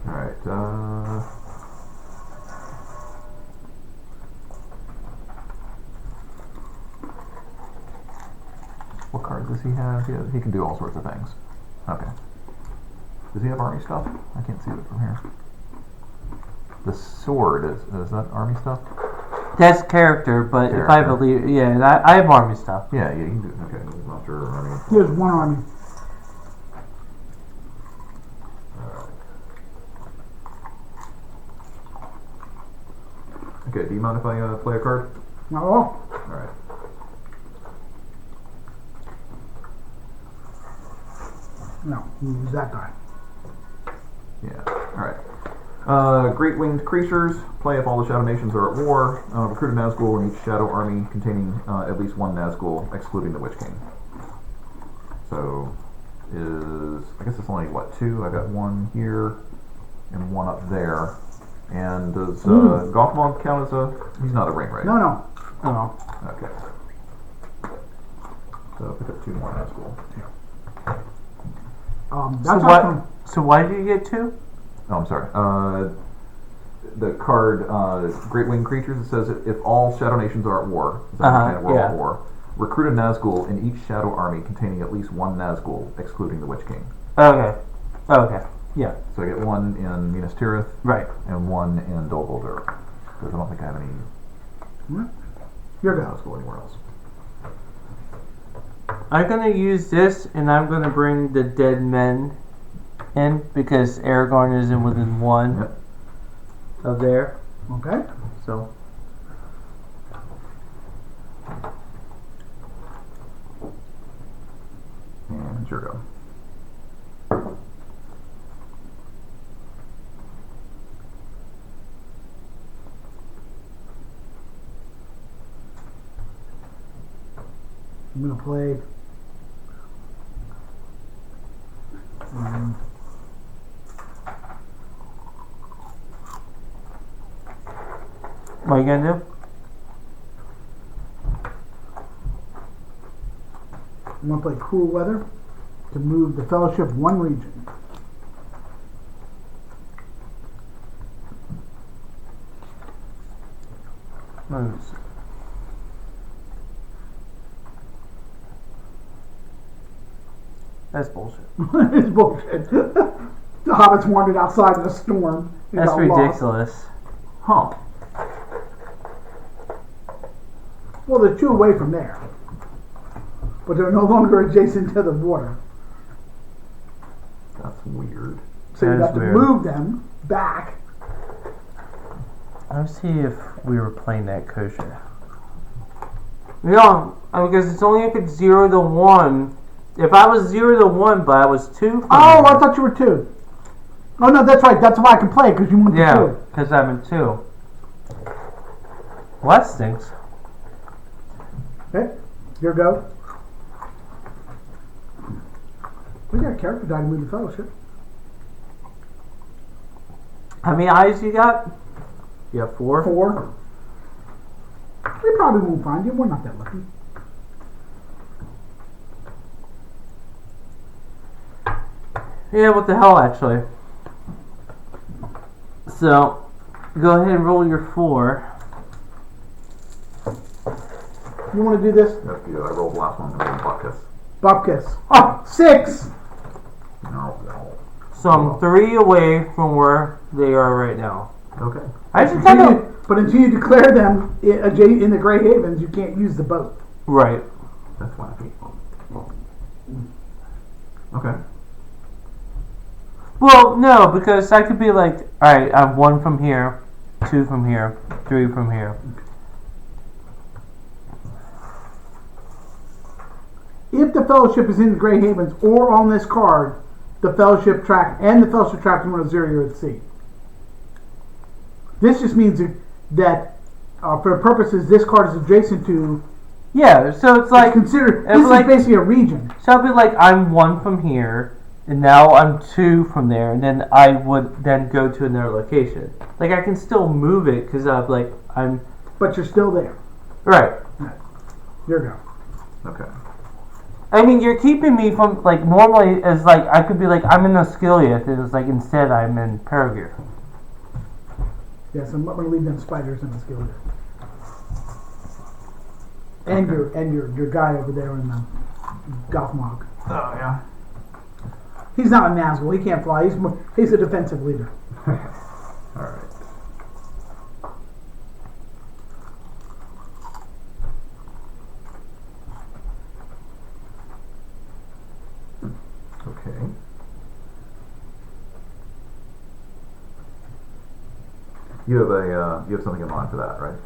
Alright, what cards does he have? He can do all sorts of things. Okay. Does he have army stuff? I can't see it from here. The sword is that army stuff? That's character, but if I believe, yeah, I have army stuff. Yeah, you can do. Okay, monster army. Here's one army. Okay, do you mind if I play a card? Not at all. Alright. No, use that die. Yeah, alright. Great winged creatures. Play if all the Shadow Nations are at war. Recruit a Nazgul in each Shadow army containing at least one Nazgul, excluding the Witch King. So, I guess it's only, what, 2? I got one here and one up there. And does Gothmog count as he's not a ring, right? No. Okay. So pick up 2 more Nazgul. That's So why did you get 2? Oh, I'm sorry. The card, Great Winged Creatures, it says if all Shadow Nations are at war, we're all at war, recruit a Nazgul in each Shadow army containing at least one Nazgul, excluding the Witch King. Okay. Yeah. So I get 1 in Minas Tirith, Right. and 1 in Dol Guldur, because I don't think I have any You're go. Nazgul anywhere else. I'm gonna use this, and I'm gonna bring the dead men in because Aragorn is in within 1 of there. Okay. So. And your go. I'm gonna play. What are you gonna do? I'm gonna play Cool Weather to move the Fellowship 1 region. Moves. That's bullshit. It's bullshit. The hobbits wandered outside in a storm. and That's got lost. ridiculous. Huh. Well, they're 2 away from there, but they're no longer adjacent to the water. That's weird. So you That is have to weird. move them back. Let's see if we were playing that kosher. No, because it's only if it's 0 to 1. If I was 0 to 1, but I was 2 from Oh, there. I thought you were 2. Oh no, that's right. That's why I can play because you went to Yeah, 2. because I'm in 2. Well, that stinks. Okay, your go. We got a character die to move the Fellowship. How many eyes you got? You have 4? 4. We probably won't find you. We're not that lucky. Yeah, what the hell, actually. So, go ahead and roll your 4. You want to do this? That's good. I rolled the last one and rolled Buckus. Bupkis. Oh, 6! No. So I'm 3 away from where they are right now. Okay. I just kind of... But until you declare them in the Grey Havens, you can't use the boat. Right. That's wacky. Okay. Well, no, because I could be like, alright, I'm 1 from here, 2 from here, 3 from here. If the Fellowship is in the Grey Havens or on this card, the Fellowship track and the Fellowship track is 1 of 0, you're at sea. This just means that for purposes this card is adjacent to. Yeah, so it's like... consider it's this like, is basically a region. So I'll be like, I'm 1 from here, and now I'm 2 from there, and then I would then go to another location. Like, I can still move it, because I'm... But you're still there. Right. Your go. Okay. I mean, you're keeping me from, like, normally, it's like, I could be like, I'm in Osgiliath, and it's like, instead I'm in Peregrine. Yes, I'm not going to leave them spiders in the skillet. And your guy over there in the Gothmog. Oh, yeah. He's not a Nazgul. He can't fly. He's a defensive leader. Alright. Okay. You have something in mind for that, right?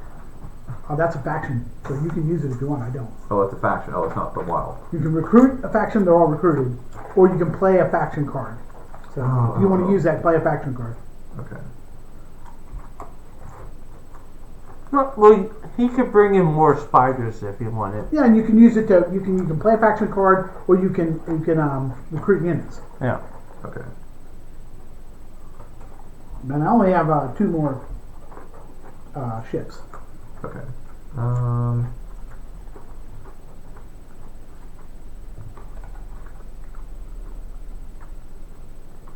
Oh, that's a faction, so you can use it if you want. I don't. Oh, that's a faction. Oh, it's not the wild. You can recruit a faction; they're all recruited, or you can play a faction card. So if you want to use that, play a faction card. Okay. Well, he could bring in more spiders if he wanted. Yeah, and you can use it to you can play a faction card, or you can recruit units. Yeah. Okay. And I only have 2 more ships. Okay.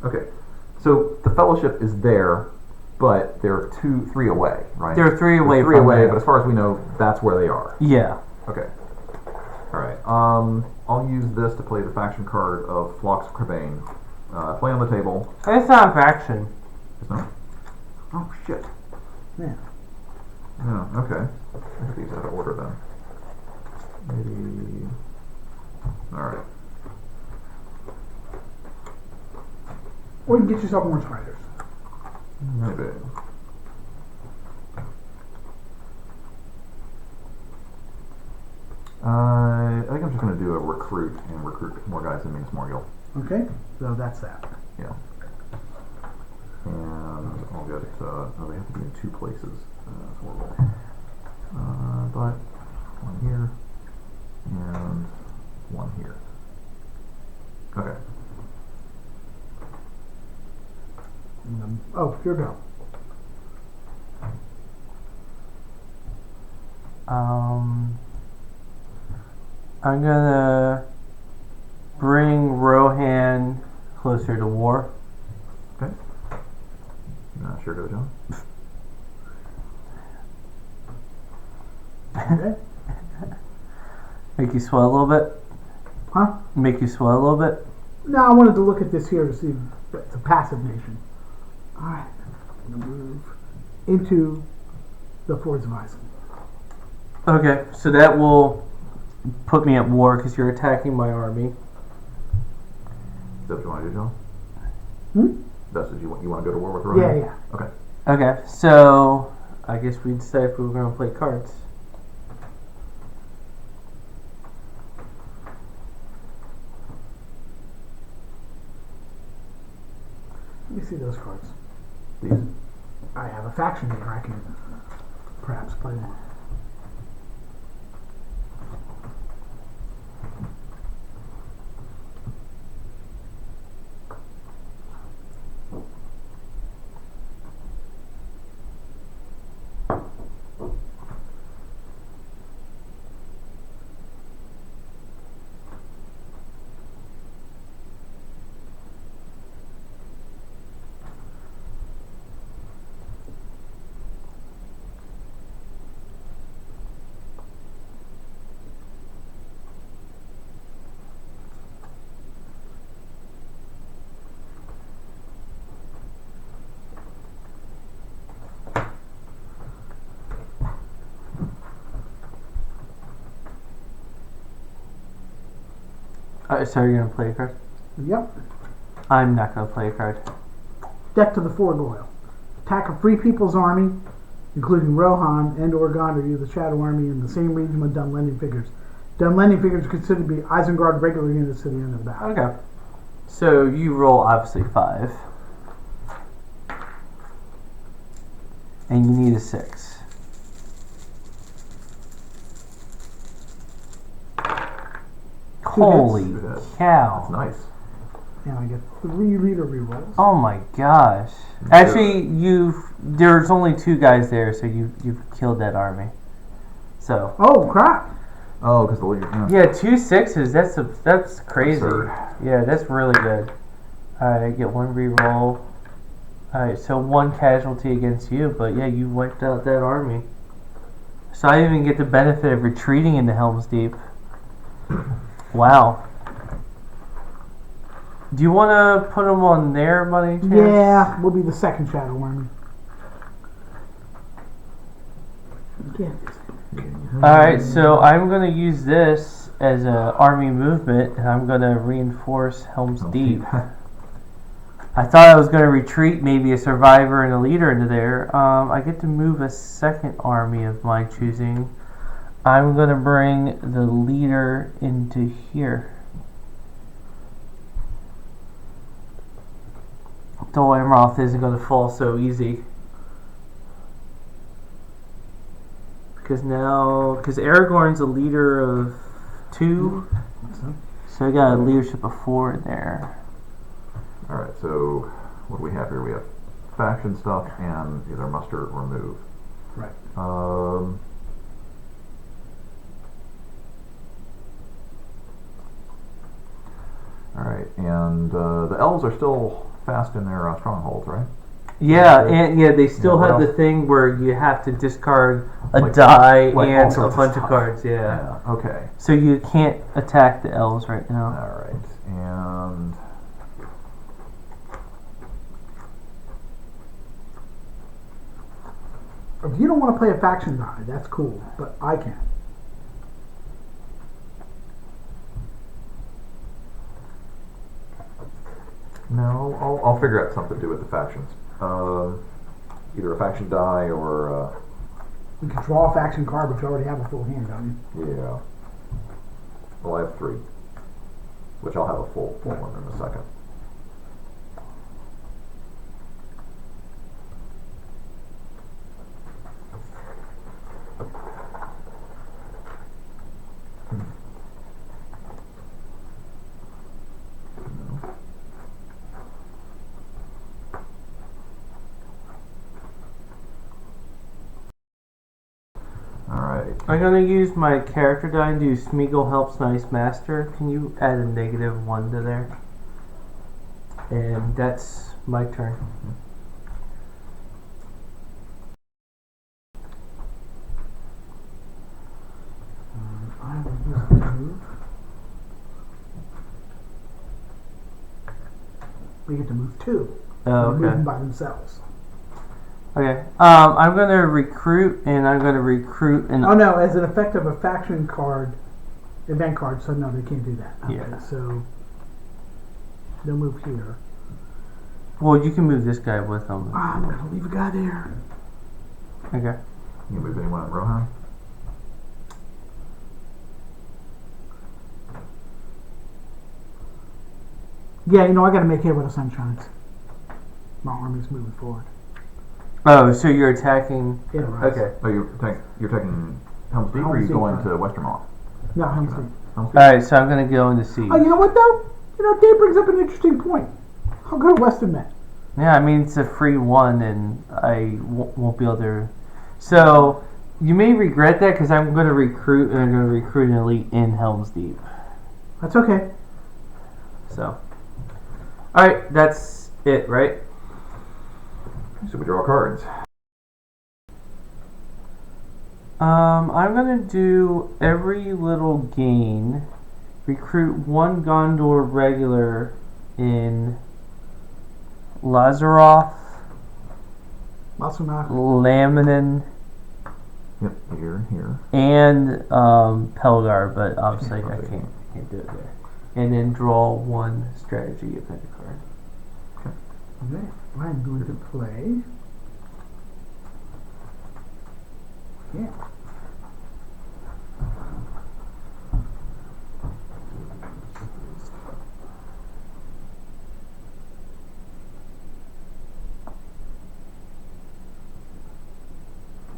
Okay. So the Fellowship is there, but they're 3 away, right? They're 3 away. They're 3 from away, there. but as far as we know, that's where they are. Yeah. Okay. All right. I'll use this to play the faction card of Phlox Crabane. Play on the table. It's not a faction. It's not? Oh shit. Yeah. Yeah. Okay. I have these out of order then. Maybe. All right. Or you can get yourself more spiders. Maybe. I think I'm just going to do a recruit and recruit more guys in Minas Morgul. Okay, so that's that. Yeah. And I'll get, they have to be in 2 places. That's horrible. But 1 here and 1 here. Okay. Oh, here we go. I'm gonna bring Rohan closer to war. Okay. Sure go, John. Okay. Make you sweat a little bit? Huh? Make you sweat a little bit? No, I wanted to look at this here to see if it's a passive nation. Alright. I'm going to move into the Fords of Iceland. Okay, so that will put me at war because you're attacking my army. Is that what you want to do, John? Hmm? That's what you want to go to war with Rohan? Yeah, yeah. Okay. Okay, so I guess we decided if we were going to play cards. Let me see those cards. These? I have a faction here. I can perhaps play one. So you're going to play a card? Yep. I'm not going to play a card. Deck to the Ford Loyal. Attack a Free People's Army, including Rohan and or Gondor, use the Shadow Army in the same region with done lending figures. Done lending figures are considered to be Isengard regular units to the end of the battle. Okay. So you roll obviously 5. And you need a 6. Holy cow. That's nice. And I get 3 leader rerolls. Oh my gosh. Actually, there's only 2 guys there, so you've killed that army. So. Oh crap! Oh, because the leader. Yeah, 2 6s. That's crazy. Absurd. Yeah, that's really good. Alright, get 1 reroll. Alright, so 1 casualty against you, but yeah, you wiped out that army. So I didn't even get the benefit of retreating into Helm's Deep. Wow. Do you want to put them on there, buddy? Yeah, we'll be the second Shadow Army. Alright, so I'm going to use this as an army movement, and I'm going to reinforce Helm's Deep. I thought I was going to retreat maybe a survivor and a leader into there. I get to move a second army of my choosing. I'm going to bring the leader into here. Dol Amroth isn't going to fall so easy. Because Aragorn's a leader of 2. So I got a leadership of 4 in there. Alright, so what do we have here? We have faction stuff and either muster or move. Right. Alright, and the elves are still fast in their strongholds, right? Yeah, and they still Yeah, have what the thing where you have to discard a Like- die like all and a sorts of bunch of stuff. cards. Yeah. Okay. So you can't attack the elves right now. Alright, and If you don't want to play a faction die, that's cool, but I can. no, I'll figure out something to do with the factions. Either a faction die or You can draw a faction card, but you already have a full hand, don't you? yeah. Well, I have 3, which I'll have a full one in a second. Alright. I'm gonna use my character die and do Smeagol helps nice master. Can you add a -1 to there? And that's my turn. I will use the move. We get to move 2. Oh, They move okay. them by themselves. Okay. I'm gonna recruit, and I'm gonna recruit an. Oh no, as an effect of a faction card, event card, so no, they can't do that. Okay, Yeah. so they'll move here. Well, you can move this guy with them. I'm gonna leave a guy there. Okay. You move anyone in Rohan? Yeah, I gotta make hay with the sunshines. My army's moving forward. Oh, so you're attacking. Yeah, right. Okay. Oh, you're taking Helm's Deep, or are you Helm's Deep, going right. to Westermont? No, Helm's Deep. Helm's Deep? All right. So I'm gonna go into siege. Oh, you know what though? Dave brings up an interesting point. I'll go to Western Met. Yeah, I mean it's a free one, and I won't be able to. So you may regret that because I'm going to recruit, and I'm going to recruit an elite in Helm's Deep. That's okay. So, all right, that's it, right? So we draw cards. I'm going to do every little gain. Recruit 1 Gondor regular in Lazaroth, Masunak. Laminin, Yep, here. and Pelgar, but obviously I can't do it there. And then draw 1 strategy event card. Okay, I'm going to play. Yeah.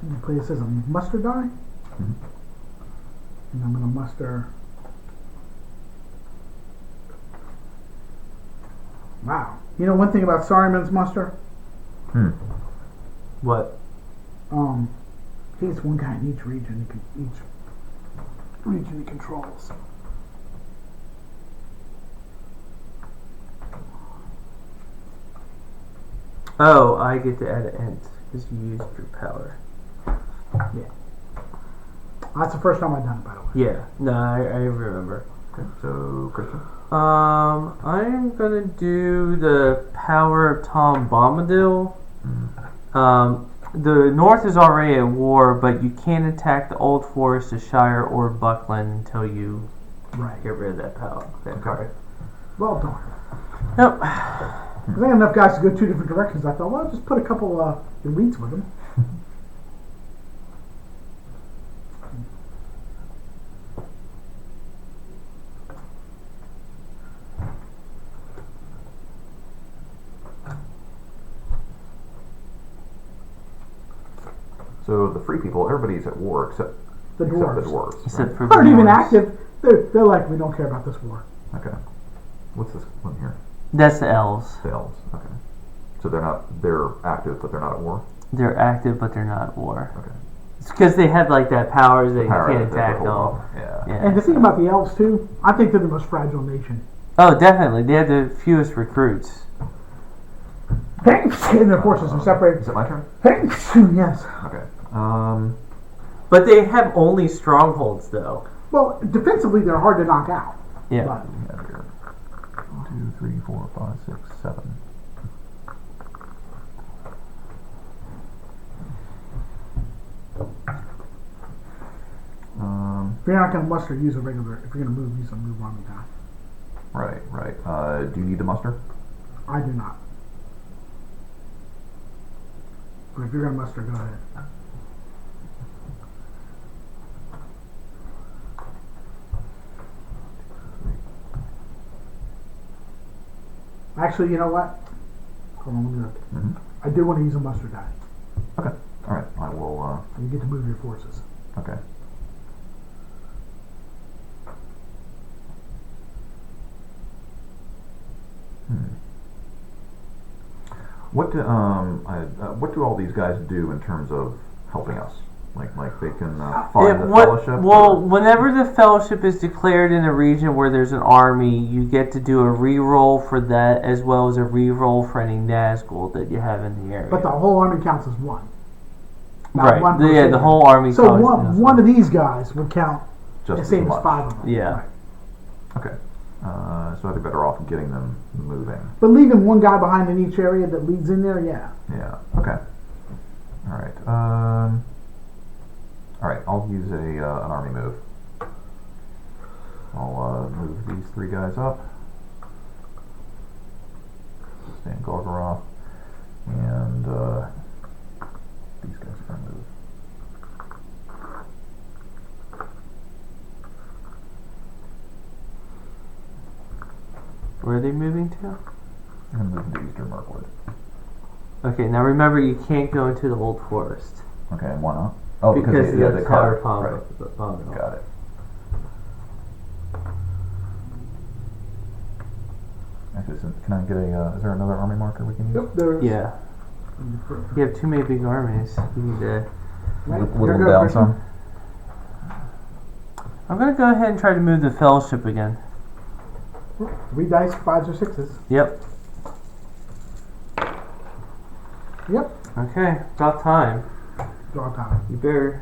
I'm going to play this as a muster die. Mhm. And I'm going to muster. Wow. You know one thing about Saruman's muster? What? He gets 1 guy in each region. Each region he controls. Oh, I get to add an ent because you used your power. That's the first time I've done it, by the way. Yeah, no, I remember. Okay, so Christian. I'm gonna do the power of Tom Bombadil. The North is already at war, but you can't attack the Old Forest, the Shire, or Buckland until you Right. get rid of that power. That card. Well done. Nope. Because I had enough guys to go two different directions. I thought, well, I'll just put a couple elites with them. So the free people, everybody's at war except The dwarves. the dwarves. Except for Aren't even dwarves. active. They're like, we don't care about this war. Okay. What's this one here? That's the elves. The elves. Okay. So they're active, but they're not at war? They're active, but they're not at war. Okay. It's because they have like that powers that Power you can't that they attack hold them. on. Yeah. Yeah. And the thing about the elves, too, I think they're the most fragile nation. Oh, definitely. They have the fewest recruits. And their forces are separated. Is it my turn? Yes. Okay. But they have only strongholds, though. Well, defensively, they're hard to knock out. Yeah. But We have here 1, 2, 3, 4, 5, 6, 7. if you're not going to muster, use a regular. If you're going to move, use a move on the guy. Right. Do you need the muster? I do not. But if you're going to muster, go ahead. Actually, you know what? Hold on, let me look. Mm-hmm. I do want to use a muster die. Okay. All right. I will. You get to move your forces. Okay. What do all these guys do in terms of helping us? Like they can find the fellowship? Well, whenever the fellowship is declared in a region where there's an army, you get to do a re-roll for that, as well as a re-roll for any Nazgul that you have in the area. But the whole army counts as one. Not Right. one Yeah, person. the whole army. So counts as one of these guys would count Just the as same as much. 5 of them. Yeah. Right. Okay. So I'd be better off getting them moving. But leaving one guy behind in each area that leads in there, yeah. Yeah. Okay. All right. All right. I'll use an army move. I'll move these 3 guys up. Stand Gorgoroth, and these guys are going to move. Where are they moving to? I'm going to move into Eastern Mirkwood. Okay, now remember you can't go into the Old Forest. Okay, and why not? Oh, because of of the card. palm. Right. Got it. Actually, can I get a? Is there another army marker we can use? Yep, there's. Yeah. You have too many big armies. You need to. Right. Whittle Here them goes, down Christian. some. I'm gonna go ahead and try to move the fellowship again. 3 dice, 5s or 6s. Yep. Yep. Okay, about time. Draw time. You better.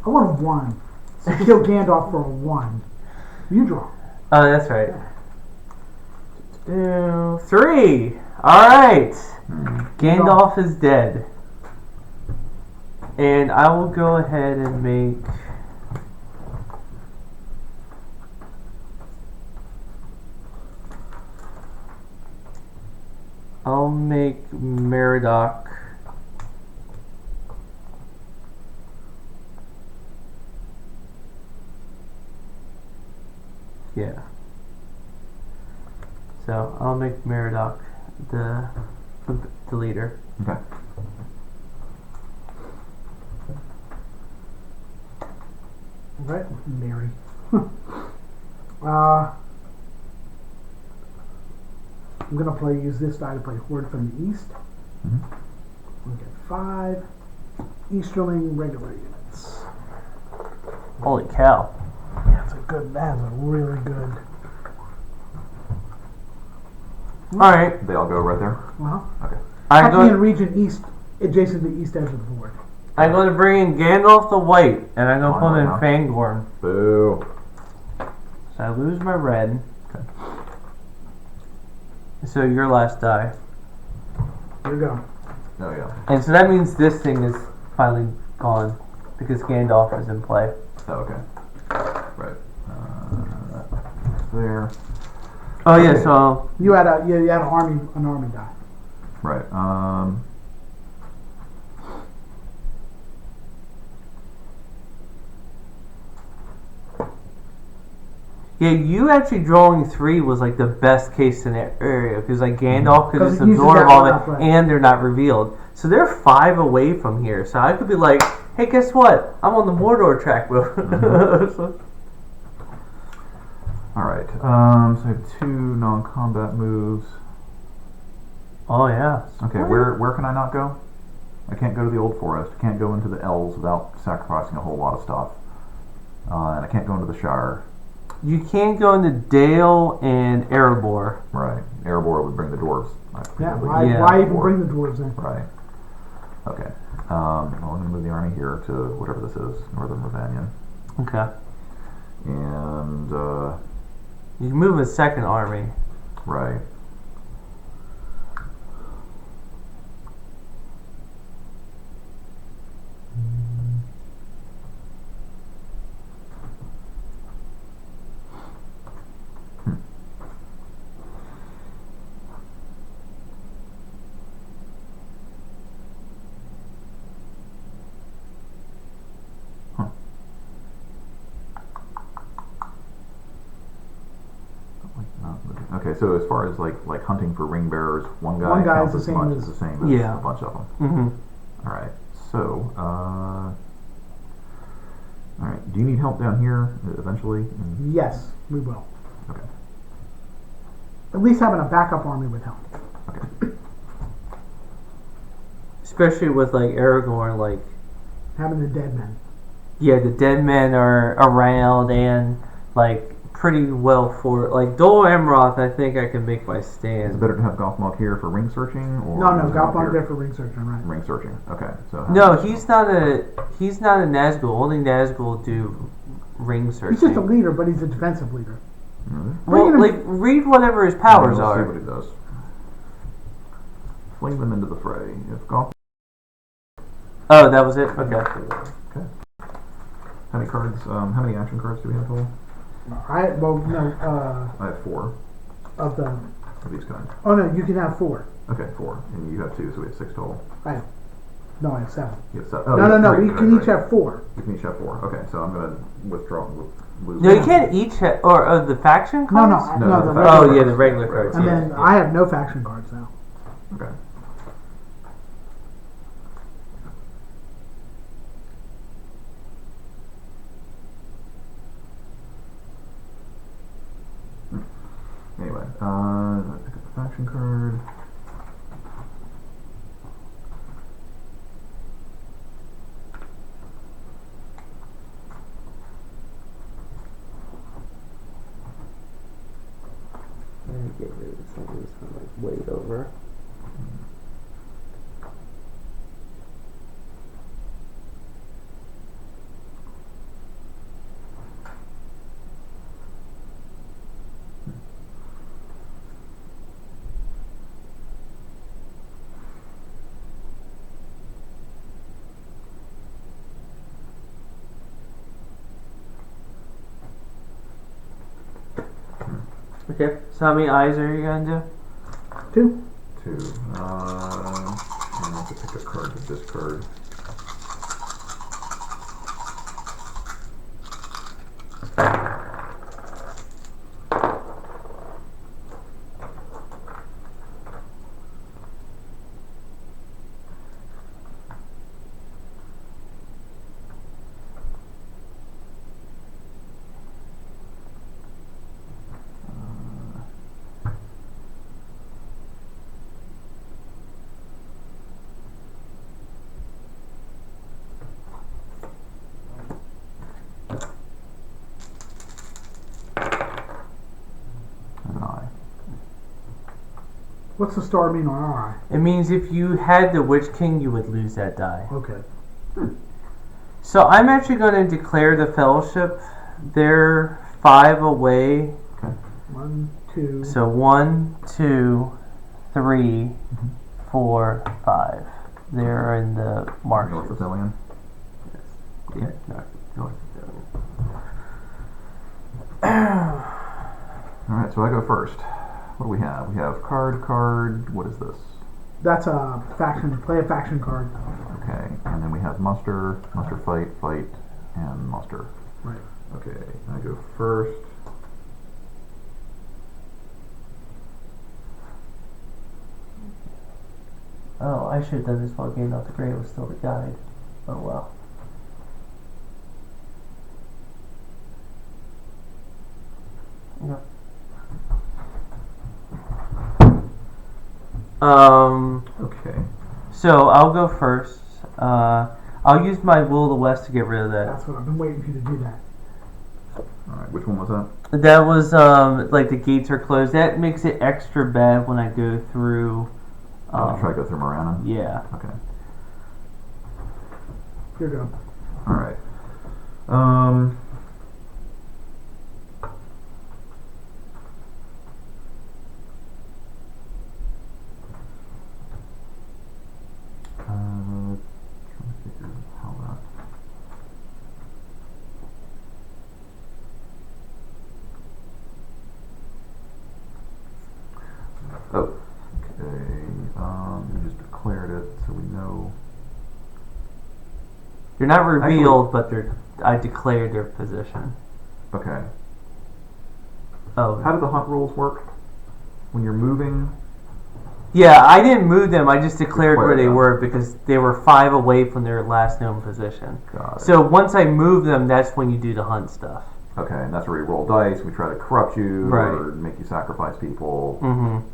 I want a 1. So kill Gandalf for a 1. You draw. Oh, that's right. 2, 3. All right. Gandalf is dead, and I will go ahead and make. I'll make Meriadoc. Yeah. So I'll make Meriadoc the leader. Okay. Right? Mary. I'm gonna use this die to play Horde from the east. Mm-hmm. We get 5 Easterling regular units. Holy cow. Yeah, that's a really good. Alright. They all go right there. Okay. Have to be in region east, adjacent to the east edge of the board. I'm going to bring in Gandalf the White, and I'm going to put him in Huh? Fangorn. Boo. So I lose my red. Okay. So your last die. Here we go. Oh yeah. And so that means this thing is finally gone, because Gandalf is in play. Oh, okay. Right. That's there. Oh yeah, so You had an army die. Right. yeah, you actually drawing 3 was like the best case scenario because like Gandalf could 'Cause just it uses absorb that all one of up, it, right. and they're not revealed. So they're 5 away from here. So I could be like, hey, guess what? I'm on the Mordor track, bro. All right. So I have 2 non-combat moves. Oh yeah. Okay. Where can I not go? I can't go to the Old Forest. I can't go into the Elves without sacrificing a whole lot of stuff. And I can't go into the Shire. You can't go into Dale and Erebor. Right. Erebor would bring the dwarves. Yeah. presumably. Why even bring the dwarves in? Right. Okay. Well, I'm going to move the army here to whatever this is, Northern Ravanian. Okay. And, You can move a second army. right. Okay, so as far as like hunting for ring bearers, one guy counts is as the much same as as- the same as Yeah. a bunch of them. Mm-hmm. All right. So, all right. Do you need help down here eventually? Yes, we will. Okay. At least having a backup army would help. Okay. Especially with like Aragorn, like Having the dead men. yeah, the dead men are around and like pretty well for like Dol Amroth. I think I can make my Is it stand. better to have Gothmog here for ring searching, or No, is it up Galpon here? there for ring searching, right? Ring searching. Okay. So No, he's not a Nazgul. Only Nazgul do ring searching. He's just a leader, but he's a defensive leader. Really? Well, Bring him- like read whatever his powers Let's see are. what he does. Fling them into the fray. If Goth. Oh, that was it. Okay. Okay. How many cards? How many action cards do we have total? I have 4 of the. of these kinds. Oh no, you can have 4. Okay, 4, and you have 2, so we have 6 total. I have 7. You have 7. No. We can each have 4. You can each have 4. Okay, so I'm gonna withdraw. Lose No, you one. can't each have, or the faction No, cards. no, No, the the regular. Oh yeah, the regular cards. And yeah, then yeah. I have no faction cards now. Okay. Anyway, pick up the faction card. Get rid of some of these kind of like weight over. Okay, so how many eyes are you gonna do? 2. 2. I have to pick a card to discard. An eye. What's the star mean on our eye? It means if you had the Witch King, you would lose that die. Okay. So I'm actually going to declare the Fellowship. They're 5 away. 1, 2. So 1, 2, 3, 4, 5. They're in the North marshes. Pavilion. Yeah, north. Alright, so I go first. what do we have? We have card. What is this? That's a faction. Play a faction card. Okay, and then we have muster, fight, and muster. Right. Okay, I go first. Oh, I should have done this while Gandalf the Grey was still the guide. Oh well. No. Okay. So I'll go first. I'll use my Will of the West to get rid of that. That's what I've been waiting for you to do that. Alright, which one was that? That was like the gates are closed. That makes it extra bad when I go through. Try to go through Morana? Yeah. Okay. Here you go. Alright. Trying to figure how that. Oh, okay. You just declared it, so we know. They're not revealed, but I declared their position. Okay. Oh. How do the hunt rules work? When you're moving? Yeah, I didn't move them. I just declared where they them. were because they were 5 away from their last known position. Got it. So once I move them, that's when you do the hunt stuff. Okay, and that's where you roll dice. We try to corrupt you Right. or make you sacrifice people. Mm-hmm. Okay.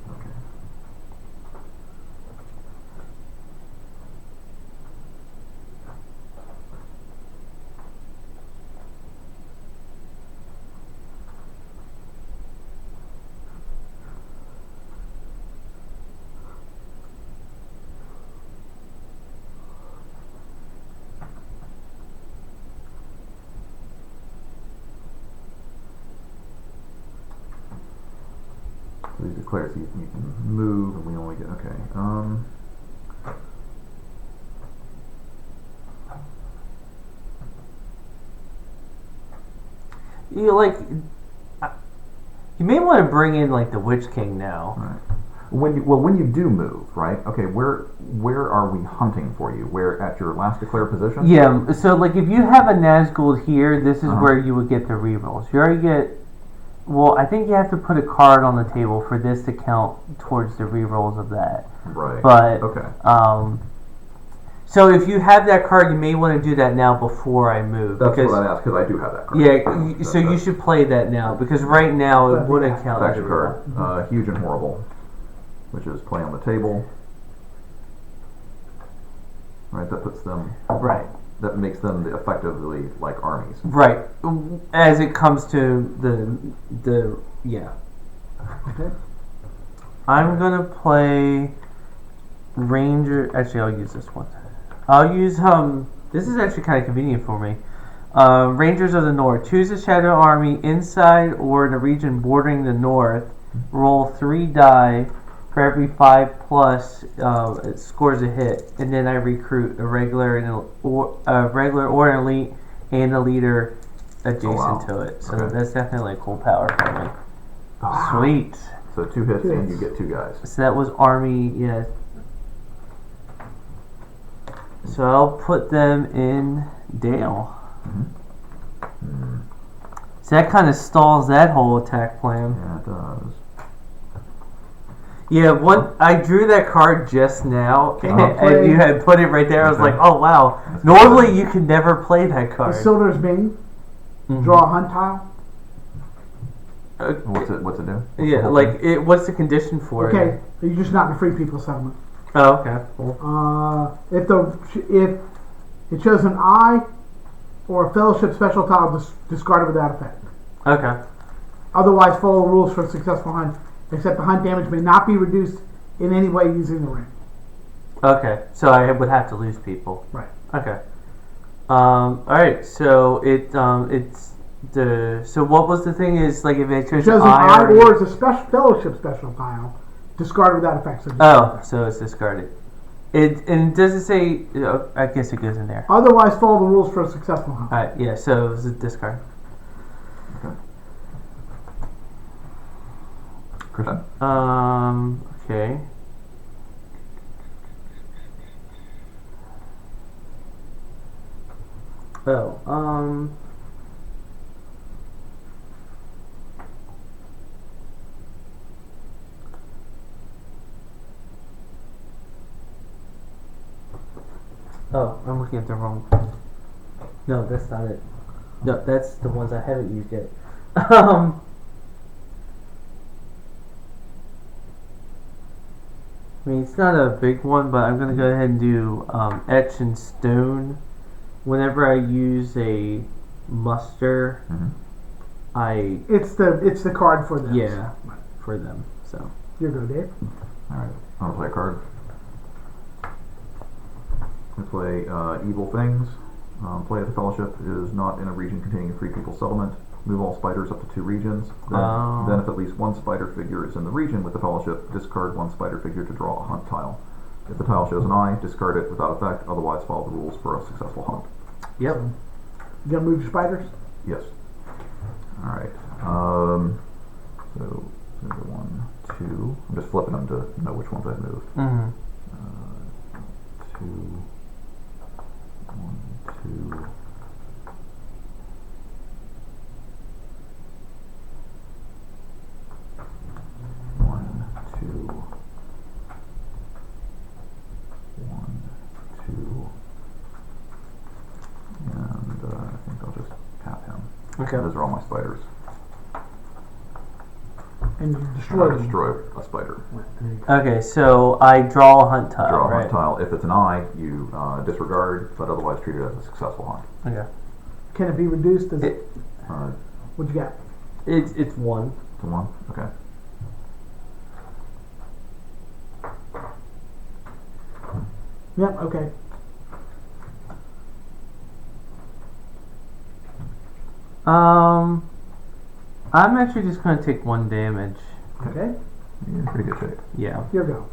So these declare so you can move, and we only get okay. You may want to bring in like the Witch King now. Right. When you do move, right? Okay, where are we hunting for you? Where at your last declared position? Yeah. So like if you have a Nazgul here, this is Uh-huh. where you would get the rerolls. You already get. Well, I think you have to put a card on the table for this to count towards the rerolls of that. Right. But okay. So if you have that card, you may want to do that now before I move. That's because, what I asked because I do have that card. Yeah, so you should play that now because right now it wouldn't count as a Faction reroll. card, huge and horrible, which is play on the table. Right, that puts them. Right. That makes them effectively like armies. Right. As it comes to the yeah. Okay. I'm gonna play Ranger. Actually, I'll use this one. I'll use This is actually kind of convenient for me. Rangers of the North. Choose a shadow army inside or in a region bordering the north. Roll 3 die. For every 5+, it scores a hit, and then I recruit a regular or an elite and a leader adjacent to it. So Okay. that's definitely a cool power for me. Wow. Sweet. So 2 hits and you get 2 guys. So that was army, yeah. So I'll put them in Dale. Mm. So that kind of stalls that whole attack plan. Yeah, it does. Yeah, I drew that card just now, and play. you had put it right there. I was Okay. like, oh wow. Normally you can never play that card. Isildar's Bane. Mhm. Draw a hunt tile. What's it do? What's Yeah, the whole like thing? what's the condition for it? Okay, you're just not in the Free People settlement. Oh, okay. Cool. If it shows an eye or a fellowship special tile, discarded without effect. Okay. Otherwise, follow rules for a successful hunt, except the hunt damage may not be reduced in any way using the ring. Okay. So I would have to lose people. Right. Okay. All right. So so what was the thing is like if it It shows shows an an eye eye or is a fellowship special tile, discarded without effect. So it's discarded. And does it say? I guess it goes in there. Otherwise, follow the rules for a successful hunt. All right. Yeah. So it was a discard. Okay. Kristen? Okay. Oh, Oh, I'm looking at the wrong. No, that's not it. No, that's the ones I haven't used yet. Um, I mean, it's not a big one, but I'm gonna go ahead and do etch and stone. Whenever I use a muster, I It's the card for them. yeah for them. So Here you go, Dave. Alright, I'm gonna play a card. I'm gonna play Evil Things. Play at the Fellowship is not in a region containing a free people settlement. Move all spiders up to 2 regions. Then if at least one spider figure is in the region with the Fellowship, discard 1 spider figure to draw a hunt tile. If the tile shows an eye, discard it without effect, otherwise follow the rules for a successful hunt. yep. You gonna move your spiders? Yes. Alright. So 1, 2. I'm just flipping them to know which ones I've moved. 2, 1, 2. I think I'll just tap him. Okay. Those are all my spiders. And you I destroy them. destroy a spider. Okay, so I draw a hunt tile. Draw a right? hunt tile. If it's an eye, you disregard, but otherwise treat it as a successful hunt. Okay. Can it be reduced? As Uh, what you got? It's 1. to 1? Okay. Yep. Okay. I'm actually just gonna take 1 damage. Okay. You're in pretty good shape. Yeah. Here you go.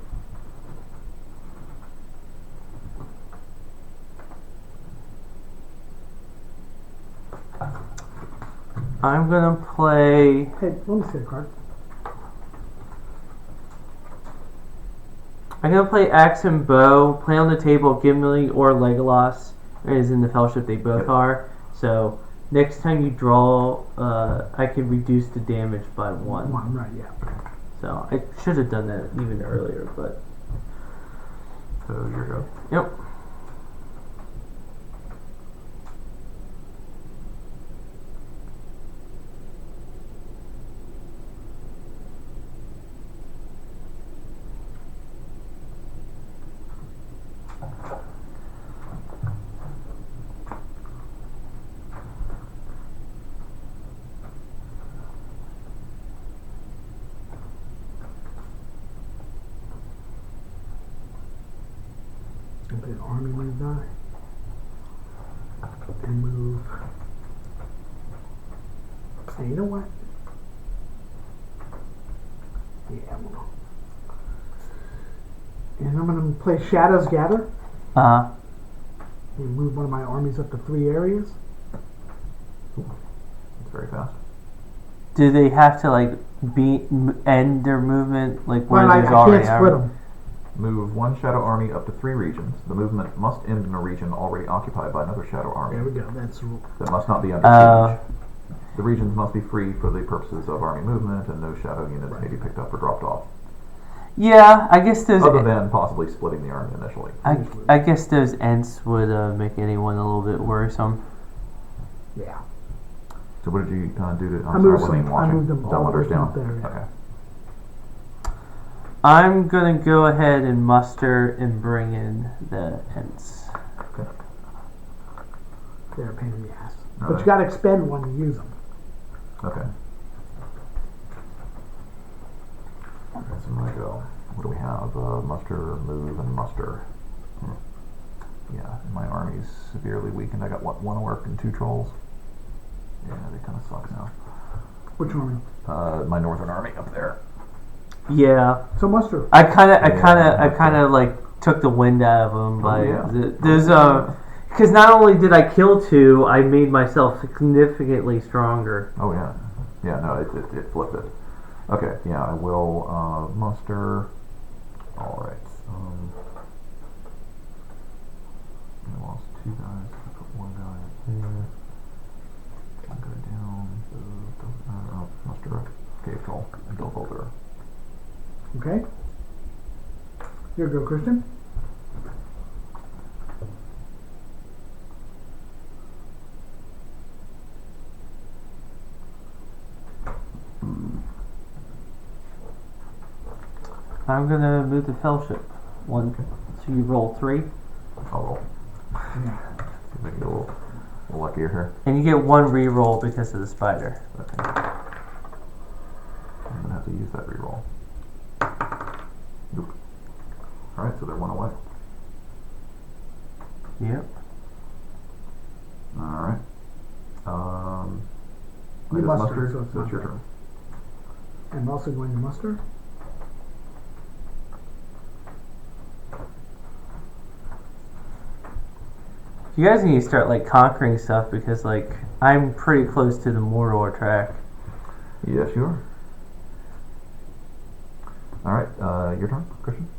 I'm gonna play. Hey, let me see the card. I'm gonna play axe and bow. Play on the table. Gimli or Legolas is in the Fellowship. They both are. So next time you draw, I can reduce the damage by 1. One, right? Yeah. So I should have done that even earlier, but So you're go. yep. And put an army move die. And move. Hey, you know what? Yeah, I'm gonna. And I'm gonna play Shadows Gather. And move one of my armies up to 3 areas. It's very fast. Do they have to like end their movement like when Well, I there's already can't split army? them. Move 1 shadow army up to 3 regions. The movement must end in a region already occupied by another shadow There army we go. That's the rule. that must not be under siege. The regions must be free for the purposes of army movement, and no shadow units may be picked up or dropped off. Yeah, I guess those. Other than possibly splitting the army initially. I guess those ents would make anyone a little bit worrisome. Yeah. So what did you do to? I I'm moved sorry, I wasn't even some- I watching. moved them All double others down. up there, yeah. Okay. I'm gonna go ahead and muster and bring in the ents. Okay. They're a pain in the ass. All But right. you gotta expend one to use them. Okay. Alright, so I'm gonna go. What do we have? Muster, move, and muster. Yeah, my army's severely weakened. I got one orc and 2 trolls. Yeah, they kind of suck now. Which army? My northern army up there. Yeah, So muster. I kind of like took the wind out of them by yeah. there's because not only did I kill 2, I made myself significantly stronger. Oh yeah, yeah. No, it flipped it. Okay, yeah, I will muster. Alright. I lost 2 guys. I put 1 guy up here. 1 guy down. So doesn't matter. Oh, muster up. Cave troll and build builder. Okay. Here you go, Christian. I'm gonna move the fellowship. 1. So you roll 3. I'll roll. Yeah. See if I can get a little luckier here. And you get 1 re-roll because of the spider. Okay. I'm gonna have to use that reroll. Nope. Alright, so they're 1 away. Yep. Alright. I You just mustered, mustered, so it's so not it's your bad. turn. I'm also going to muster. You guys need to start like conquering stuff because like I'm pretty close to the Mordor track. Yes, you are. Alright, your turn, Christian.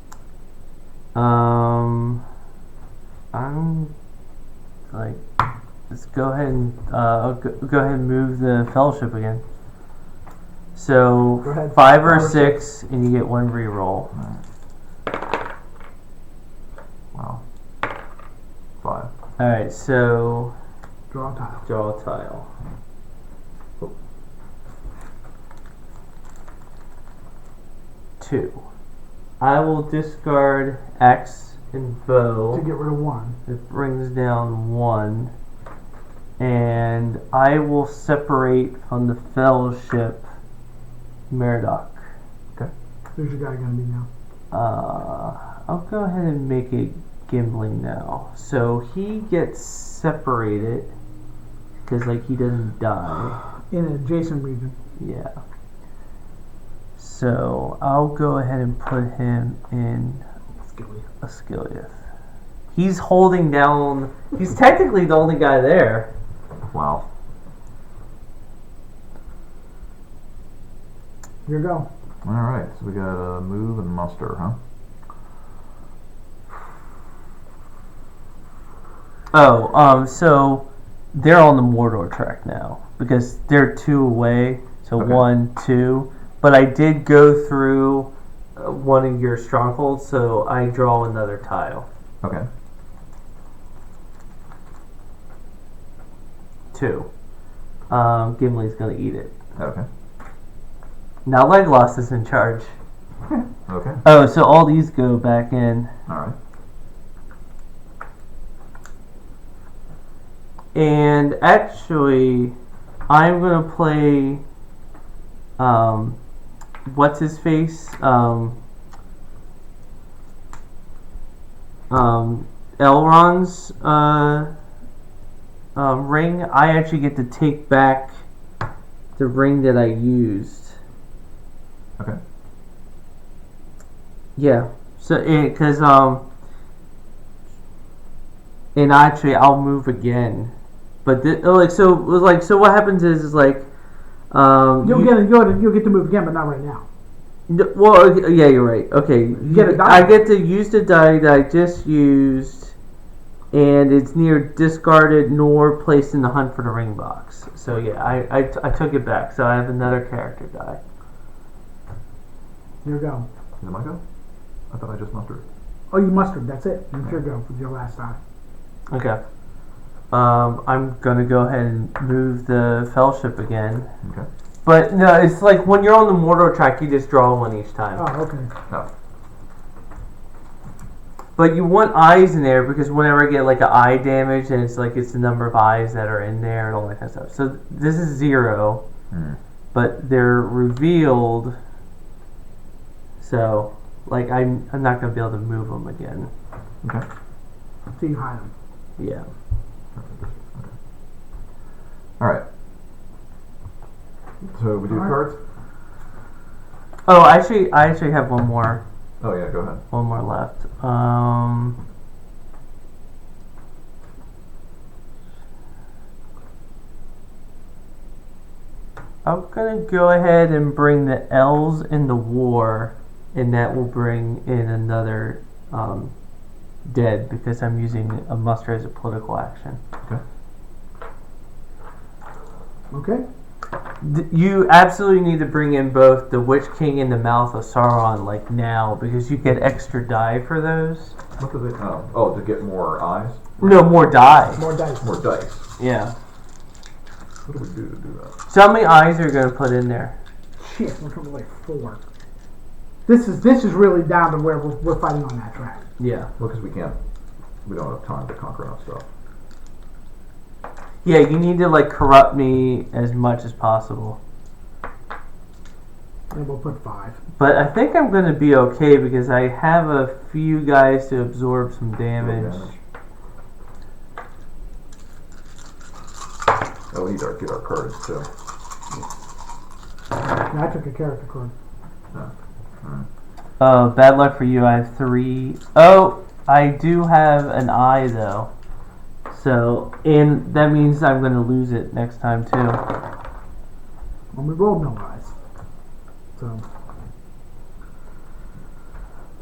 I'm like, let's go ahead and I'll go ahead and move the fellowship again. So Go ahead. 5 or 6, and you get 1 re-roll. Wow. 5. All right, so Draw a tile. draw a tile. Oh. 2. I will discard axe and bow. To get rid of 1. It brings down 1. And I will separate from the fellowship Meridoc. Who's your guy going to be now? I'll go ahead and make it Gimli now. So he gets separated because like he doesn't die. In an adjacent region. Yeah. So I'll go ahead and put him in Asciliath. He's holding down. He's technically the only guy there. Wow. Here you go. Alright, so we got a move and muster, huh? Oh, so they're on the Mordor track now because they're 2 away. So Okay. 1, 2. But I did go through one of your strongholds, so I draw another tile. Okay. 2. Gimli's gonna eat it. Okay. Now Legolas is in charge. Okay. Oh, so all these go back in. Alright. And actually, I'm gonna play. What's his face? Elrond's ring. I actually get to take back the ring that I used. Okay. Yeah. So, because and actually, I'll move again. But so what happens is like You'll get to move again, but not right now. well, yeah, you're right. Okay, get a die. I get to use the die that I just used, and it's near discarded nor placed in the hunt for the ring box. So yeah, I took it back. So I have another character die. Here you go. Is it my go? I thought I just mustered. Oh, you mustered. That's it. Here you go with your last die. Okay. I'm gonna go ahead and move the fellowship again. Okay. But no, it's like when you're on the Mordor track, you just draw 1 each time. Oh, okay. No. But you want eyes in there because whenever I get like an eye damage, and it's the number of eyes that are in there and all that kind of stuff. So this is 0, but they're revealed. So like I'm not gonna be able to move them again. Okay. So you hide them. Yeah. Okay. Alright. So we do cards? Oh, I actually have one more. Oh yeah, go ahead. One more left. I'm gonna go ahead and bring the elves into war, and that will bring in another dead because I'm using a muster as a political action. Okay. You absolutely need to bring in both the Witch King and the Mouth of Sauron like now because you get extra die for those. What do they? Oh, to get more eyes. No, more die. More dice. More dice. Yeah. What do we do to do that? So how many eyes are you gonna put in there? Shit, we're coming like 4. This is really down to where we're fighting on that track. Yeah. Well, because we don't have time to conquer enough stuff. Yeah, you need to like corrupt me as much as possible. And we'll put 5. But I think I'm gonna be okay because I have a few guys to absorb some damage. Oh, we need to get our cards too. Yeah, I took a character card. Yeah. Alright. Oh, bad luck for you. I have 3. Oh, I do have an eye though. So, and that means I'm going to lose it next time too. Well, we rolled no eyes. So.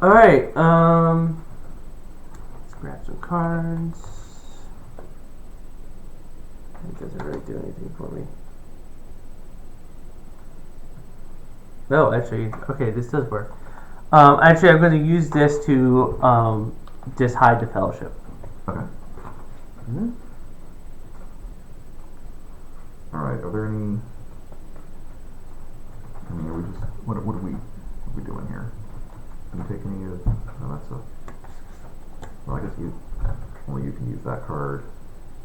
Alright, let's grab some cards. It doesn't really do anything for me. Oh, actually, okay, this does work. Actually, I'm going to use this to just hide the fellowship. Okay. Mm-hmm. Alright, are there any... I mean, are we just... What are we doing here? Can you take any of... Oh, that's a... Well, I guess only you can use that card.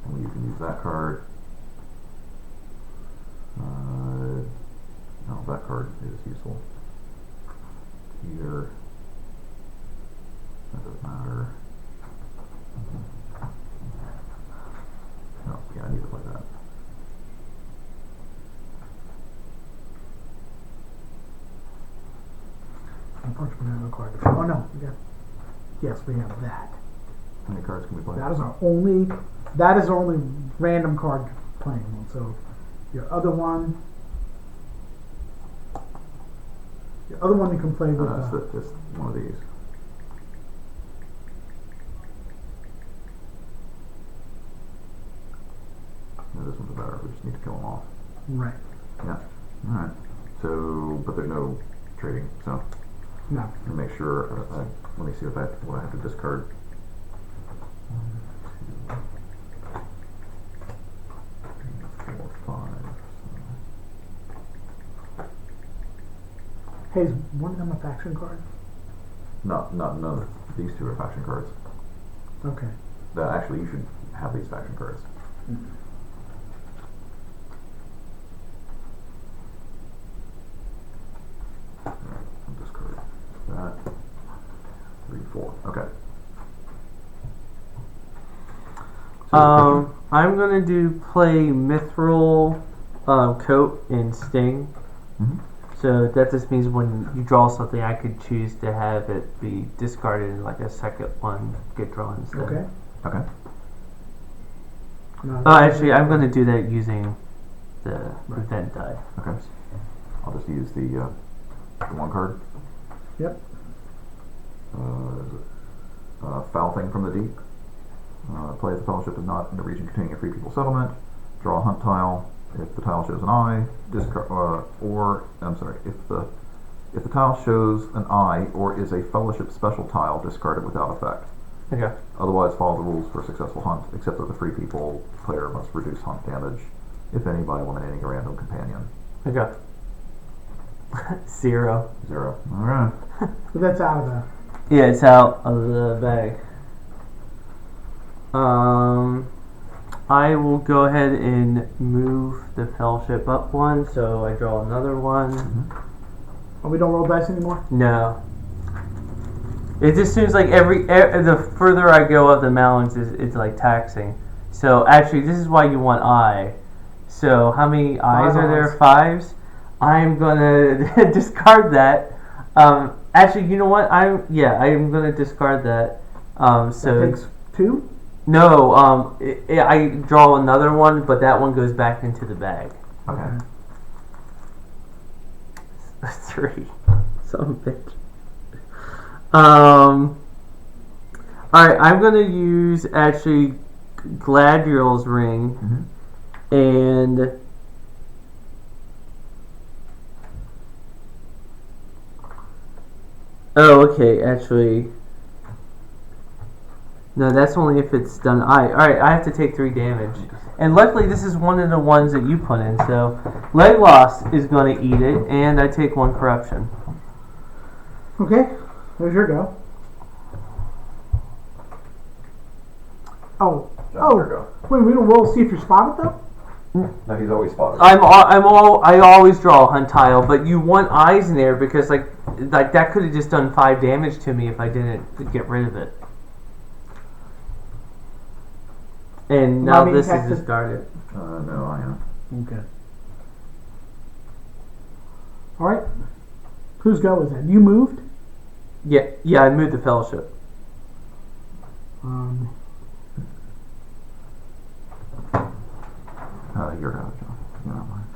Only you can use that card. No, that card is useful. Here. That doesn't matter. No, yeah, I need to play that. Unfortunately, we have no card. Oh no, we got. Yes, we have that. How many cards can we play? That is our only. That is our only random card playing one. So, your other one. Your other one you can play with. It's just one of these. No, this one's better. We just need to kill them off. Right. Yeah. All right. So, but there's no trading. So, No. let me make sure. Let me see what I have to discard. 1, 2, 3, 4, 5. Hey, is one of them a faction card? Not none of these 2 are faction cards. Okay. Actually, you should have these faction cards. Mm-hmm. I'll discard that. 3, 4. Okay. So I'm going to play Mithril, Coat, and Sting. Mhm. So that just means when you draw something, I could choose to have it be discarded and like a second one get drawn instead. Okay. Okay. No, Actually, I'm going to do that using the event die. Okay. I'll just use the 1 card. Yep. Foul Thing from the Deep. Play if the fellowship is not in the region containing a free people settlement. Draw a hunt tile. If the tile shows an eye, discard. If the tile shows an eye or is a fellowship special tile, discard it without effect. Okay. Otherwise, follow the rules for a successful hunt, except that the free people player must reduce hunt damage, if any, by eliminating a random companion. Okay. 0. 0. All right. But that's out of the. Yeah, it's out of the bag. I will go ahead and move the fellowship up 1, so I draw another one. Oh, we don't roll dice anymore? No. It just seems like the further I go up the mountains, it's like taxing. So actually, this is why you want eye. So how many eyes are there? 5s. I'm gonna discard that. Actually, you know what? I'm gonna discard that. So That takes 2? no. I draw another one, but that one goes back into the bag. Okay. 3. Some bitch. Alright, I'm gonna use actually Gladriel's ring and oh, okay, actually no, that's only if it's done. Alright, I have to take 3 damage. And luckily this is one of the ones that you put in, so Legolas is gonna eat it, and I take 1 corruption. Okay, there's your go. Oh, wait, we don't roll to see if you're spotted though? No, he's always spotted. I always draw a hunt tile, but you want eyes in there because like that could have just done 5 damage to me if I didn't get rid of it. And now this is discarded. No, I am. Okay. Alright. Whose go is it? You moved? Yeah, I moved the fellowship. You're out, John. You're not mine.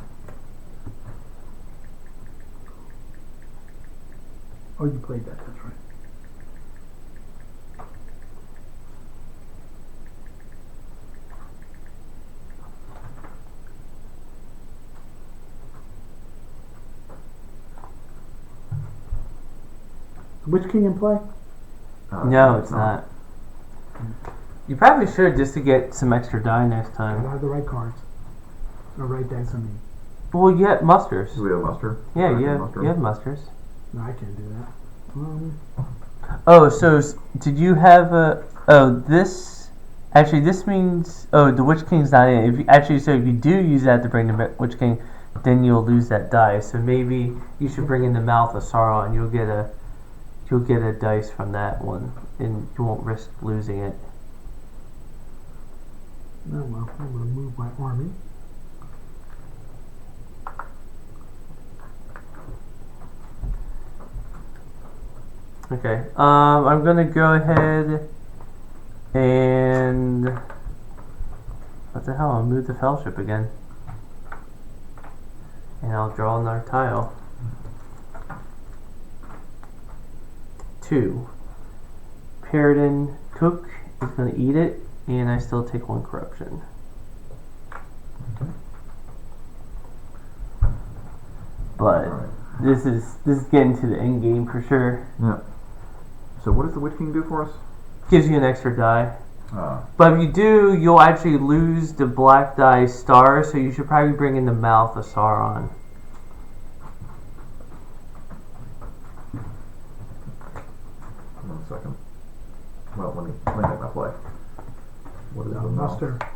Oh, you played that, that's right. Witch King in play? No, it's not. You probably should just to get some extra die next I time. have the right cards. Or right dice, I mean. Well, you have musters. Do we have muster? Yeah, you have musters. No, I can't do that. Oh, so did you have a... Oh, this... Actually, this means... Oh, the Witch King's not in. If you do use that to bring the Witch King, then you'll lose that die. So maybe you should bring in the Mouth of Sauron. You'll get a dice from that one, and you won't risk losing it. Oh well, I'm going to move my army. Okay, I'm gonna go ahead and what the hell? I'll move the fellowship again, and I'll draw another tile. 2. Paradin Cook is gonna eat it, and I still take 1 corruption. But this is getting to the end game for sure. Yeah. So what does the Witch King do for us? Gives you an extra die. But if you do, you'll actually lose the black die star, so you should probably bring in the Mouth of Sauron. One second. Well, let me make my play. What is the muster? mouth?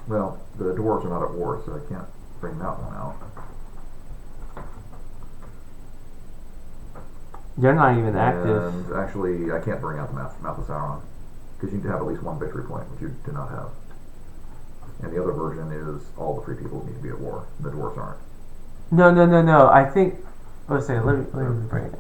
Well, the dwarves are not at war, so I can't bring that one out. They're not even active. And actually, I can't bring out the Mouth of Sauron, because you need to have at least 1 victory point, which you do not have. And the other version is all the free peoples need to be at war. The dwarves aren't. No. I think. Let's say. Let me bring it.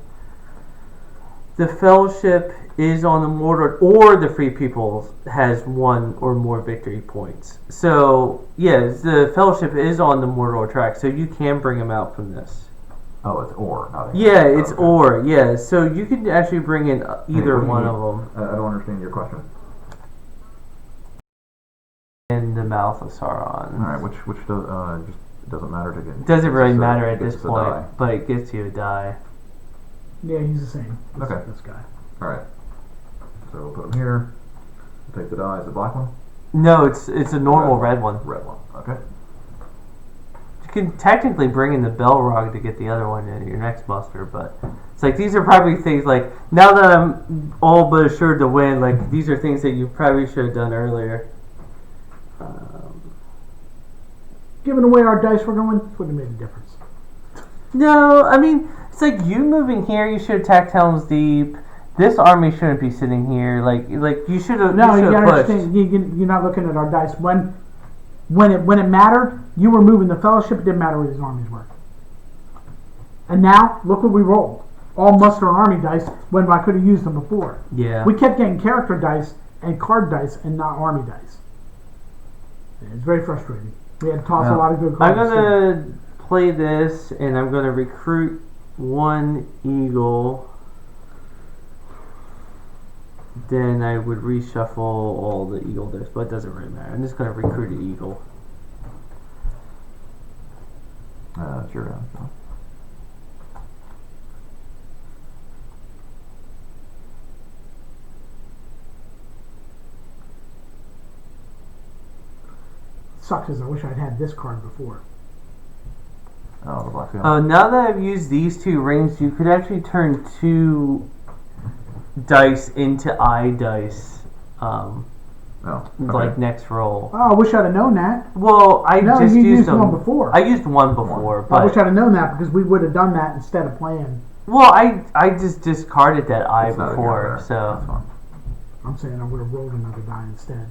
The Fellowship is on the Mordor, or the Free People has 1 or more victory points. So yes, the Fellowship is on the Mordor track, so you can bring them out from this. Oh, it's or, not a. Yeah, it's okay. Or, yeah. So you can actually bring in either one of them. I don't understand your question. And the Mouth of Sauron. Alright, which does, just doesn't matter to get. It doesn't really matter at this point, but it gets you a die. Yeah, he's the same. Okay. This guy. Alright. So we'll put him here. We'll take the die. Is it the black one? No, it's a normal red one. Red one. Okay. You can technically bring in the Belrog to get the other one in your next muster, but it's like these are probably things like now that I'm all but assured to win, like these are things that you probably should have done earlier. Giving away our dice we're going wouldn't have made a difference. No, I mean it's like you moving here. You should attack Helm's Deep. This army shouldn't be sitting here. Like you should have. No, you gotta pushed. understand. You're not looking at our dice when it mattered. You were moving the Fellowship. It didn't matter where these armies were. And now look what we rolled. All muster and army dice when I could have used them before. Yeah. We kept getting character dice and card dice and not army dice. It's very frustrating. We had to toss a Yeah. lot of good I'm cards. gonna play this, and I'm gonna recruit one eagle. Then I would reshuffle all the eagle decks, but it doesn't really matter. I'm just gonna recruit an eagle. Sure. Sucks as I wish I'd had this card before. Oh, the black field. Now that I've used these two rings, you could actually turn 2 dice into eye dice. Like next roll. Oh, I wish I'd have known that. Well, I No, just you used used them one before. I used one before, I wish but I'd have known that because we would have done that instead of playing. well, I just discarded that eye It's not a before, good there. so That's fine. I'm saying I would have rolled another die instead,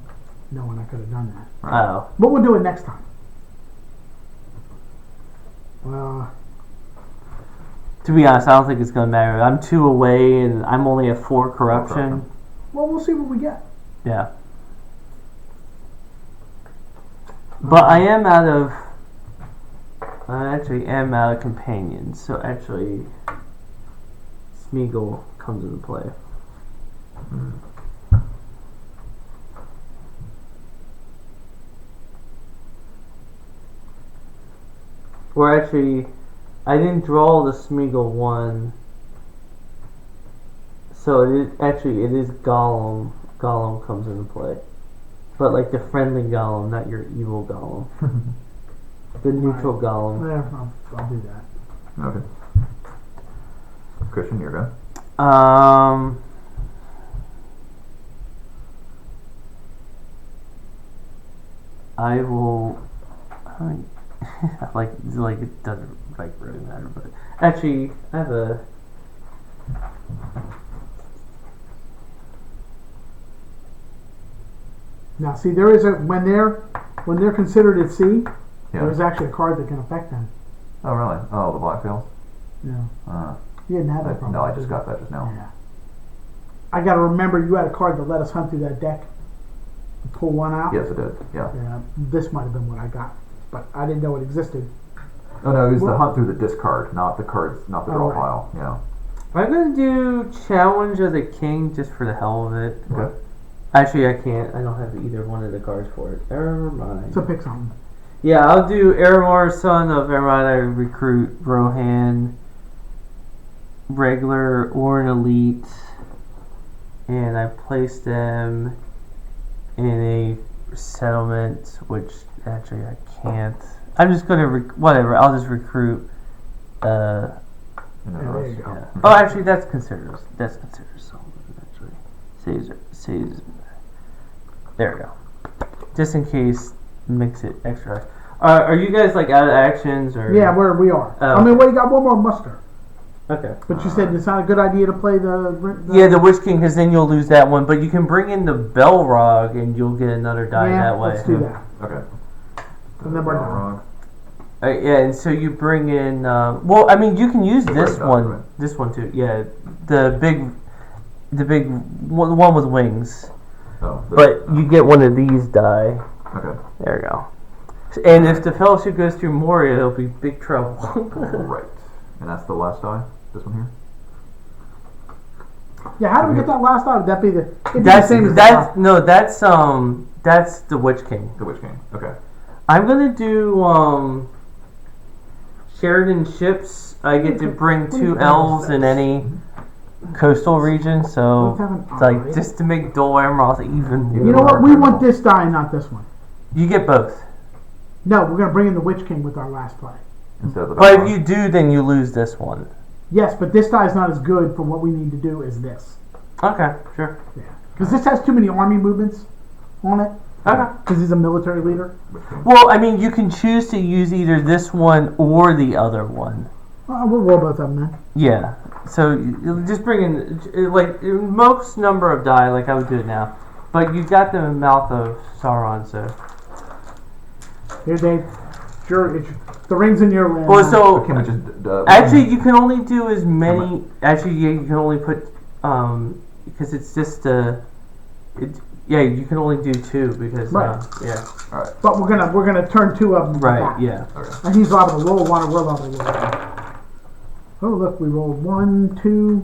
knowing I could have done that. oh. But we'll do it next time. Well, To be honest, I don't think it's gonna matter. I'm 2 away, and I'm only at 4 corruption. corruption. we'll see what we get. Yeah. But I am out of. I actually am out of companions, so actually, Smeagol comes into play. Or actually, I didn't draw the Smeagol one, so it is Gollum. Gollum comes into play, but like the friendly Gollum, not your evil Gollum. The neutral Gollum. Yeah, I'll do that. Okay. Christian, you're good. I will. like it doesn't really matter, but actually I have a. Now, see, there is a when they're considered at sea, Yeah. there is actually a card that can affect them. Oh, really? Oh, the black fields? Yeah, Uh, you didn't have that problem. no, I did just you? got that just now. Yeah. I got to remember you had a card that let us hunt through that deck, and pull one out. Yes, it did. Yeah. Yeah, this might have been what I got, but I didn't know it existed. Oh, no, it was the Well- hunt through the discard, not the cards, not the draw right. pile. Yeah. I'm gonna do Challenge of the King just for the hell of it. Okay. Actually, I can't. I don't have either one of the cards for it. Never mind. So pick something. Yeah, I'll do Eramor, son of Eramor. I recruit Rohan, regular or an elite, and I place them in a settlement, which actually I can't. I'm just gonna whatever. I'll just recruit. And Yeah, then there you rest. go. Yeah. Oh, actually, that's considered. That's considered settlement. Actually, saves. There we go. Just in case, makes it extra. Are you guys like out of actions or? Yeah, we are. Oh. I mean, well, you got one more muster, Okay. but you said it's not a good idea to play the Yeah, the Witch King, because then you'll lose that one. But you can bring in the Belrog, and you'll get another die yeah, that way. let's do that. Okay. And then we're done. Wrong. Yeah, and so you bring in. Well, I mean, you can use this Right, one. right. This one too. Yeah, the big one, the one with wings. Oh, But you get one of these die. Okay. There we go. And if the fellowship goes through Moria, it'll be big trouble. Right. And that's the last die? This one here? Yeah, how do we get that last out? Would that be the? It'd be That's the same as that's the Witch King. The Witch King. Okay. I'm gonna do Sheridan ships. I get to bring 2 elves in any coastal region, so Let's have an it's like eye. just to make Dol Amroth even You know what? We want this die, not this one. You get both. No, we're gonna bring in the Witch King with our last play. Instead of the But if Belrog. you do, then you lose this one. Yes, but this die is not as good for what we need to do as this. Okay, sure. Yeah, because this has too many army movements on it. Okay. Because he's a military leader. Witch King. Well, I mean, you can choose to use either this one or the other one. We'll roll both of them then. Yeah. So you just bring in like most number of die, like I would do it now. But you got the mouth of Sauron, so. Here, Dave. Sure, the ring's in your land. Well, now. so Can we just... actually, you can only do as many. Actually, yeah, you can only put because it's just Yeah, you can only do 2 because Right. yeah. All right. But we're gonna turn 2 of them Right. back. Yeah. Okay. And he's liable to roll 1, and we're liable to roll 1. Oh look, we rolled 1, 2,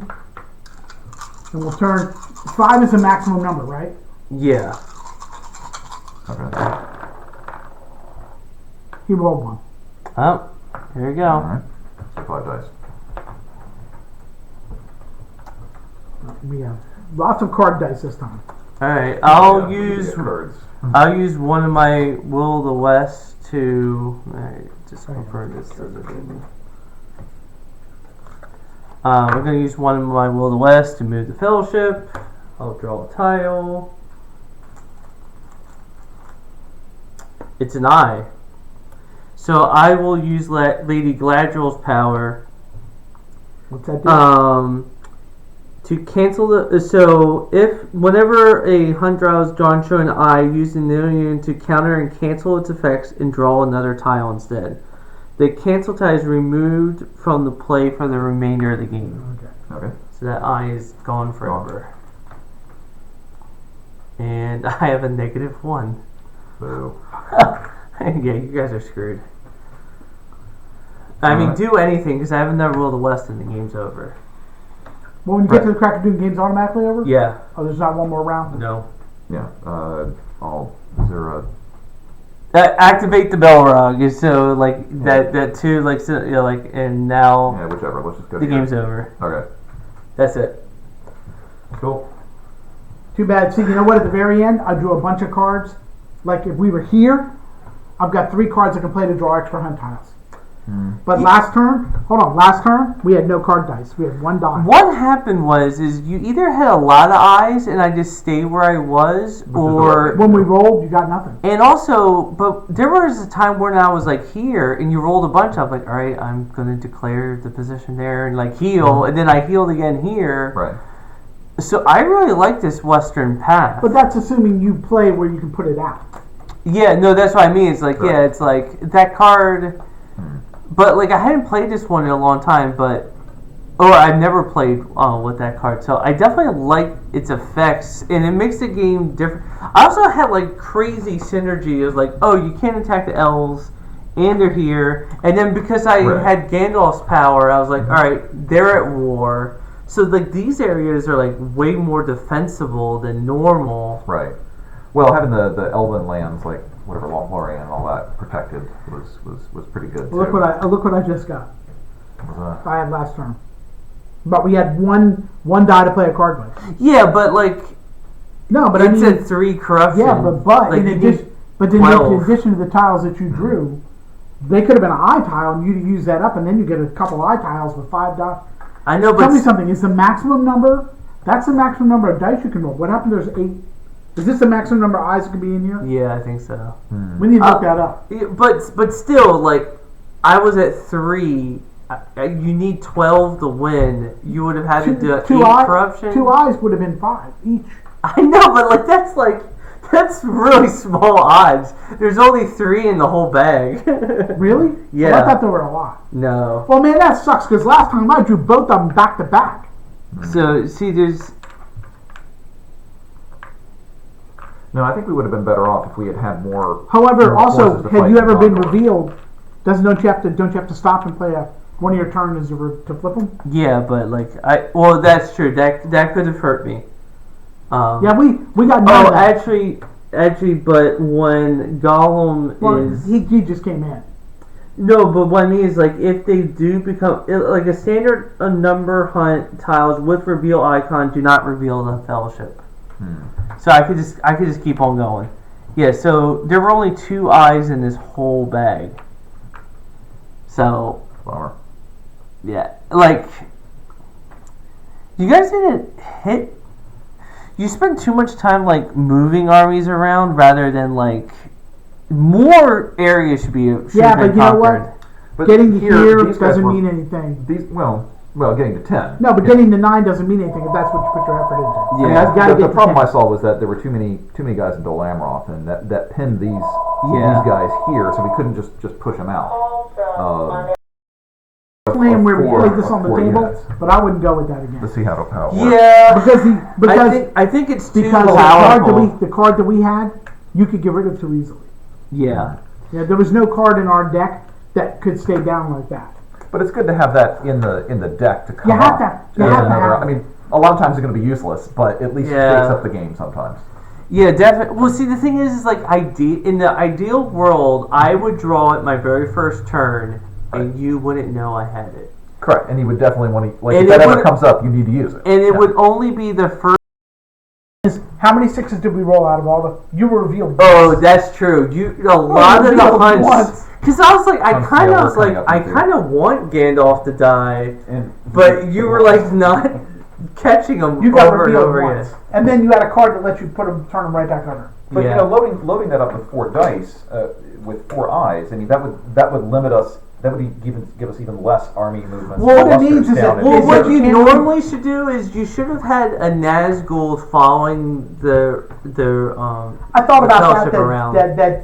and we'll turn 5 is the maximum number, right? Yeah. Okay. He rolled 1. Oh, here you go. All right. So 5 dice. We have lots of card dice this time. All right, I'll Yeah, use cards. I'll use one of my Will of the West to just confirm this doesn't give me. We're going to use one of my Will of the West to move the Fellowship. I'll draw a tile. It's an eye. So I will use Lady Gladriel's power What's that do? to cancel the. So if whenever a hunt draws drawn show an eye, use the million to counter and cancel its effects and draw another tile instead. The cancel tile is removed from the play for the remainder of the game. Okay. So that eye is gone forever. And I have a -1. Boo. Yeah, you guys are screwed. I mean, do anything because I have another Will of the West and the game's over. Well, when you get to the crack of doom, game's automatically over? Yeah. Oh, there's not one more round? No. Yeah. Is there a? Activate the Belrog is so like that 2 like so, you know, like and now Yeah, whichever. Let's just go. the here. game's over. Okay. That's it. Cool. Too bad. See, you know what? At the very end, I drew a bunch of cards. Like, if we were here, I've got 3 cards I can play to draw extra hunt tiles. But last turn, we had no card dice. We had 1 die. What happened is you either had a lot of eyes and I just stayed where I was, or When we rolled, you got nothing. and also, but there was a time when I was like here and you rolled a bunch. I was like, all right, I'm gonna declare the position there and like heal, and then I healed again here. Right. So I really like this Western path. But that's assuming you play where you can put it out. Yeah, no, that's what I mean. It's like, Right. yeah, it's like that card. But like I hadn't played this one in a long time, or I've never played with that card, so I definitely like its effects, and it makes the game different. I also had like crazy synergy. It was like, oh, you can't attack the elves, and they're here, and then because I had Gandalf's power, I was like, all right, they're at war, so like these areas are like way more defensible than normal. Right. Well, having the elven lands like whatever Lothlorien and all that protected was pretty good too. Look what I just got. What was that? I had last turn. But we had one die to play a card with. Yeah, but like No, but it's I mean, a 3 corruption. yeah, but like, in you addition, need but then 12. in addition to the tiles that you drew, they could have been an eye tile, and you use that up, and then you get a couple eye tiles with 5 die. I know, Tell but me something. Is the maximum number? That's the maximum number of dice you can roll. What happened? There's 8. Is this the maximum number of eyes that can be in here? yeah, I think so. We need to look that up. Yeah, but still, like I was at 3. You need 12 to win. You would have had to do 8 corruption. 2 eyes would have been 5 each. I know, but that's really small odds. There's only 3 in the whole bag. Really? Yeah. Well, I thought there were a lot. No. Well, man, that sucks because last time I drew both of them back to back. So see, there's. No, I think we would have been better off if we had had more. However, more also, forces to had fight you ever been Gondor. revealed? Don't you have to stop and play one of your turns to flip them? Yeah, but well, that's true. That could have hurt me. Yeah, we got none of that. Actually, but when Gollum is he just came in. no, but what I mean is like if they do become like a standard number hunt tiles with reveal icon do not reveal the Fellowship. So I could just keep on going. Yeah, so there were only 2 eyes in this whole bag. So Bummer. yeah, like you guys didn't hit. You spend too much time like moving armies around rather than like more areas should be. Yeah, but you know what? But Getting to here these guys doesn't were- mean anything. Well, getting to 10. No, but getting to 9 doesn't mean anything if that's what you put your effort into. Yeah. You gotta The get to problem 10. I saw was that there were too many guys in Dol Amroth, and that pinned these Yeah. guys here, so we couldn't just push them out. saying where we four- played this on the four table, units. but I wouldn't go with that again. To see how it works. Yeah, Because I think it's too because powerful. the card that we had, you could get rid of too easily. Yeah. Yeah, there was no card in our deck that could stay down like that. But it's good to have that in the deck to come You have up. to. You have to have I mean, a lot of times it's going to be useless, but at least it shakes up the game sometimes. Yeah, definitely. Well, see, the thing is like, in the ideal world, I would draw it my very first turn, and you wouldn't know I had it. Correct, and you would definitely want to, like, And if that it ever would- comes up, you need to use it. And it would only be the first. How many sixes did we roll out of all the? You were revealed. Oh, that's true. A lot of the revealed hunts. once. Because I was like, I Hunts, kind yeah, of we're was like, coming up I into- kind of want Gandalf to die, And but you were like not catching him You got over and revealed over once, again. and then you had a card that lets you turn them right back under. But Yeah. you know, loading that up with 4 dice with 4 eyes. I mean, that would limit us. That would give us even less army movements. Well, what it means is that- Well, Is what it you canon? normally should do is you should have had a Nazgul following the I thought the about fellowship that. around. That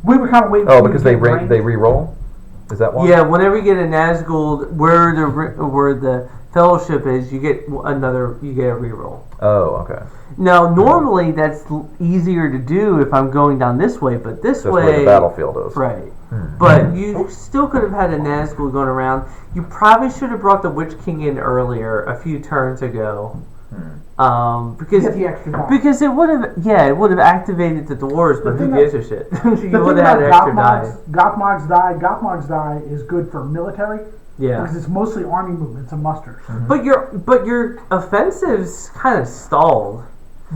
we were kind of waiting. Oh, for you because to they get range. re-roll. Is that why? Yeah, whenever you get a Nazgul, where the fellowship is, you get a reroll. Oh, okay. Now, normally that's easier to do if I'm going down this way, but this Just way, where the battlefield is. right? But you still could have had a Nazgul going around. You probably should have brought the Witch King in earlier, a few turns ago, because Get the extra die. because it would have activated the dwarves, but The who thing gives a shit? The You thing would have had about extra die. Gothmog's die is good for military Yeah. because it's mostly army movements and musters. But your offensive's kind of stalled.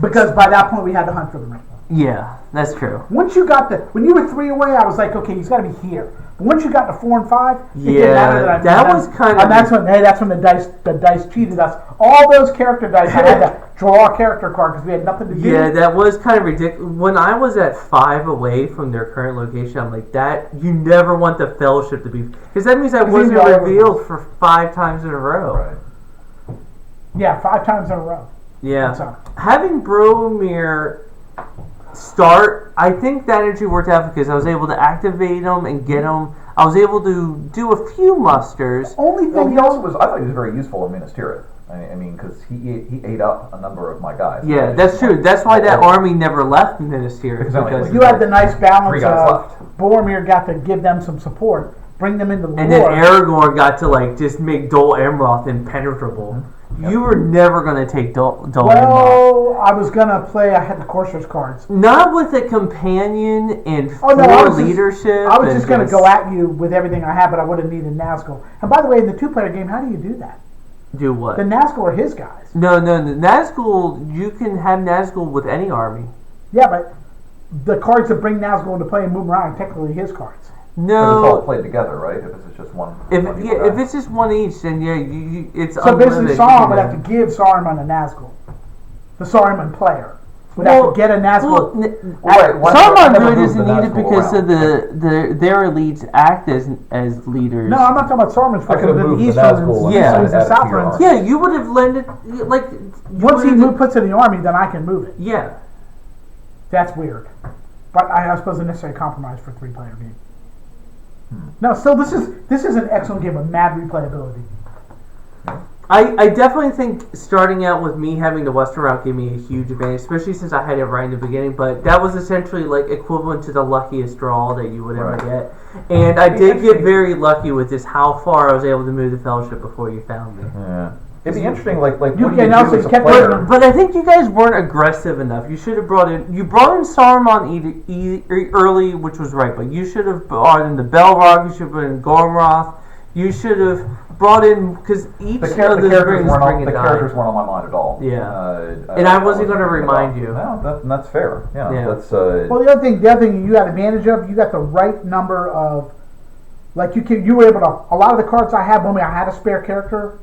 Because by that point we had to hunt for the ring. Yeah, that's true. Once you got when you were 3 away, I was like, okay, he's got to be here. But once you got to 4 and 5, it didn't Yeah, matter that I that moved was them. kind of- And that's when the dice cheated us. All those character dice, I had to draw a character card because we had nothing to do. Yeah, that was kind of ridiculous. When I was at 5 away from their current location, I'm like, that you never want the fellowship to be, because that means I wasn't all over revealed for 5 times in a row. Right. Yeah, 5 times in a row. Yeah, That's all. having Boromir start, I think that actually worked out because I was able to activate them and get them. I was able to do a few musters. Only Well, thing he also was. I thought he was very useful in Minas Tirith. I mean, because he ate up a number of my guys. Yeah, that's true. That's why that army never left Minas Tirith. Exactly. Because you had the nice balance 3 guys of left. Boromir got to give them some support, bring them into the and war. then Aragorn got to like just make Dol Amroth impenetrable. You were never going to take Dol Amroth. Well, I was gonna play. I had the Courser's cards. Not with a companion and Oh no, I was leadership. I was and just gonna go at you with everything I had, but I would have needed Nazgul. And by the way, in the 2-player game, how do you do that? do what? The Nazgul are his guys. No, the Nazgul. You can have Nazgul with any army. Yeah, but the cards that bring Nazgul into play and move around are technically his cards. Because it's all No, played together, right? If it's just one. if one yeah, evil if guy. it's just one each, then yeah, it's So unlimited. basically, Sauron would have to give Saruman a Nazgul. The Saruman player would have to get a Nazgul. Right, why- Saruman why never really move doesn't the need it Nazgul because around? of their elites act as leaders. No, I'm not talking about Saruman's I forces. could have The moved the Easterns, Nazgul Yeah. Easterns, and and added to your Southrons. army. Yeah, you would have lended like you Once he would've- puts it in the army, then I can move it. Yeah. That's weird. But I suppose a necessary compromise for a 3-player game. No, still, this is an excellent game with mad replayability. I definitely think starting out with me having the Western route gave me a huge advantage, especially since I had it right in the beginning. But that was essentially like equivalent to the luckiest draw that you would ever Right. get. And I did get very lucky with just how far I was able to move the Fellowship before you found me. Yeah. It'd be interesting, like what You do can you also do as a kept player? putting But I think you guys weren't aggressive enough. You should have brought in Saruman early, which was right. But you should have brought in the Balrog. You should have brought in Gormroth. You should have brought in because each The, of char- the the characters rings weren't bring on, a the die. characters weren't on my mind at all. Yeah. And I wasn't gonna thinking remind about- you. No, that's fair. Yeah, Yeah. that's Well, the other thing you got advantage of, you got the right number of, like you were able to, a lot of the cards I had when I had a spare character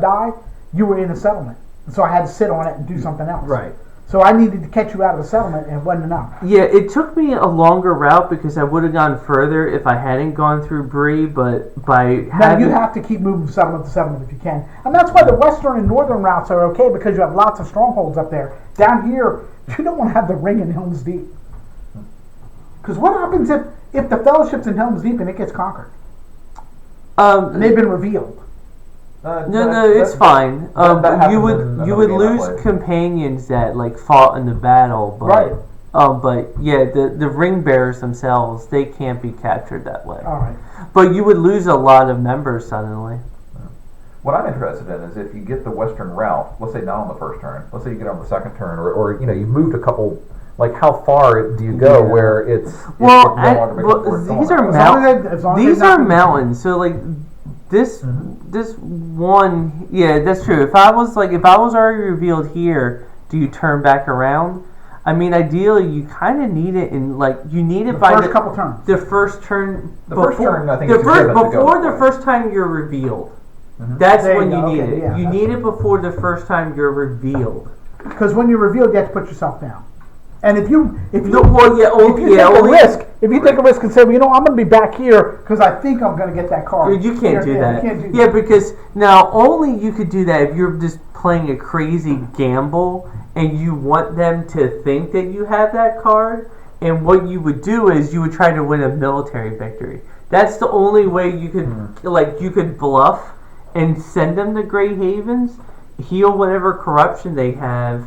die, you were in a settlement. And so I had to sit on it and do something else. Right. So I needed to catch you out of the settlement and it wasn't enough. Yeah, it took me a longer route because I would have gone further if I hadn't gone through Bree, but by Now having... you have to keep moving settlement to settlement if you can. And that's why the western and northern routes are okay because you have lots of strongholds up there. Down here, you don't want to have the ring in Helm's Deep. Because what happens if the fellowship's in Helm's Deep and it gets conquered? And they've been revealed. No, it's fine. that You happens in would another game I lose played. companions that like fought in the battle, but Right. but yeah, the ring bearers themselves, they can't be captured that way. All right. But you would lose a lot of members suddenly. What I'm interested in is if you get the western route, let's say not on the first turn, let's say you get on the second turn, or you know you've moved a couple. Like how far do you go where it's Well, it no longer makes it worth these going? are As long as these they're are not- mountains. So like this this one, yeah, that's true. If I was already revealed here, do you turn back around? I mean, ideally, you kind of need it in you need it The by first couple turns. the first turn. The first turn, I think, the is a first given to go before the this way. first time you're revealed. That's There when you you go. need Okay, it. yeah, You that's need it before the first time you're revealed. Because when you're revealed, you have to put yourself down. And if you No, well, yeah, if you take a only- risk, if you take a risk and say, well, you know, I'm going to be back here because I think I'm going to get that card. Dude, you can't do that. You can't do Yeah, that. because now only you could do that if you're just playing a crazy gamble and you want them to think that you have that card. And what you would do is you would try to win a military victory. That's the only way you could you could bluff and send them to Grey Havens, heal whatever corruption they have,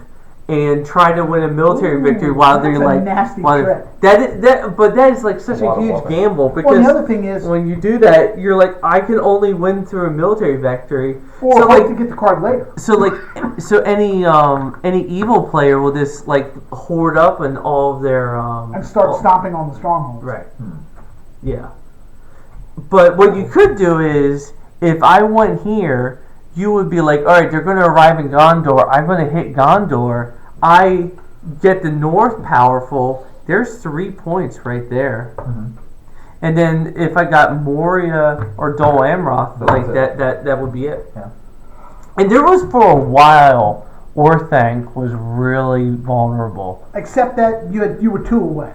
and try to win a military victory while that's they're a like nasty while trick. but that is like such A a lot of huge bluffing. gamble because Well, the other thing is, when you do that, you're like, I can only win through a military victory. or so hope to get the card later. so any evil player will just hoard up in all of their And start stomping on the strongholds. right. Yeah. But what you could do is, if I went here, you would be like, all right, they're going to arrive in Gondor. I'm going to hit Gondor. I get the north powerful. There's 3 points right there. And then if I got Moria or Dol Amroth, that would be it. Yeah. And there was for a while, Orthanc was really vulnerable. Except that you were 2 away.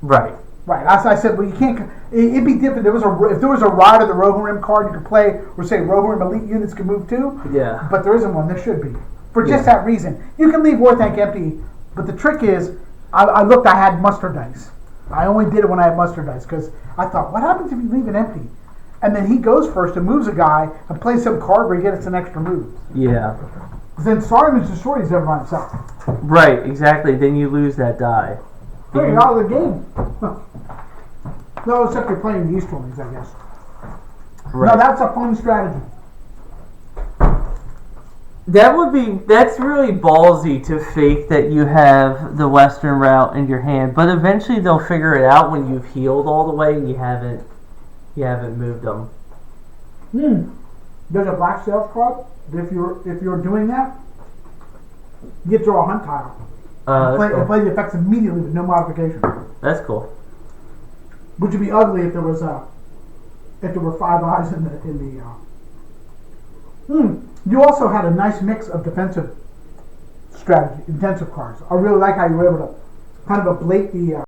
Right. Right. As I said, well, you can't. It'd be different. If there was a Ride of the Rohirrim card, you could play, or say Rohirrim elite units could move to. Yeah. But there isn't one. There should be. For just that reason, you can leave Orthanc empty. But the trick is, I looked. I had muster dice. I only did it when I had muster dice because I thought, what happens if you leave it empty? And then he goes first and moves a guy and plays some card where he gets an extra move. Yeah. Then Saruman's destroyed his everyone himself. Right. Exactly. Then you lose that die. Hey, you're out of the game. No, except you're playing the Easterlings, I guess. Right. No, that's a fun strategy. That's really ballsy to fake that you have the Western route in your hand, but eventually they'll figure it out when you've healed all the way and you haven't moved them. There's a black sales card. If you're doing that, you get to draw a hunt tile. That's cool. Play the effects immediately with no modification. That's cool. Which would be ugly if there were 5 eyes in the. You also had a nice mix of defensive strategy, intensive cards. I really like how you were able to kind of ablate the